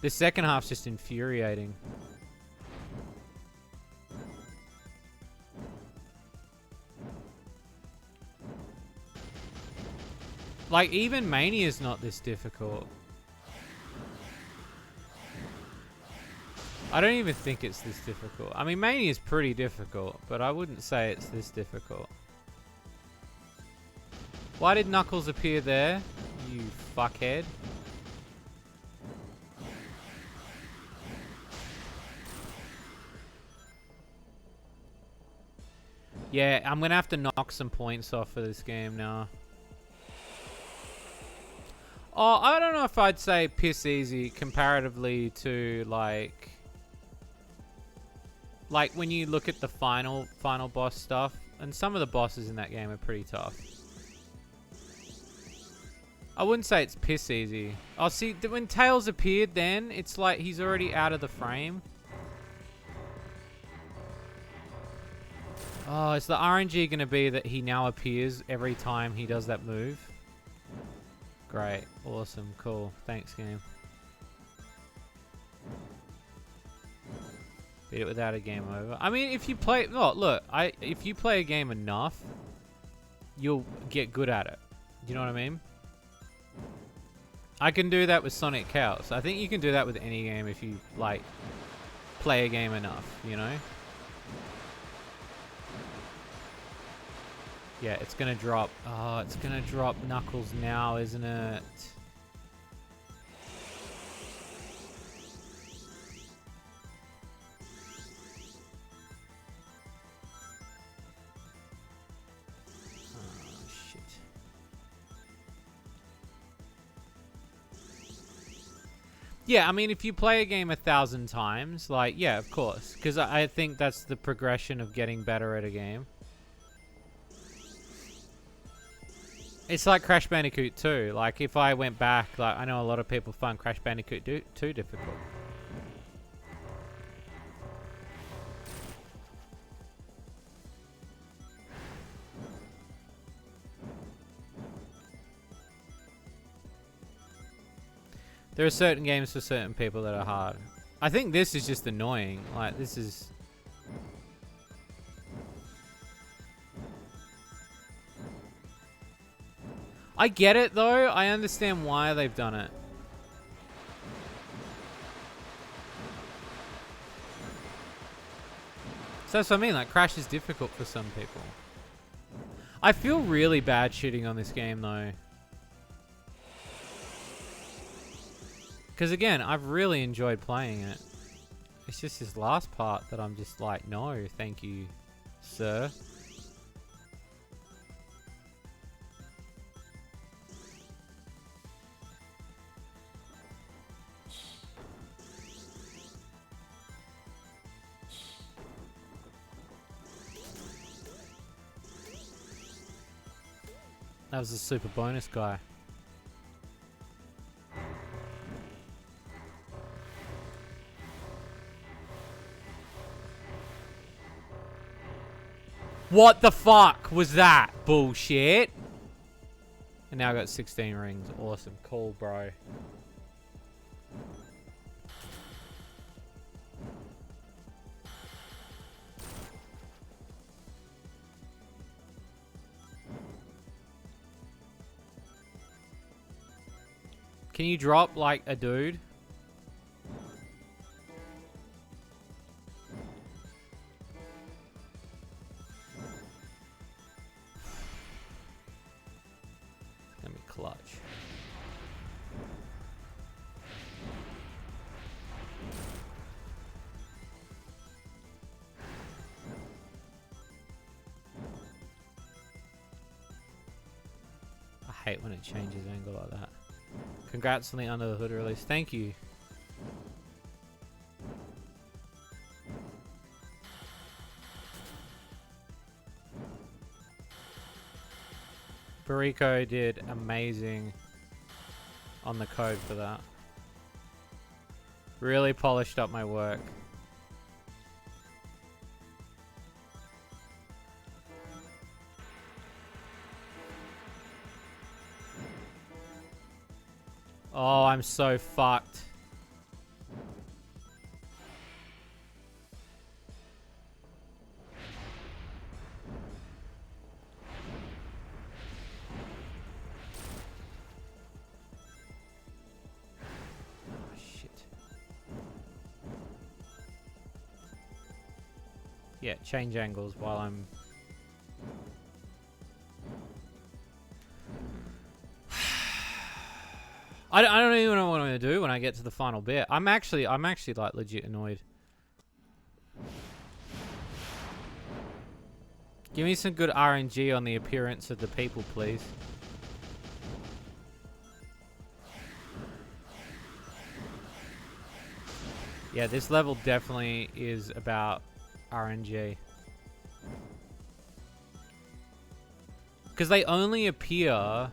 This second half's just infuriating. Like, even Mania's not this difficult. I don't even think it's this difficult. I mean, Mania's pretty difficult, but I wouldn't say it's this difficult. Why did Knuckles appear there, you fuckhead? Yeah, I'm gonna have to knock some points off for this game now. Oh, I don't know if I'd say piss easy comparatively to, like when you look at the final boss stuff, and some of the bosses in that game are pretty tough. I wouldn't say it's piss easy. Oh, see, when Tails appeared then, it's like he's already out of the frame. Oh, is the RNG going to be that he now appears every time he does that move? Great. Awesome. Cool. Thanks, game. Beat it without a game over. I mean, if you play... Oh, look. If you play a game enough, you'll get good at it. Do you know what I mean? I can do that with Sonic Chaos. I think you can do that with any game if you, like, play a game enough, you know? Yeah, it's gonna drop. Oh, it's gonna drop Knuckles now, isn't it? Oh, shit. Yeah, I mean, if you play a game 1,000 times, like, yeah, of course. Because I think that's the progression of getting better at a game. It's like Crash Bandicoot 2. Like, if I went back, like, I know a lot of people find Crash Bandicoot 2 difficult. There are certain games for certain people that are hard. I think this is just annoying. Like, this is... I get it, though. I understand why they've done it. So that's what I mean. Like, Crash is difficult for some people. I feel really bad shitting on this game, though. Because, again, I've really enjoyed playing it. It's just this last part that I'm just like, no, thank you, sir. That was a super bonus guy. What the fuck was that? Bullshit. And now I got 16 rings. Awesome. Cool, bro. Can you drop like a dude? It's gonna be clutch. I hate when it changes angle like that. Congrats on the Under the Hood release. Thank you. Bariko did amazing on the code for that. Really polished up my work. Oh, I'm so fucked. Oh, shit. Yeah, change angles while I'm... I don't even know what I'm gonna do when I get to the final bit. I'm actually like legit annoyed. Give me some good RNG on the appearance of the people, please. Yeah, this level definitely is about RNG. Because they only appear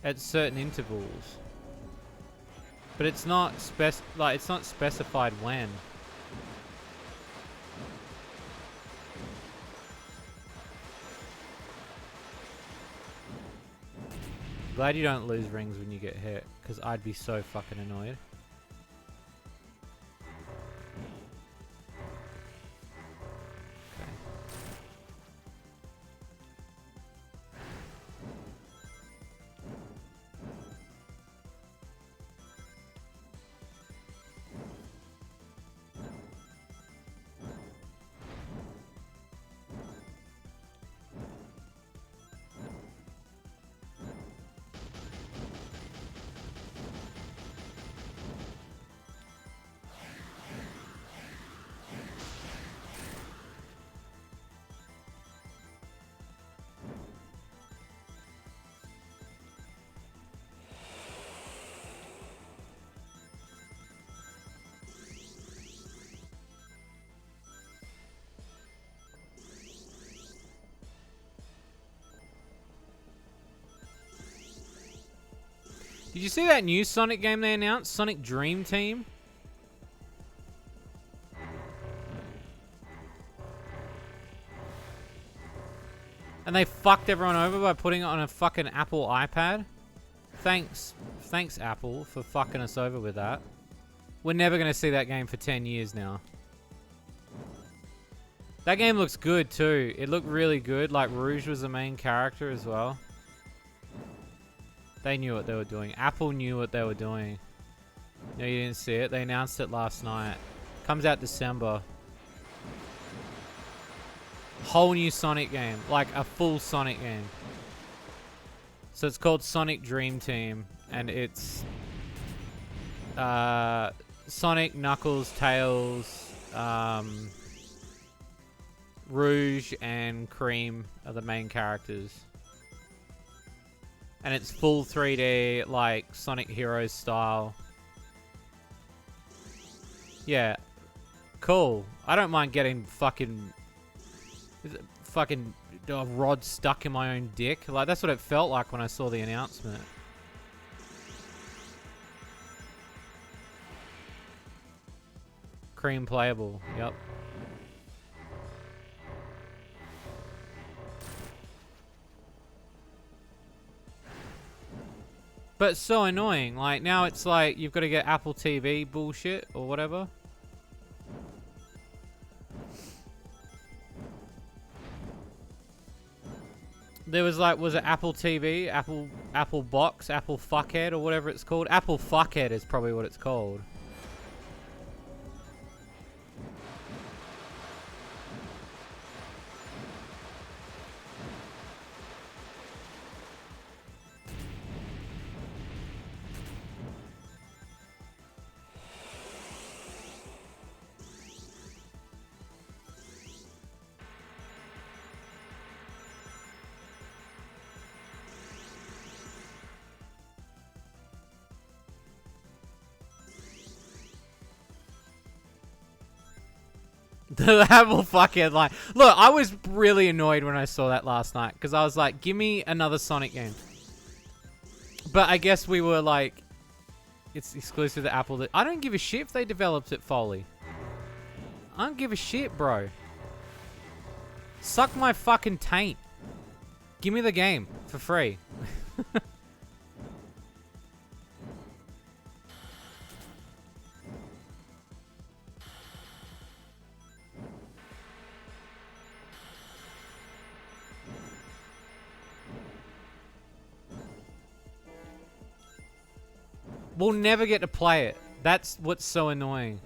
at certain intervals. But it's not it's not specified when. Glad you don't lose rings when you get hit, because I'd be so fucking annoyed. Did you see that new Sonic game they announced? Sonic Dream Team? And they fucked everyone over by putting it on a fucking Apple iPad? Thanks, Apple, for fucking us over with that. We're never gonna see that game for 10 years now. That game looks good too. It looked really good. Like Rouge was the main character as well. They knew what they were doing. Apple knew what they were doing. No, you didn't see it. They announced it last night. Comes out December. Whole new Sonic game. Like a full Sonic game. So it's called Sonic Dream Team. And it's Sonic, Knuckles, Tails, Rouge, and Cream are the main characters. And it's full 3D, like Sonic Heroes style. Yeah. Cool. I don't mind getting fucking rod stuck in my own dick. Like, that's what it felt like when I saw the announcement. Cream playable. Yep. But it's so annoying. Like, now it's like you've got to get Apple TV bullshit or whatever. There was like, was it Apple TV, Apple Box, Apple Fuckhead, or whatever it's called? Apple Fuckhead is probably what it's called. The Apple Fuckhead line. Look, I was really annoyed when I saw that last night because I was like, give me another Sonic game. But I guess we were like, it's exclusive to Apple. I don't give a shit if they developed it, Foley. I don't give a shit, bro. Suck my fucking taint. Give me the game for free. We'll never get to play it. That's what's so annoying.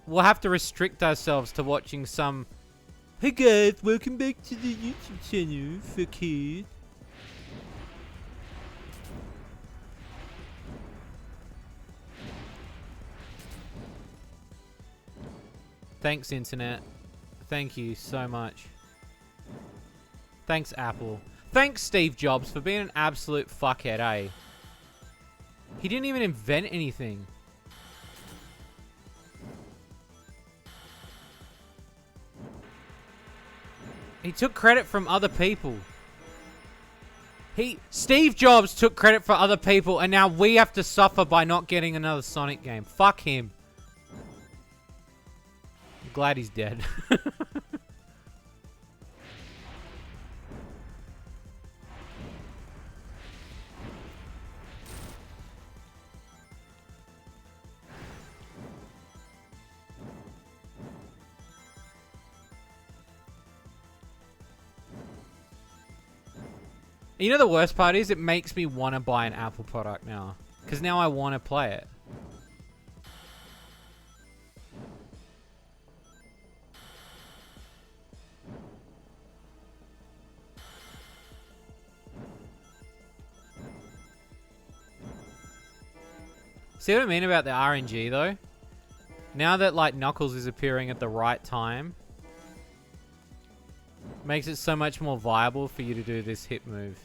We'll have to restrict ourselves to watching some... Hey guys, welcome back to the YouTube channel for kids. Thanks, Internet. Thank you so much. Thanks, Apple. Thanks, Steve Jobs, for being an absolute fuckhead, eh? He didn't even invent anything. He took credit from other people. Steve Jobs took credit for other people, and now we have to suffer by not getting another Sonic game. Fuck him. I'm glad he's dead. You know the worst part is it makes me want to buy an Apple product now. Because now I want to play it. See what I mean about the RNG though? Now that like Knuckles is appearing at the right time, makes it so much more viable for you to do this hit move.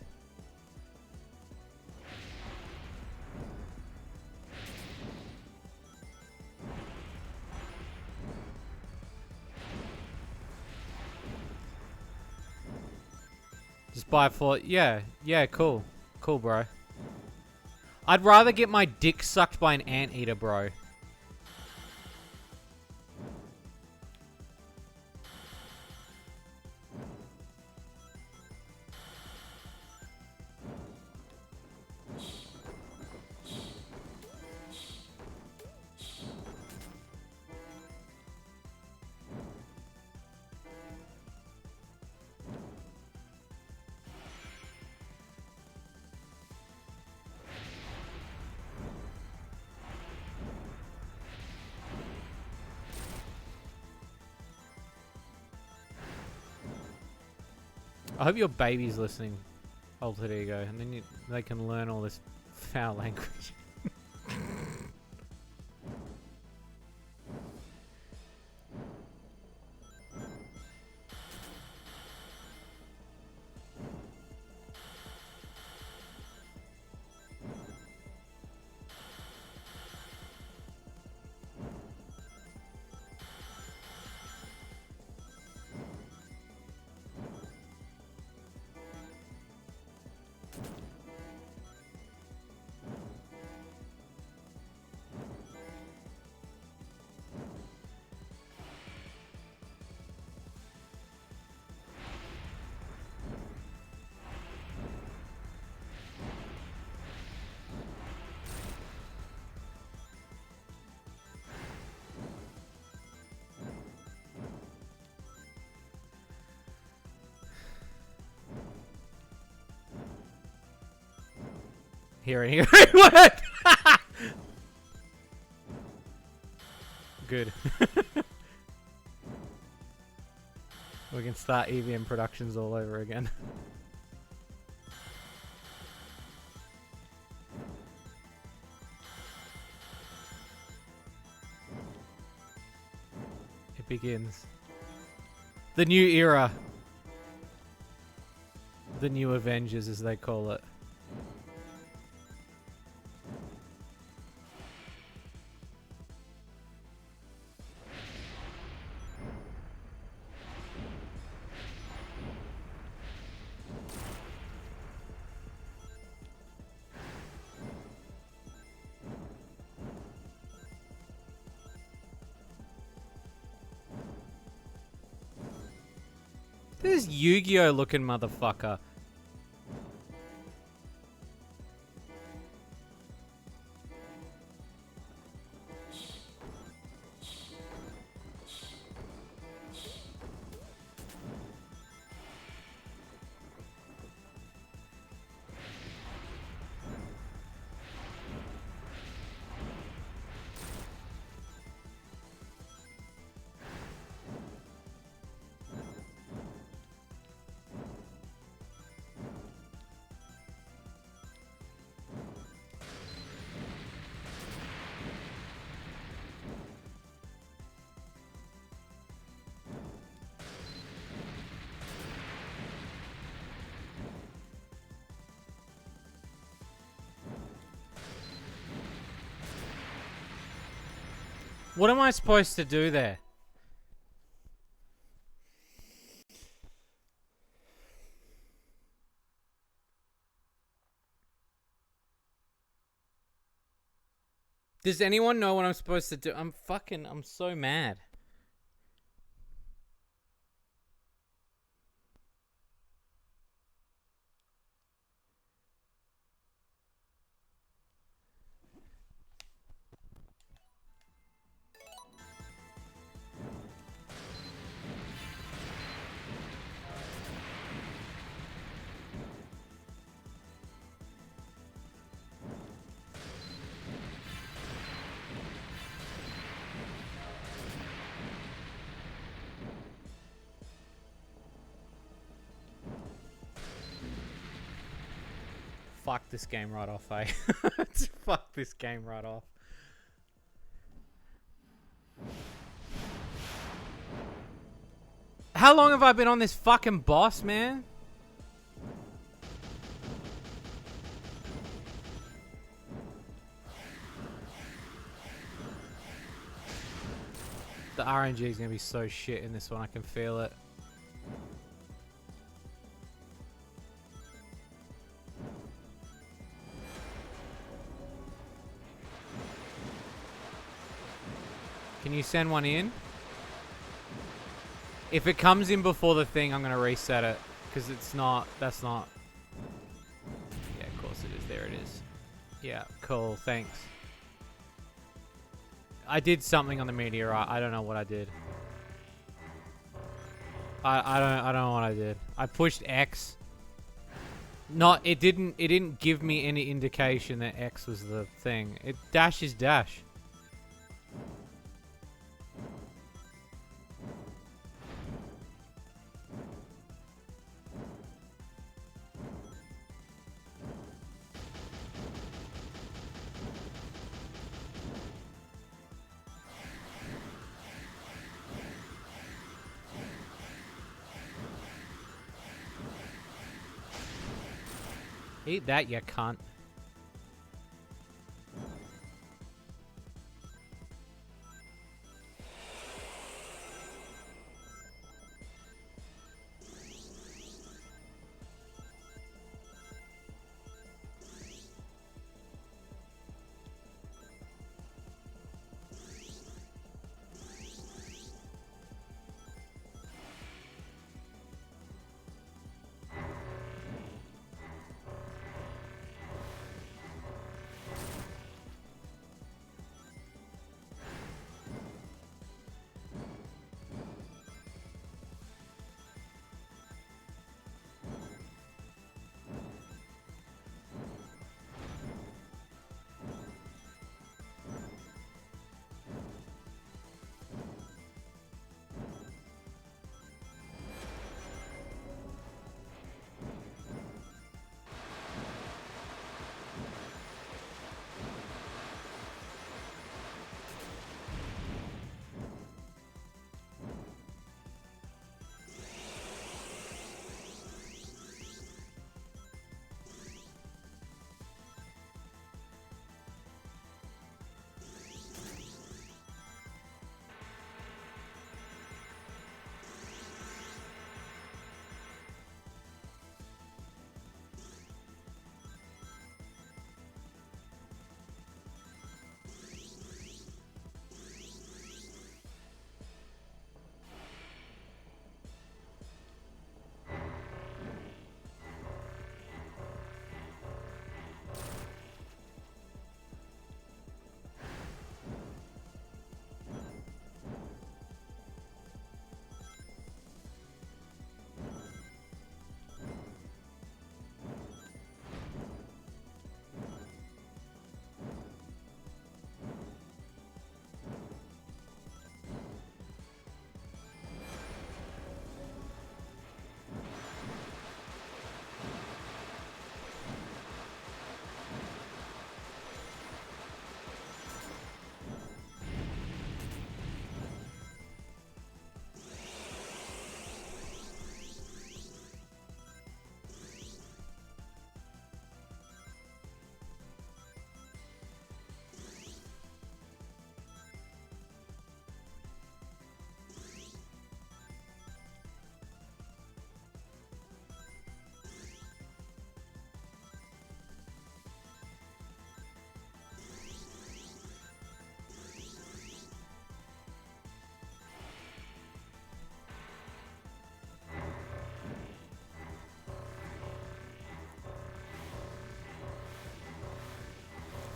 Just buy for... Yeah, cool. Cool, bro. I'd rather get my dick sucked by an anteater, bro. I hope your baby's listening, Alter Ego, and then they can learn all this foul language. Here, it worked! Good. We can start EVM productions all over again. It begins. The new era. The new Avengers, as they call it. This Yu-Gi-Oh looking motherfucker. What am I supposed to do there? Does anyone know what I'm supposed to do? I'm so mad. Fuck this game right off, eh? Fuck this game right off. How long have I been on this fucking boss, man? The RNG is gonna be so shit in this one, I can feel it. Can you send one in? If it comes in before the thing, I'm gonna reset it. Because it's not, that's not. Yeah, of course it is. There it is. Yeah, cool, thanks. I did something on the meteorite. I don't know what I did. I don't know what I did. I pushed X. Not, it didn't give me any indication that X was the thing. It dash is dash. Eat that, you cunt.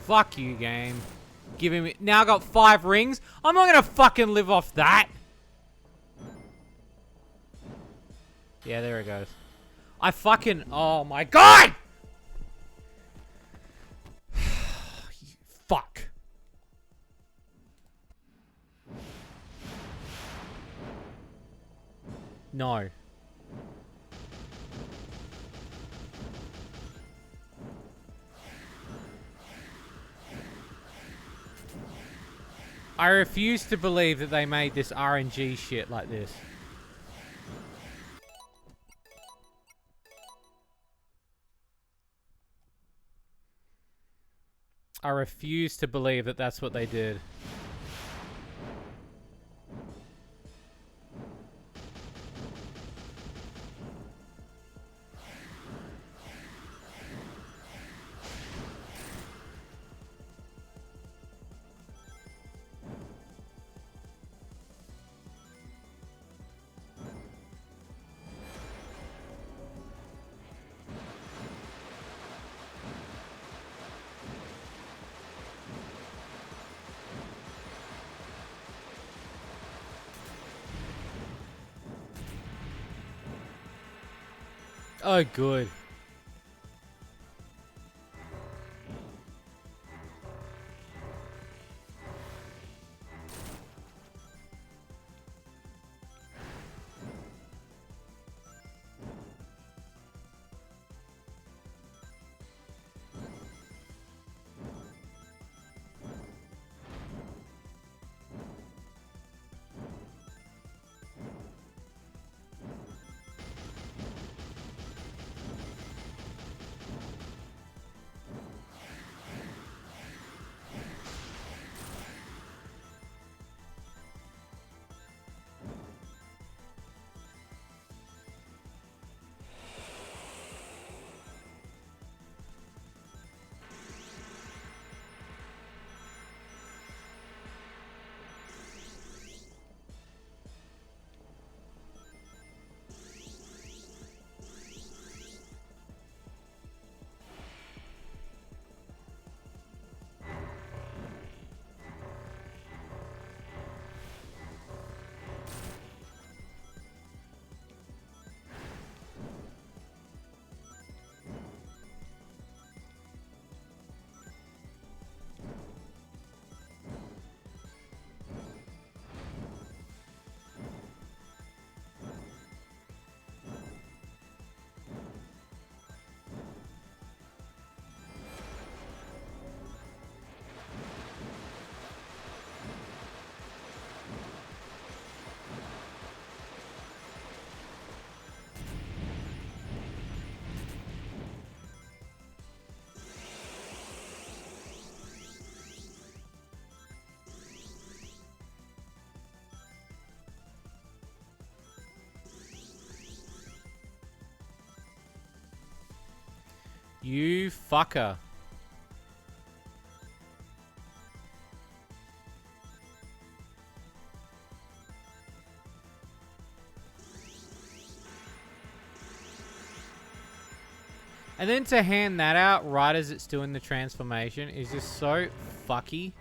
Fuck you, game. Giving me... Now I got 5 rings? I'm not gonna fucking live off that. Yeah, there it goes. I fucking... Oh my god! Fuck. No. I refuse to believe that they made this RNG shit like this. I refuse to believe that that's what they did. Oh, good. You fucker. And then to hand that out right as it's doing the transformation is just so fucky.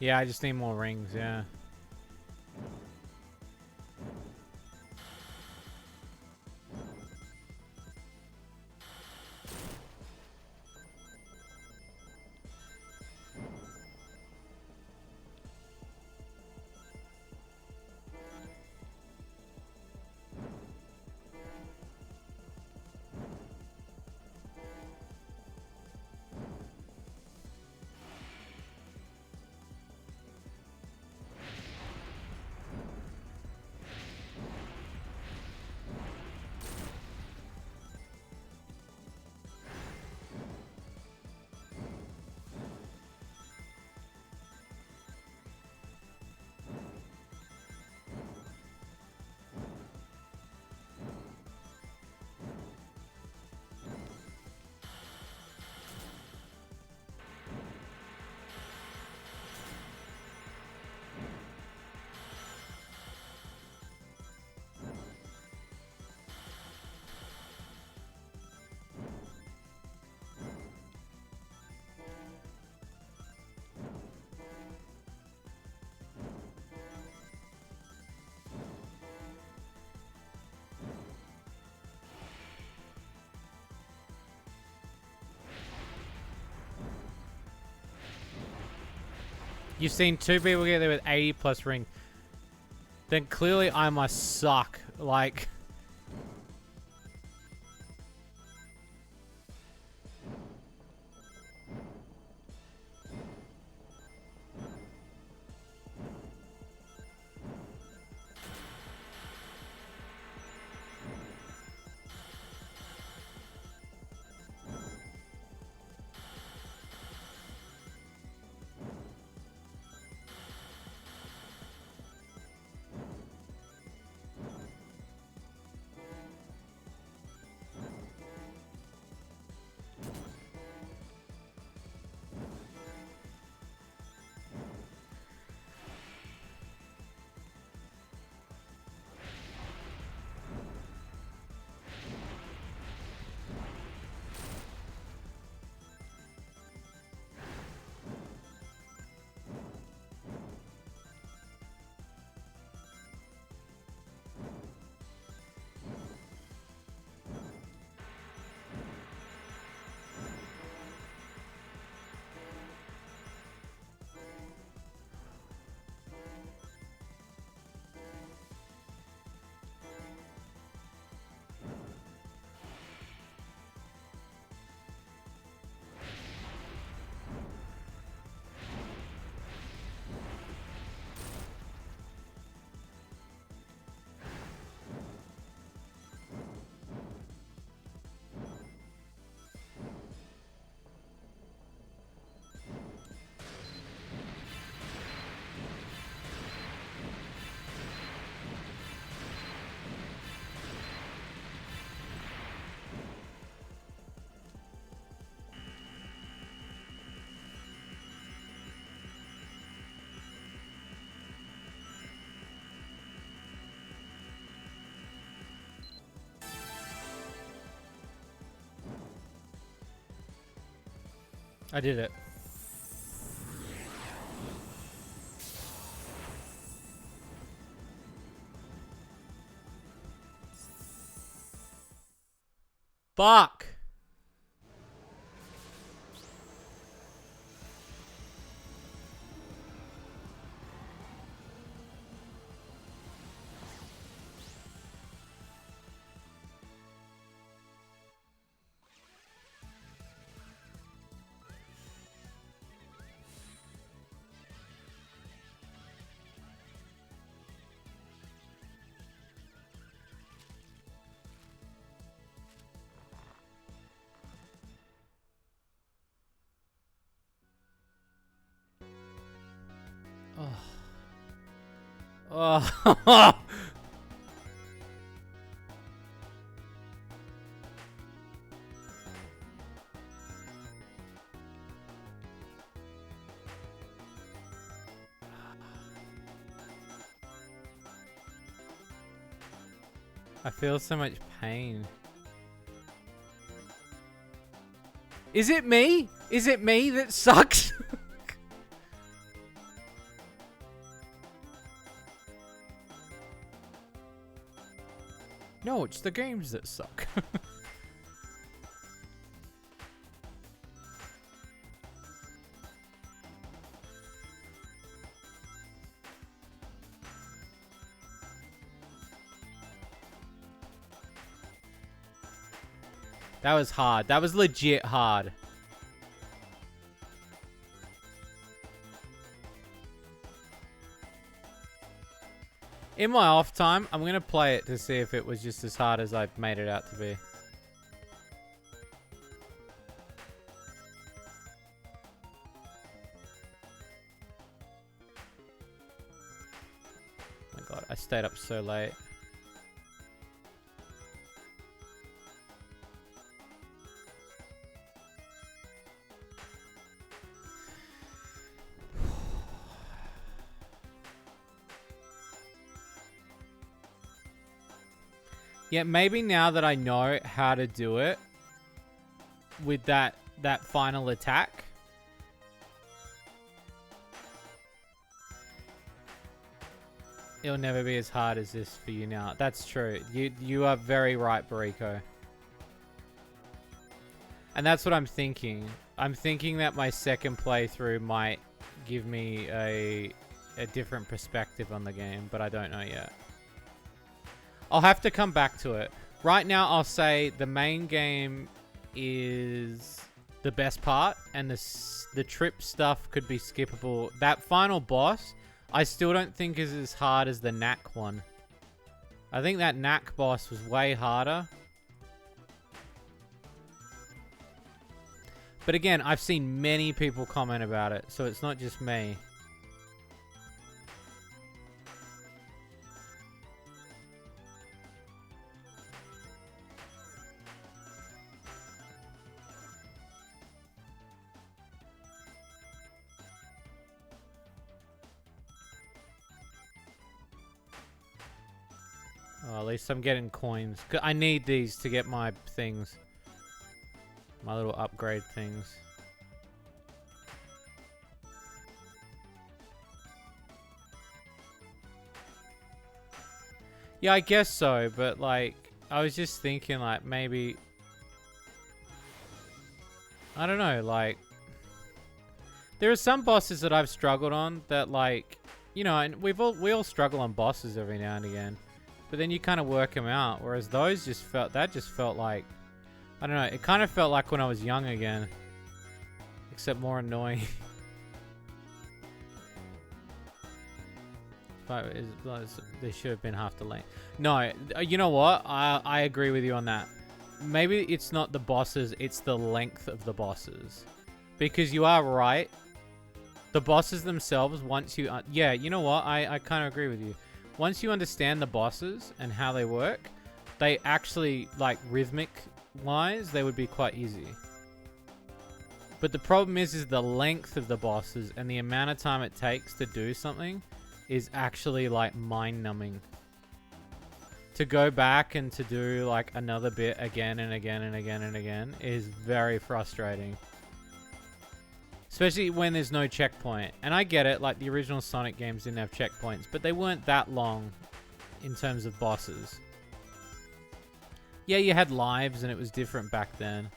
Yeah, I just need more rings, yeah. You've seen 2 people get there with 80 plus ring. Then clearly I must suck. Like... I did it. Fuck! Oh. I feel so much pain. Is it me? Is it me that sucks? No, it's the games that suck. That was hard. That was legit hard. In my off time, I'm going to play it to see if it was just as hard as I've made it out to be. Oh my god, I stayed up so late. Yeah, maybe now that I know how to do it with that final attack. It'll never be as hard as this for you now. That's true. You are very right, Bariko. And that's what I'm thinking. I'm thinking that my second playthrough might give me a different perspective on the game, but I don't know yet. I'll have to come back to it. Right now, I'll say the main game is the best part, and the trip stuff could be skippable. That final boss, I still don't think is as hard as the Knack one. I think that Knack boss was way harder. But again, I've seen many people comment about it, so it's not just me. Oh, at least I'm getting coins. I need these to get my things. My little upgrade things. Yeah, I guess so, but like, I was just thinking like maybe... I don't know, like... There are some bosses that I've struggled on that like... You know, and we all struggle on bosses every now and again. But then you kind of work them out, whereas those just felt... That just felt like... I don't know, it kind of felt like when I was young again. Except more annoying. But they should have been half the length. No, you know what? I agree with you on that. Maybe it's not the bosses, it's the length of the bosses. Because you are right. The bosses themselves, once you... yeah, you know what? I kind of agree with you. Once you understand the bosses and how they work, they actually, like, rhythmic-wise, they would be quite easy. But the problem is the length of the bosses and the amount of time it takes to do something is actually, like, mind-numbing. To go back and to do, like, another bit again and again and again and again is very frustrating. Especially when there's no checkpoint. And I get it, like the original Sonic games didn't have checkpoints, but they weren't that long in terms of bosses. Yeah, you had lives and it was different back then.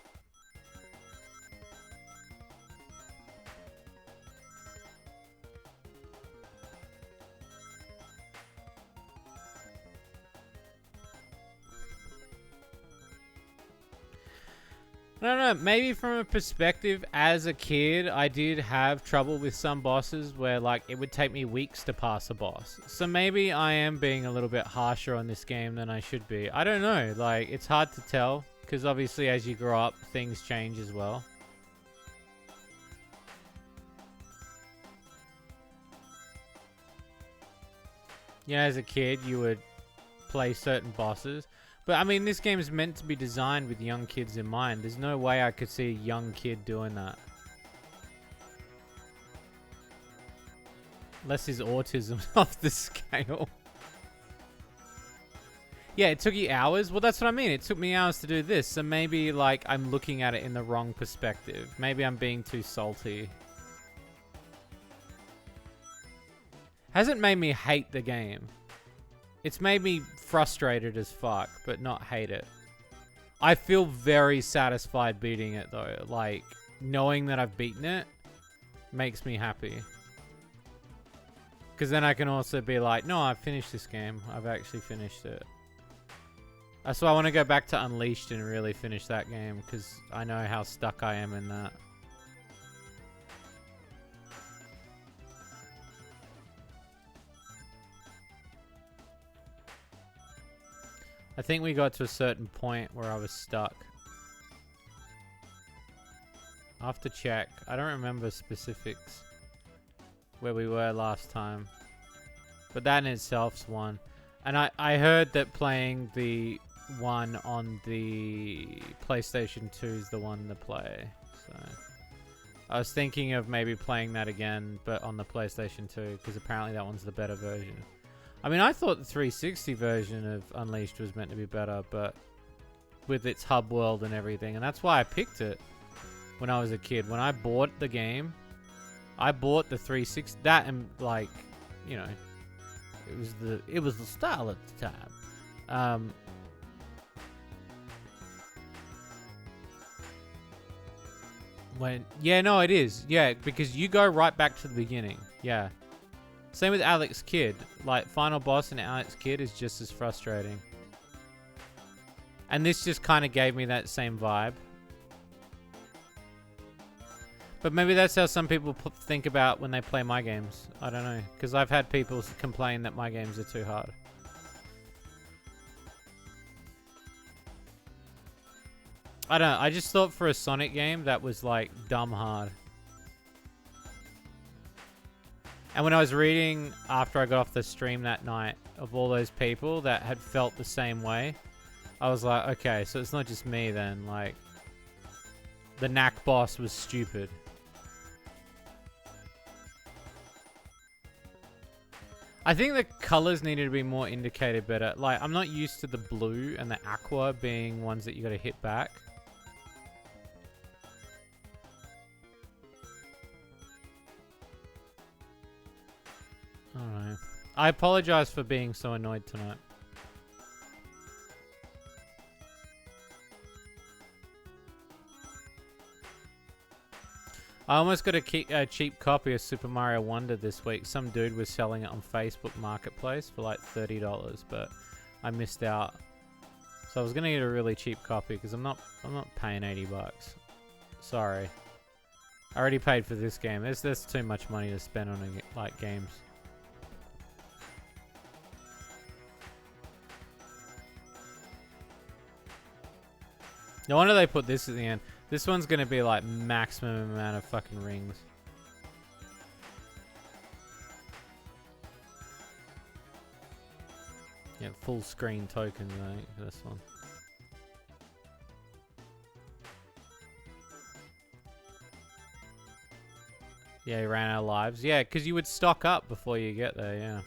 I don't know, maybe from a perspective as a kid, I did have trouble with some bosses where like it would take me weeks to pass a boss. So maybe I am being a little bit harsher on this game than I should be. I don't know, like it's hard to tell because obviously as you grow up, things change as well. You know, as a kid, you would play certain bosses. But, I mean, this game is meant to be designed with young kids in mind. There's no way I could see a young kid doing that. Unless his autism's off the scale. Yeah, it took you hours? Well, that's what I mean. It took me hours to do this. So maybe, like, I'm looking at it in the wrong perspective. Maybe I'm being too salty. Hasn't made me hate the game. It's made me frustrated as fuck, but not hate it. I feel very satisfied beating it though. Like, knowing that I've beaten it makes me happy. Because then I can also be like, no, I've finished this game. I've actually finished it. That's why I want to go back to Unleashed and really finish that game, because I know how stuck I am in that. I think we got to a certain point where I was stuck. I'll have to check. I don't remember specifics where we were last time. But that in itself's one. And I heard that playing the one on the PlayStation 2 is the one to play. So I was thinking of maybe playing that again, but on the PlayStation 2, because apparently that one's the better version. I mean, I thought the 360 version of Unleashed was meant to be better, but with its hub world and everything. And that's why I picked it when I was a kid. When I bought the game, I bought the 360. That and, like, you know, it was the style at the time. Yeah, no, it is. Yeah, because you go right back to the beginning. Yeah. Same with Alex Kidd. Like, final boss in Alex Kidd is just as frustrating. And this just kind of gave me that same vibe. But maybe that's how some people think about when they play my games. I don't know. Because I've had people complain that my games are too hard. I don't know. I just thought for a Sonic game that was like dumb hard. And when I was reading after I got off the stream that night of all those people that had felt the same way, I was like, okay, so it's not just me then. Like, the Knack boss was stupid. I think the colors needed to be more indicated better. Like, I'm not used to the blue and the aqua being ones that you gotta hit back. I don't know. I apologize for being so annoyed tonight. I almost got a cheap copy of Super Mario Wonder this week. Some dude was selling it on Facebook Marketplace for like $30, but I missed out. So I was gonna get a really cheap copy because I'm not paying $80. Sorry. I already paid for this game. There's too much money to spend on like games. No wonder they put this at the end. This one's gonna be like maximum amount of fucking rings. Yeah, full screen tokens, I think, for this one. Yeah, you ran out of lives. Yeah, because you would stock up before you get there, yeah.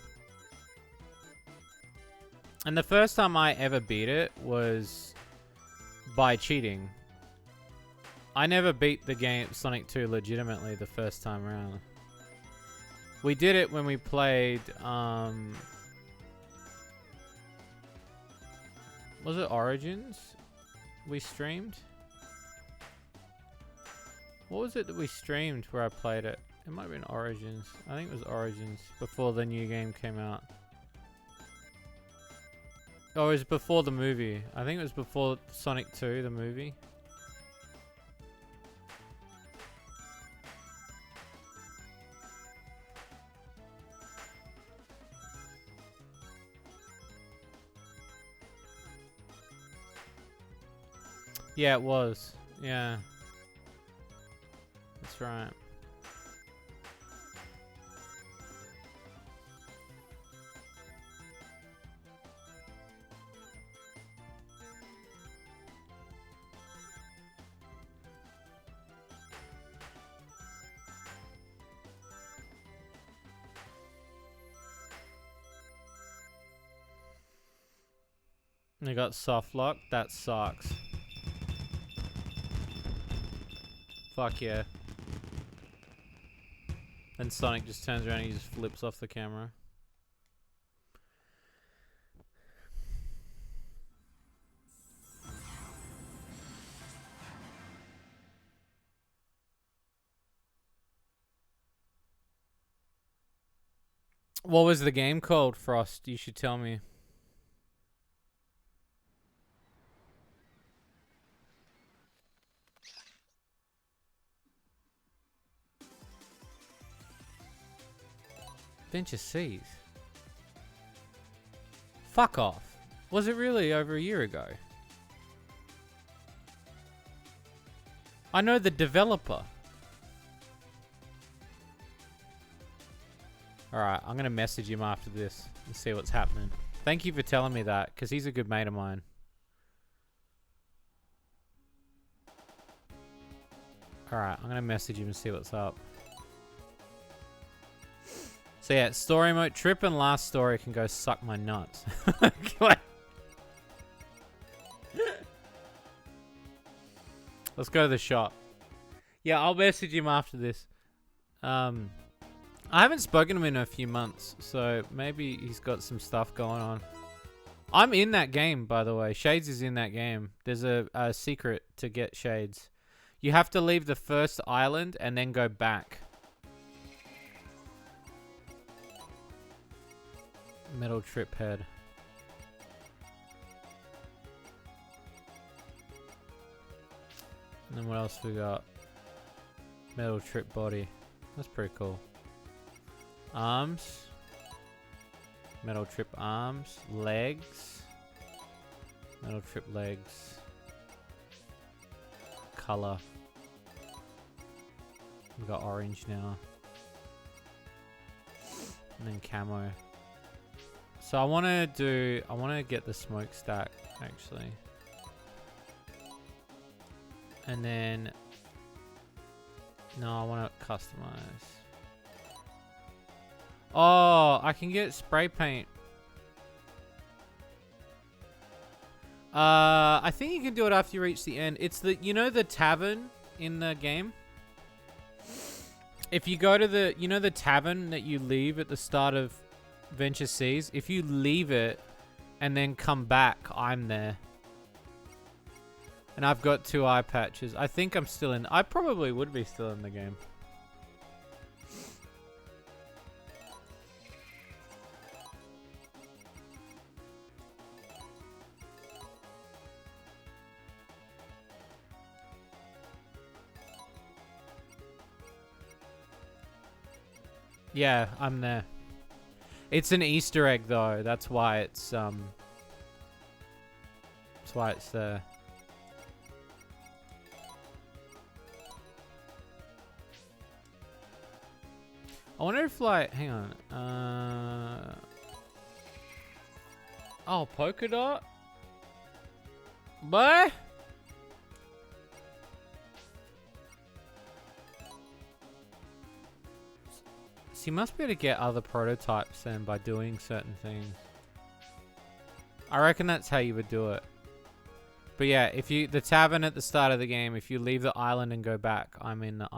And the first time I ever beat it was by cheating. I never beat the game Sonic 2 legitimately the first time around. We did it when we played, was it Origins? We streamed? What was it that we streamed where I played it? It might have been Origins. I think it was Origins before the new game came out. Oh, it was before the movie. I think it was before Sonic 2, the movie. Yeah, it was. Yeah. That's right. They got soft lock. That sucks. Fuck yeah. Then Sonic just turns around and he just flips off the camera. What was the game called, Frost? You should tell me. Adventure Seas. Fuck off. Was it really over a year ago? I know the developer. Alright, I'm gonna message him after this and see what's happening. Thank you for telling me that, because he's a good mate of mine. Alright, I'm gonna message him and see what's up. So yeah, story mode. Trip and last story can go suck my nuts. Let's go to the shop. Yeah, I'll message him after this. I haven't spoken to him in a few months, so maybe he's got some stuff going on. I'm in that game, by the way. Shades is in that game. There's a secret to get Shades. You have to leave the first island and then go back. Metal trip head. And then what else we got? Metal trip body. That's pretty cool. Arms. Metal trip arms. Legs. Metal trip legs. Color. We got orange now. And then camo. So I want to get the smokestack actually. And then, no, I want to customize. Oh, I can get spray paint. I think you can do it after you reach the end. It's the, you know the tavern in the game? If you go to the, you know the tavern that you leave at the start of Venture Seas? If you leave it and then come back, I'm there. And I've got 2 eye patches. I think I'm still in. I probably would be still in the game. Yeah, I'm there. It's an Easter egg though. That's why it's there. I wonder if, like, hang on. Oh, polka dot? What? So you must be able to get other prototypes then by doing certain things. I reckon that's how you would do it. But yeah, if you the tavern at the start of the game, if you leave the island and go back, I'm in there.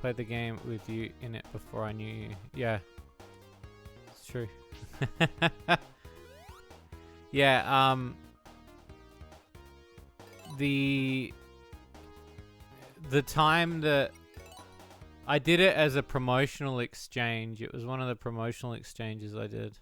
Played the game with you in it before I knew you. Yeah, it's true. Yeah, the time that I did it as a promotional exchange, it was one of the promotional exchanges I did.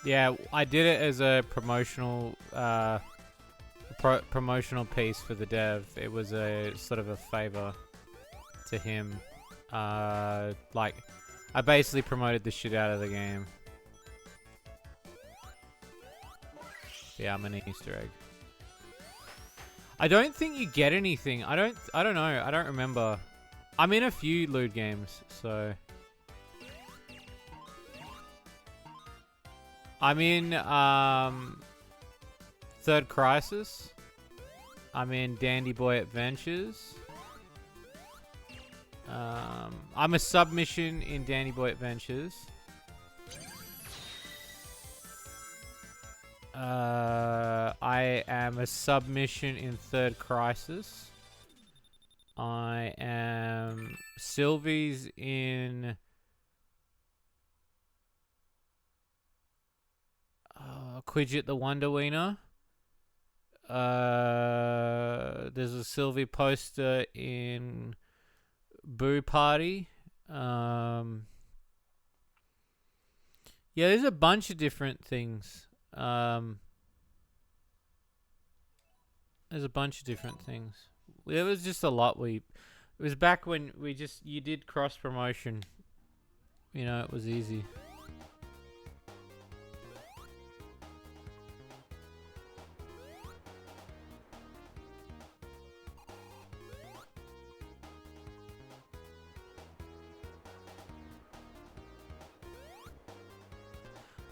Yeah, I did it as a promotional promotional piece for the dev. It was a sort of a favor to him. Like, I basically promoted the shit out of the game. Yeah, I'm an Easter egg. I don't think you get anything. I don't know. I don't remember. I'm in a few lewd games, so I'm in Third Crisis. I'm in Dandy Boy Adventures. I'm a submission in Dandy Boy Adventures. I am a submission in Third Crisis. I am Sylvie's in Quidget the Wonder Wiener. There's a Sylvie poster in Boo Party. Yeah, there's a bunch of different things. There's a bunch of different things. There was just a lot. It was back when you did cross promotion. You know, it was easy.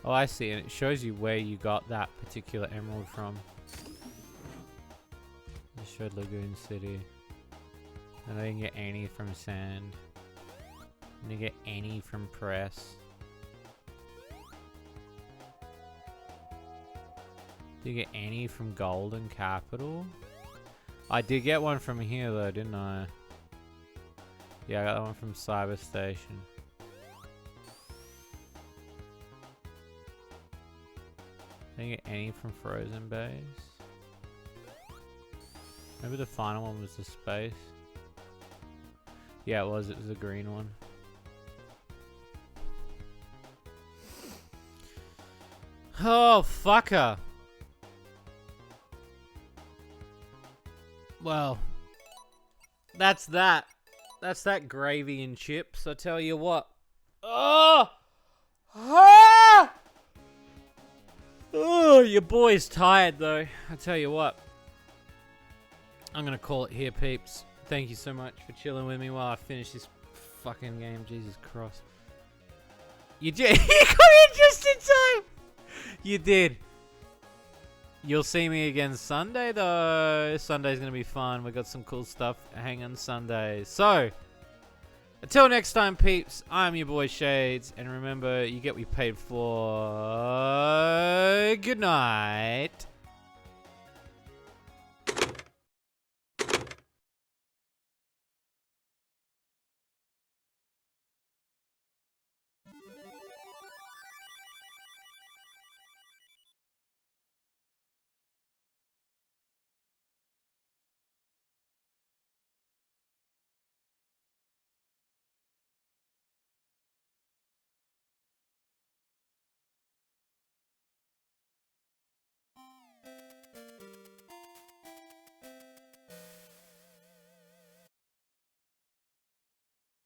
Oh, I see, and it shows you where you got that particular emerald from. It showed Lagoon City. And I didn't get any from Sand. I didn't get any from Press. Didn't get any from Golden Capital. I did get one from here though, didn't I? Yeah, I got that one from Cyber Station. Didn't get any from Frozen Base. Maybe the final one was the space. Yeah, it was. It was the green one. Oh, fucker. Well, that's that. That's that gravy and chips. I tell you what. Oh! Ah! Oh, your boy's tired though. I tell you what. I'm gonna call it here, peeps. Thank you so much for chilling with me while I finish this fucking game. Jesus Christ. You did. You got in just in time. You did. You'll see me again Sunday though. Sunday's gonna be fun. We got some cool stuff hanging Sunday. So, until next time, peeps, I'm your boy Shades, and remember, you get what you paid for. Good night.